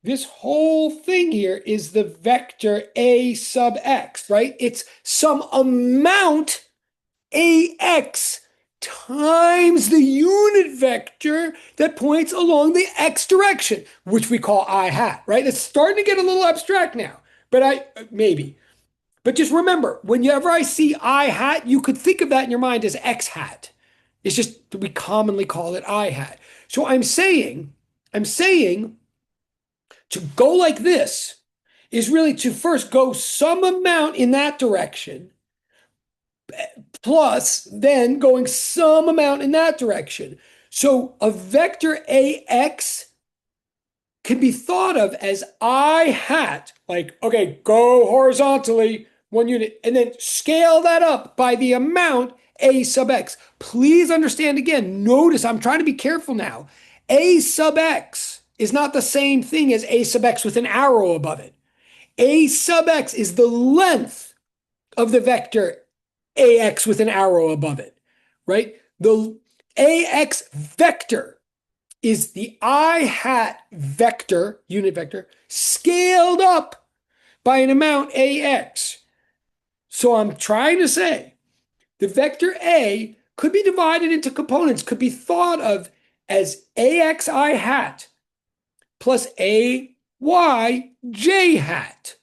this whole thing here is the vector A sub X, right? It's some amount AX times the unit vector that points along the X direction, which we call I hat, right? It's starting to get a little abstract now, but maybe. But just remember, whenever I see I hat, you could think of that in your mind as X hat. It's just we commonly call it I hat. So I'm saying to go like this is really to first go some amount in that direction, plus then going some amount in that direction. So a vector AX can be thought of as I hat, like, okay, go horizontally, 1 unit, and then scale that up by the amount A sub X. Please understand again, notice I'm trying to be careful now. A sub X is not the same thing as A sub X with an arrow above it. A sub X is the length of the vector AX with an arrow above it, right? The AX vector is the I hat vector, unit vector, scaled up by an amount AX. So I'm trying to say the vector A could be divided into components, could be thought of as AXI hat plus AY J hat.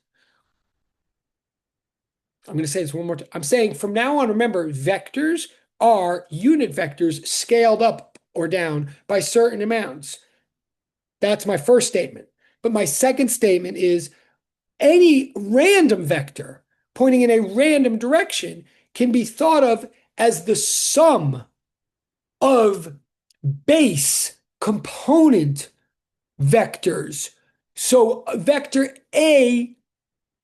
I'm going to say this one more time. I'm saying from now on, remember, vectors are unit vectors scaled up or down by certain amounts. That's my first statement. But my second statement is any random vector pointing in a random direction can be thought of as the sum of base component vectors. So vector A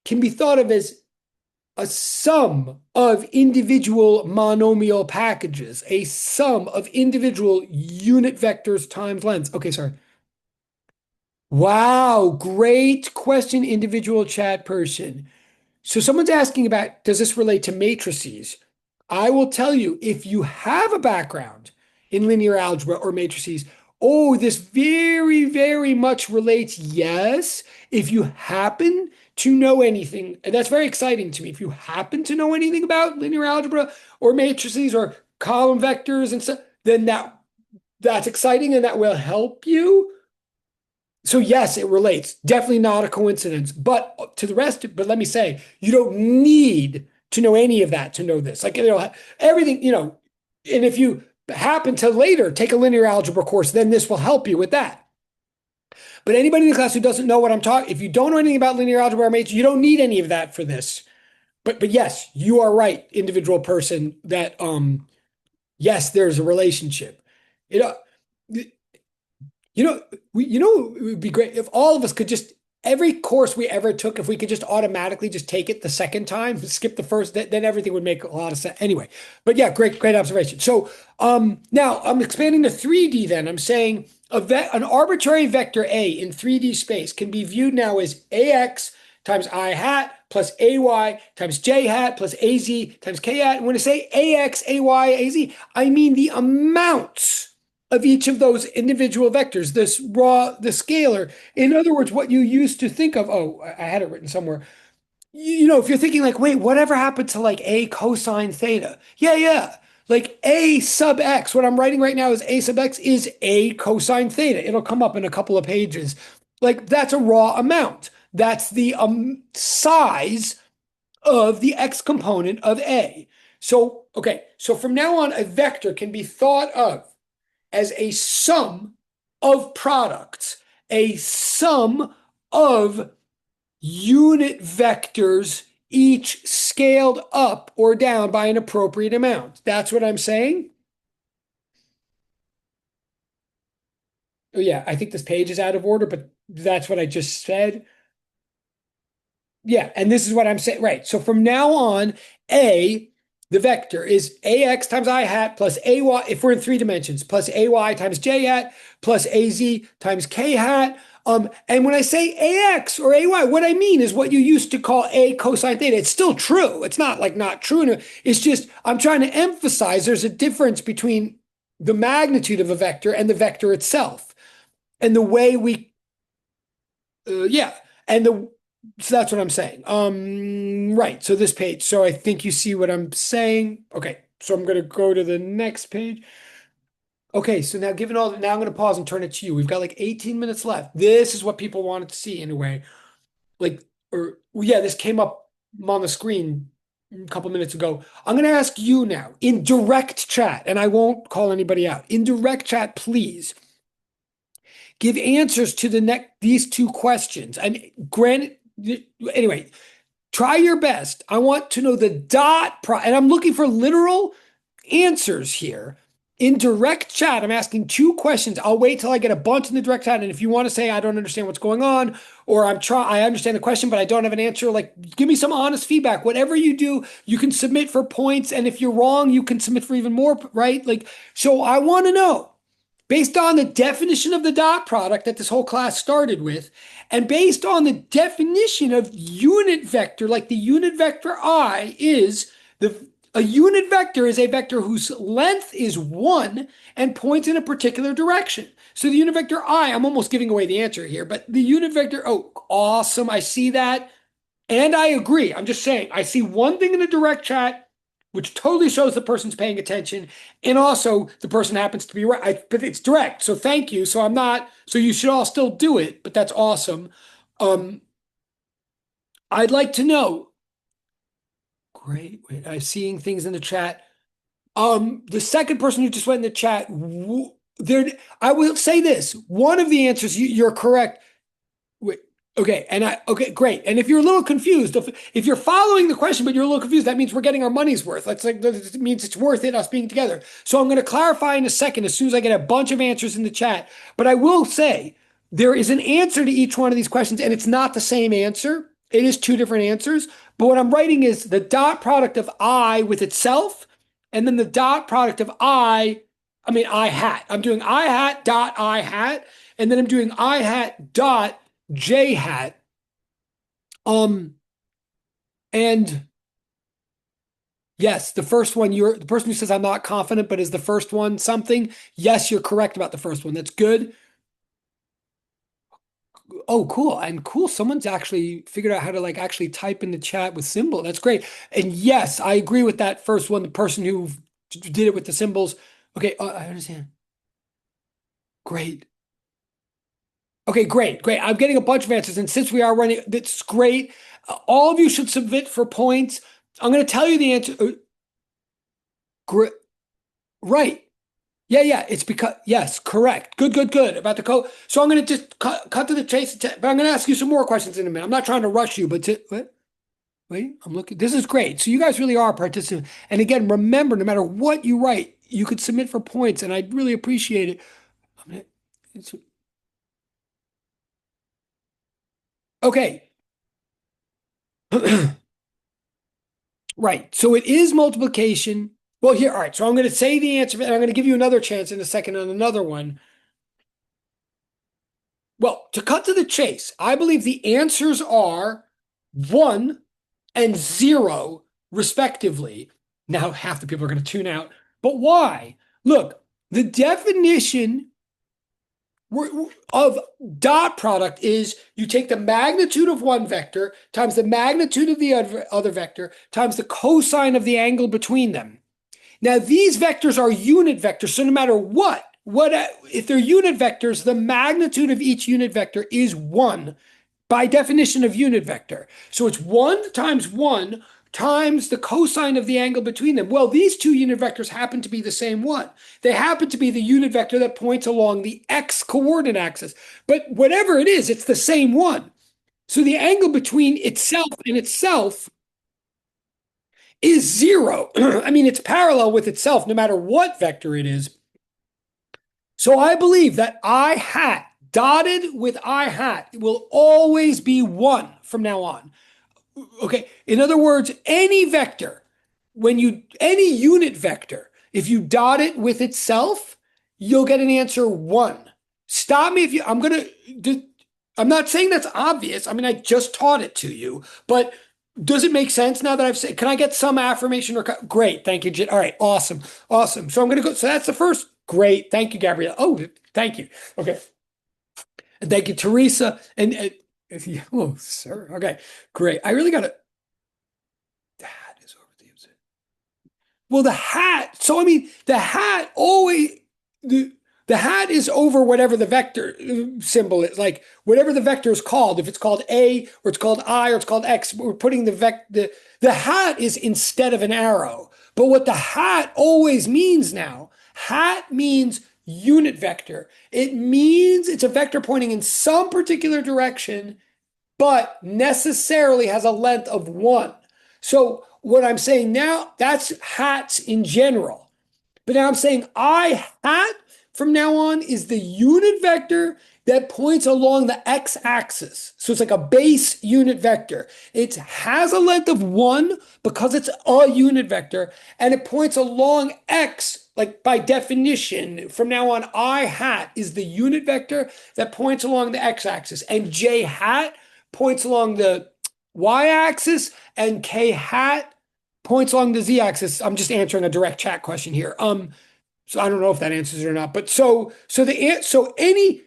can be thought of as a sum of individual monomial packages, a sum of individual unit vectors times lengths. Okay, sorry. Wow, great question, individual chat person. So someone's asking about, does this relate to matrices? I will tell you, if you have a background in linear algebra or matrices, oh, this very, very much relates. Yes, if you happen to know anything, and that's very exciting to me. If you happen to know anything about linear algebra or matrices or column vectors and stuff, then that's exciting and that will help you. So yes, it relates. Definitely not a coincidence. But to the rest, but let me say, you don't need to know any of that to know this. Like, everything, and if you happen to later take a linear algebra course, then this will help you with that. But anybody in the class who doesn't know what I'm talking, if you don't know anything about linear algebra or matrix, you don't need any of that for this. But yes, you are right, individual person, that yes, there's a relationship. You know, it would be great if all of us could just, every course we ever took, if we could just automatically just take it the second time, skip the first, then everything would make a lot of sense. Anyway, but yeah, great observation. So now I'm expanding to 3D then. I'm saying an arbitrary vector A in 3D space can be viewed now as AX times I hat plus AY times J hat plus AZ times K hat. And when I say AX, AY, AZ, I mean the amounts of each of those individual vectors, the scalar. In other words, what you used to think of, I had it written somewhere. If you're thinking like, wait, whatever happened to like A cosine theta? Yeah. Like A sub X, what I'm writing right now is A sub X is A cosine theta. It'll come up in a couple of pages. Like that's a raw amount. That's the size of the X component of A. So, okay, so from now on, a vector can be thought of as a sum of products, a sum of unit vectors, each scaled up or down by an appropriate amount. That's what I'm saying. Oh yeah, I think this page is out of order, but that's what I just said. Yeah, and this is what I'm saying, right? So from now on, the vector is AX times I hat plus AY, if we're in 3 dimensions, plus AY times J hat plus AZ times K hat. And when I say AX or AY, what I mean is what you used to call A cosine theta. It's still true. It's not like not true. It's just, I'm trying to emphasize there's a difference between the magnitude of a vector and the vector itself. And the way we, yeah. So that's what I'm saying. Right. So this page. So I think you see what I'm saying. Okay. So I'm going to go to the next page. Okay. So now given all that, now I'm going to pause and turn it to you. We've got like 18 minutes left. This is what people wanted to see in a way. This came up on the screen a couple minutes ago. I'm going to ask you now in direct chat, and I won't call anybody out. In direct chat, please give answers to these 2 questions. And granted, anyway, try your best. I want to know the and I'm looking for literal answers here. In direct chat, I'm asking 2 questions. I'll wait till I get a bunch in the direct chat. And if you want to say, I don't understand what's going on, or I understand the question, but I don't have an answer, like give me some honest feedback. Whatever you do, you can submit for points. And if you're wrong, you can submit for even more, right? So I want to know, based on the definition of the dot product that this whole class started with, and based on the definition of unit vector, like the unit vector I is A unit vector is a vector whose length is 1 and points in a particular direction. So the unit vector I, I'm almost giving away the answer here, but the unit vector, oh, awesome. I see that. And I agree. I'm just saying, I see one thing in the direct chat, which totally shows the person's paying attention. And also the person happens to be right, but it's direct. So thank you. So I'm not, so you should all still do it, but that's awesome. I'd like to know. Great. Wait, I'm seeing things in the chat. The second person who just went in the chat, there, I will say this. One of the answers, you're correct. Wait, okay, okay, great. And if you're a little confused, if you're following the question but you're a little confused, that means we're getting our money's worth. That's like that means it's worth it us being together. So I'm going to clarify in a second as soon as I get a bunch of answers in the chat. But I will say there is an answer to each one of these questions, and it's not the same answer. It is two different answers. But what I'm writing is the dot product of I with itself, and then the dot product of I hat. I'm doing I hat dot I hat, and then I'm doing I hat dot J hat. And yes, the first one, you're the person who says I'm not confident, but is the first one something? Yes, you're correct about the first one. That's good. Oh, cool. And cool. Someone's actually figured out how to like actually type in the chat with symbol. That's great. And yes, I agree with that first one, the person who did it with the symbols. Okay, I understand. Great. Okay, great. I'm getting a bunch of answers. And since we are running, that's great. All of you should submit for points. I'm going to tell you the answer. Great. Right. Yeah. It's because, yes, correct. Good. About the code. So I'm going to just cut to the chase. But I'm going to ask you some more questions in a minute. I'm not trying to rush you, but what? Wait, I'm looking. This is great. So you guys really are participating. And again, remember, no matter what you write, you could submit for points, and I'd really appreciate it. Okay. Right. So it is multiplication. Well, here, all right. So I'm going to say the answer, and I'm going to give you another chance in a second on another one. Well, to cut to the chase, I believe the answers are 1 and 0, respectively. Now, half the people are going to tune out. But why? Look, the definition of dot product is you take the magnitude of one vector times the magnitude of the other vector times the cosine of the angle between them. Now, these vectors are unit vectors, so no matter what if they're unit vectors, the magnitude of each unit vector is 1 by definition of unit vector. So it's 1 times 1 times the cosine of the angle between them. Well, these two unit vectors happen to be the same one. They happen to be the unit vector that points along the x coordinate axis. But whatever it is, it's the same one. So the angle between itself and itself is 0. I mean, it's parallel with itself no matter what vector it is. So I believe that I hat dotted with I hat will always be 1 from now on. Okay. In other words, any vector, any unit vector, if you dot it with itself, you'll get an answer 1. Stop me if you, I'm not saying that's obvious. I mean, I just taught it to you, but does it make sense now that I've said, can I get some affirmation or, great. Thank you, Jit. All right. Awesome. So I'm going to go. So that's the first. Great. Thank you, Gabrielle. Oh, thank you. Okay. And thank you, Teresa. And if you, oh, sir. Okay, great. I really got to. The hat is over the opposite. Well, the hat. So I mean, the hat always the hat is over whatever the vector symbol is. Like whatever the vector is called. If it's called A or it's called I or it's called X, we're putting the hat is instead of an arrow. But what the hat always means now, hat means unit vector. It means it's a vector pointing in some particular direction, but necessarily has a length of 1. So what I'm saying now, that's hats in general. But now I'm saying I hat from now on is the unit vector that points along the x-axis. So it's like a base unit vector. It has a length of 1 because it's a unit vector, and it points along x, like by definition. From now on, I hat is the unit vector that points along the x-axis, and j hat points along the y-axis, and k hat points along the z-axis. I'm just answering a direct chat question here. So I don't know if that answers it or not. But so any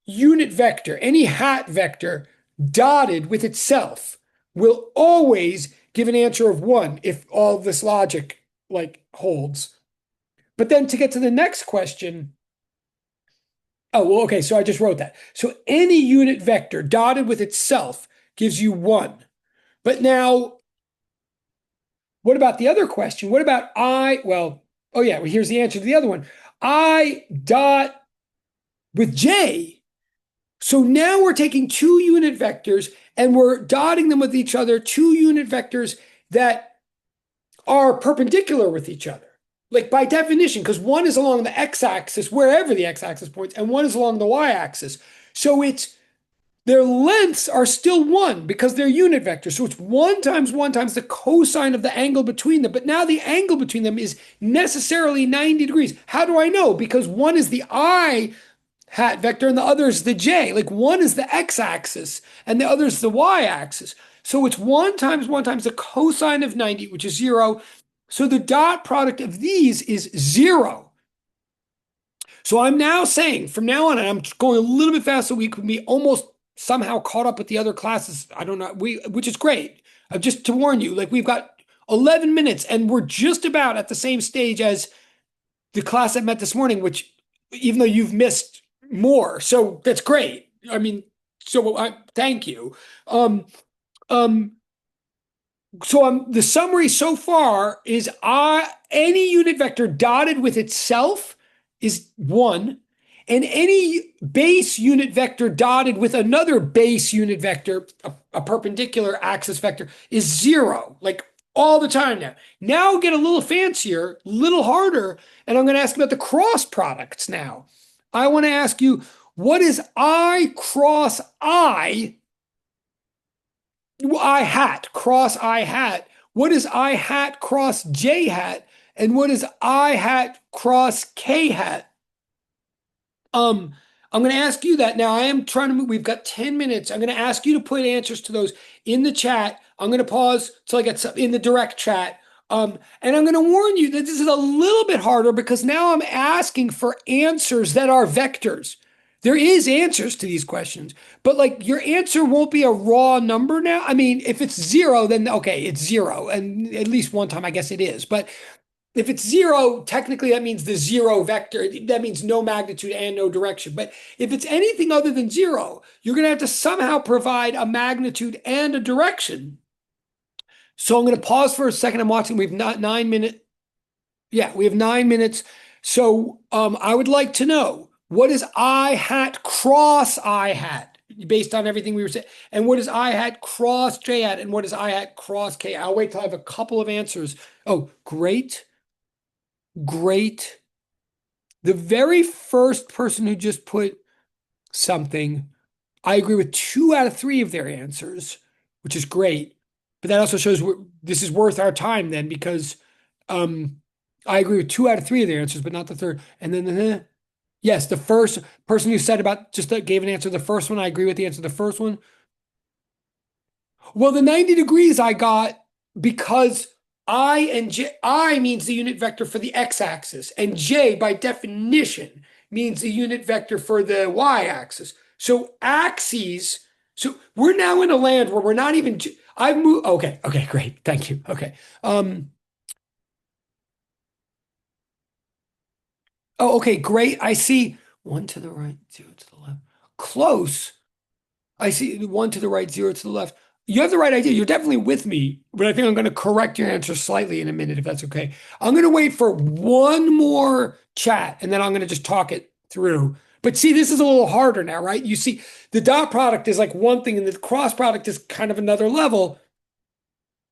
unit vector, any hat vector dotted with itself will always give an answer of 1 if all this logic like holds. But then to get to the next question, oh, well, okay, so I just wrote that. So any unit vector dotted with itself gives you 1. But now, what about the other question? What about well, oh yeah, well, here's the answer to the other one. I dot with j. So now we're taking 2 unit vectors and we're dotting them with each other, 2 unit vectors that are perpendicular with each other. Like by definition, because one is along the x-axis, wherever the x-axis points, and one is along the y-axis. So their lengths are still 1 because they're unit vectors. So it's 1 times 1 times the cosine of the angle between them. But now the angle between them is necessarily 90 degrees. How do I know? Because one is the I hat vector and the other is the j. Like one is the x-axis and the other is the y-axis. So it's 1 times 1 times the cosine of 90, which is 0. So the dot product of these is 0. So I'm now saying from now on, and I'm going a little bit fast so we could be almost somehow caught up with the other classes. I don't know, which is great. Just to warn you, like we've got 11 minutes and we're just about at the same stage as the class I met this morning, which even though you've missed more, so that's great. I mean, so thank you. So the summary so far is any unit vector dotted with itself is 1, and any base unit vector dotted with another base unit vector, a perpendicular axis vector, is 0, like all the time now. Now get a little fancier, a little harder, and I'm going to ask about the cross products now. I want to ask you, what is I cross I hat, cross I hat? What is I hat cross J hat? And what is I hat cross K hat? I'm going to ask you that now. I am trying to move. We've got 10 minutes. I'm going to ask you to put answers to those in the chat. I'm going to pause till I get some in the direct chat. And I'm going to warn you that this is a little bit harder because now I'm asking for answers that are vectors. There is answers to these questions, but like your answer won't be a raw number now. I mean, if it's 0, then okay, it's 0. And at least one time, I guess it is. But if it's 0, technically that means the 0 vector. That means no magnitude and no direction. But if it's anything other than 0, you're going to have to somehow provide a magnitude and a direction. So I'm going to pause for a second. I'm watching. We've not 9 minutes. Yeah, we have 9 minutes. So I would like to know, what is I hat cross I hat based on everything we were saying? And what is I hat cross J hat? And what is I hat cross K? I'll wait till I have a couple of answers. Oh, great. Great. The very first person who just put something, I agree with 2 out of 3 of their answers, which is great. But that also shows this is worth our time then, because I agree with 2 out of 3 of their answers, but not the third. And then yes, the first person who said about just gave an answer. The first one, I agree with the answer. The first one. Well, the 90 degrees I got because I and J, I means the unit vector for the x-axis, and J by definition means the unit vector for the y-axis. So axes. So we're now in a land where we're not even. I've moved. Okay. Okay. Great. Thank you. Okay. Oh, okay. Great. I see 1 to the right, 0 to the left. Close. I see 1 to the right, 0 to the left. You have the right idea. You're definitely with me, but I think I'm going to correct your answer slightly in a minute, if that's okay. I'm going to wait for one more chat, and then I'm going to just talk it through. But see, this is a little harder now, right? You see, the dot product is like one thing, and the cross product is kind of another level.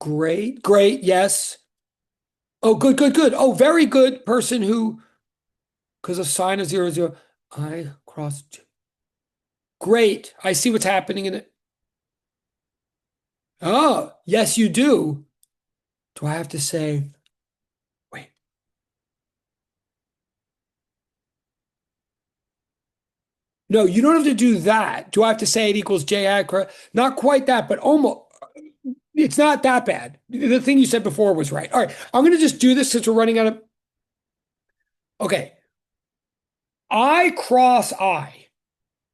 Great, great, yes. Oh, good, good, good. Oh, very good person who, because of sine of 0, 0, I cross. Great. I see what's happening in it. Oh, yes, you do. Do I have to say, wait. No, you don't have to do that. Do I have to say it equals J hat? Not quite that, but almost. It's not that bad. The thing you said before was right. All right, I'm going to just do this since we're running out of. Okay, I cross I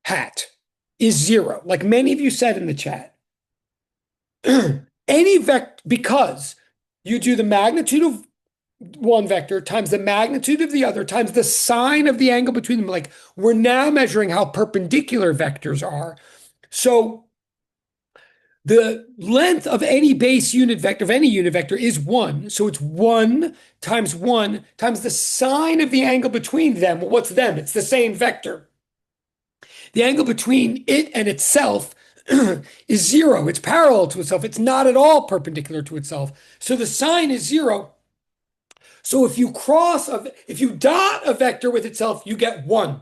hat is 0, like many of you said in the chat. Any vector, because you do the magnitude of one vector times the magnitude of the other times the sine of the angle between them. Like we're now measuring how perpendicular vectors are. So the length of any base unit vector, of any unit vector, is 1. So it's 1 times the sine of the angle between them. Well, what's them? It's the same vector. The angle between it and itself is 0. It's parallel to itself. It's not at all perpendicular to itself. So the sine is 0. So if you dot a vector with itself, you get 1.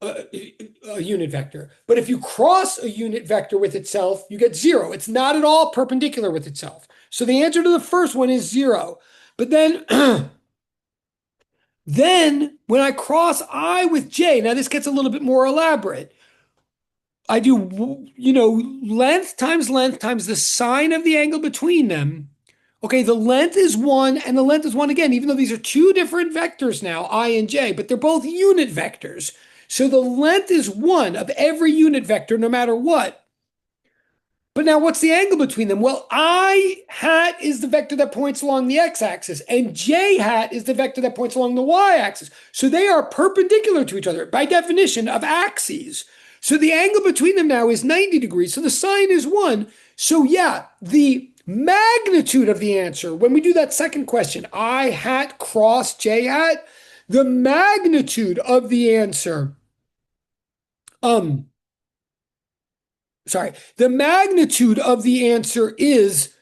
A unit vector. But if you cross a unit vector with itself, you get 0. It's not at all perpendicular with itself. So the answer to the first one is 0. But then, then when I cross I with J, now this gets a little bit more elaborate. I do, length times the sine of the angle between them. Okay, the length is 1 and the length is 1 again, even though these are two different vectors now, I and J, but they're both unit vectors. So the length is 1 of every unit vector, no matter what. But now what's the angle between them? Well, I hat is the vector that points along the x-axis, and j hat is the vector that points along the y-axis. So they are perpendicular to each other by definition of axes. So the angle between them now is 90 degrees. So the sine is 1. So yeah, the magnitude of the answer, when we do that second question, I hat cross j hat, the magnitude of the answer, the magnitude of the answer is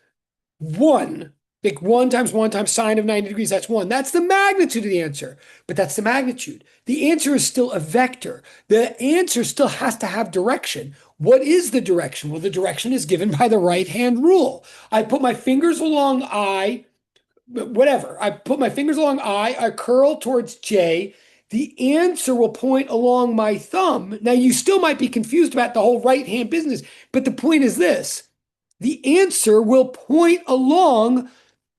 1. Like 1 times sine of 90 degrees, that's 1. That's the magnitude of the answer, but that's the magnitude. The answer is still a vector. The answer still has to have direction. What is the direction? Well, the direction is given by the right-hand rule. I put my fingers along I, whatever. I put my fingers along I curl towards J. The answer will point along my thumb. Now, you still might be confused about the whole right-hand business, but the point is this. The answer will point along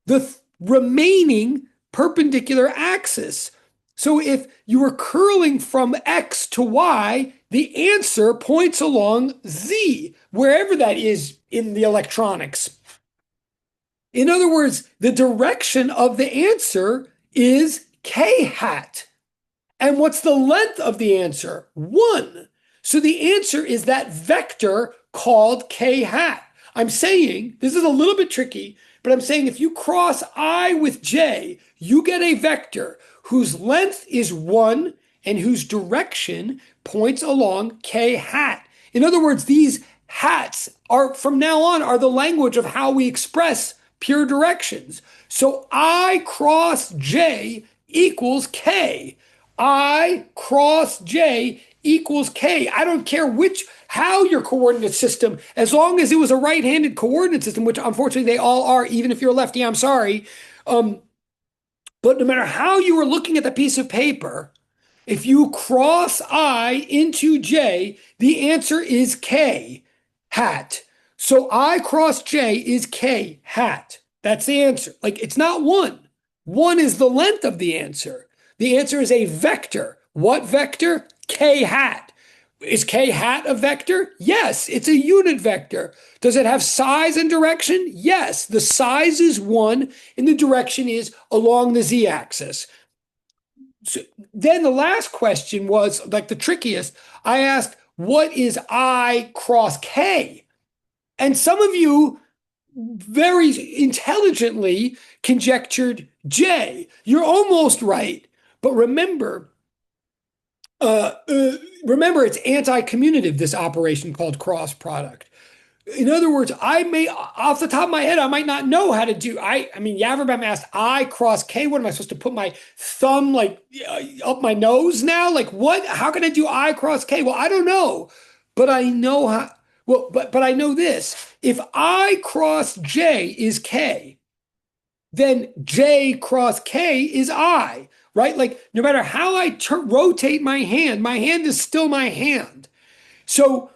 the remaining perpendicular axis. So if you were curling from X to Y, the answer points along Z, wherever that is in the electronics. In other words, the direction of the answer is K hat. And what's the length of the answer? 1. So the answer is that vector called K hat. I'm saying, this is a little bit tricky, but I'm saying if you cross I with J, you get a vector whose length is 1 and whose direction points along K hat. In other words, these hats are, from now on, are the language of how we express pure directions. So I cross J equals K. I cross J equals K. I don't care how your coordinate system, as long as it was a right-handed coordinate system, which unfortunately they all are, even if you're a lefty, I'm sorry. But no matter how you were looking at the piece of paper, if you cross I into J, the answer is K hat. So I cross J is K hat. That's the answer. Like, it's not 1. 1 is the length of the answer. The answer is a vector. What vector? K hat. Is K hat a vector? Yes, it's a unit vector. Does it have size and direction? Yes, the size is 1 and the direction is along the z-axis. So then the last question was like the trickiest. I asked, what is I cross K? And some of you very intelligently conjectured J. You're almost right, but remember, it's anti-commutative, this operation called cross product. In other words, I may, off the top of my head, I might not know how to do. I mean, Yaverbam asked, I cross K. What am I supposed to put my thumb like up my nose now? Like what? How can I do I cross K? Well, I don't know, but I know how. Well, but I know this. If I cross J is K, then J cross K is I, right? Like no matter how I rotate my hand is still my hand. So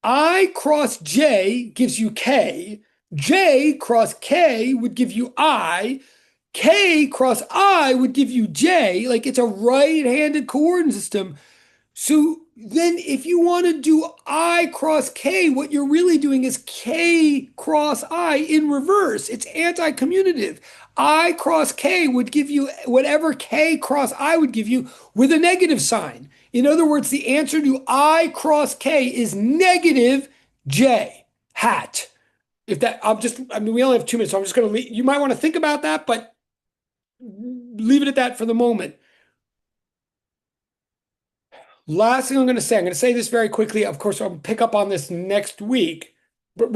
I cross J gives you K. J cross K would give you I. K cross I would give you J. Like it's a right-handed coordinate system. So then if you want to do I cross K, what you're really doing is K cross I in reverse. It's anti-commutative. I cross K would give you whatever K cross I would give you with a negative sign. In other words, the answer to I cross K is negative J hat. If that, I mean, we only have 2 minutes, so I'm just going to you might want to think about that, but leave it at that for the moment. Last thing I'm going to say this very quickly. Of course, I'll pick up on this next week, but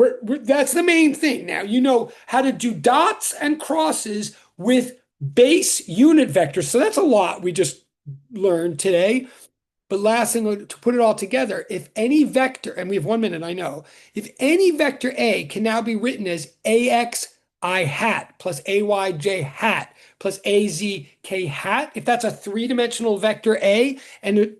that's the main thing. Now, you know how to do dots and crosses with base unit vectors. So that's a lot we just learned today. But last thing, to put it all together, if any vector, and we have 1 minute, I know, if any vector A can now be written as AX I hat plus AYJ hat plus AZK hat, if that's a three-dimensional vector A and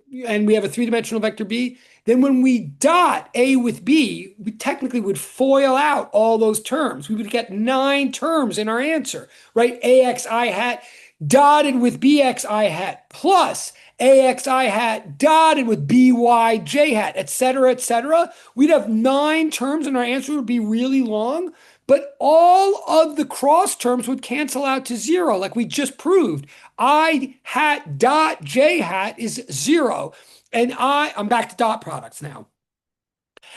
we have a three-dimensional vector B, then when we dot A with B, we technically would FOIL out all those terms. We would get 9 terms in our answer, right? AXI hat dotted with BXI hat plus AXI hat dotted with BYJ hat, et cetera, et cetera. We'd have 9 terms and our answer would be really long, but all of the cross terms would cancel out to 0, like we just proved. I hat dot J hat is 0. And I'm back to dot products now.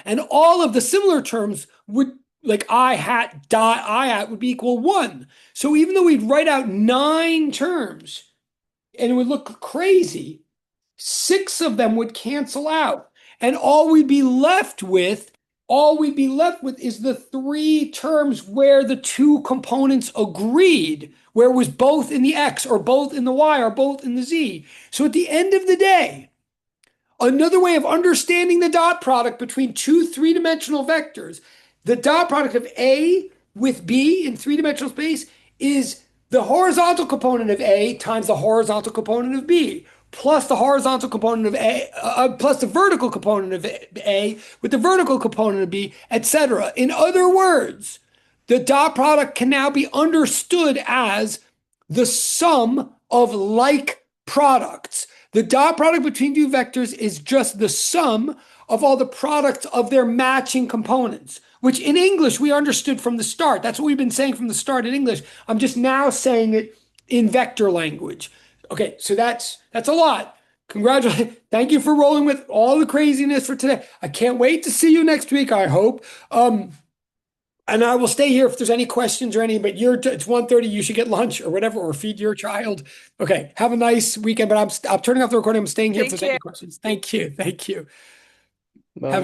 And all of the similar terms would, like I hat dot I hat would be equal 1. So even though we'd write out 9 terms and it would look crazy, 6 of them would cancel out. And all we'd be left with is the 3 terms where the 2 components agreed, where it was both in the X or both in the Y or both in the Z. So at the end of the day, another way of understanding the dot product between 2 three-dimensional vectors, the dot product of A with B in three-dimensional space is the horizontal component of A times the horizontal component of B, plus the horizontal component of A, plus the vertical component of A with the vertical component of B, etc. In other words, the dot product can now be understood as the sum of like products. The dot product between 2 vectors is just the sum of all the products of their matching components, which in English we understood from the start. That's what we've been saying from the start in English. I'm just now saying it in vector language. Okay, so that's a lot. Congratulations. Thank you for rolling with all the craziness for today. I can't wait to see you next week, I hope. And I will stay here if there's any questions or any, but it's 1:30, you should get lunch or whatever, or feed your child. Okay, have a nice weekend, but I'm turning off the recording. I'm staying here if there's any questions. Thank you. Thank you. Bye. Have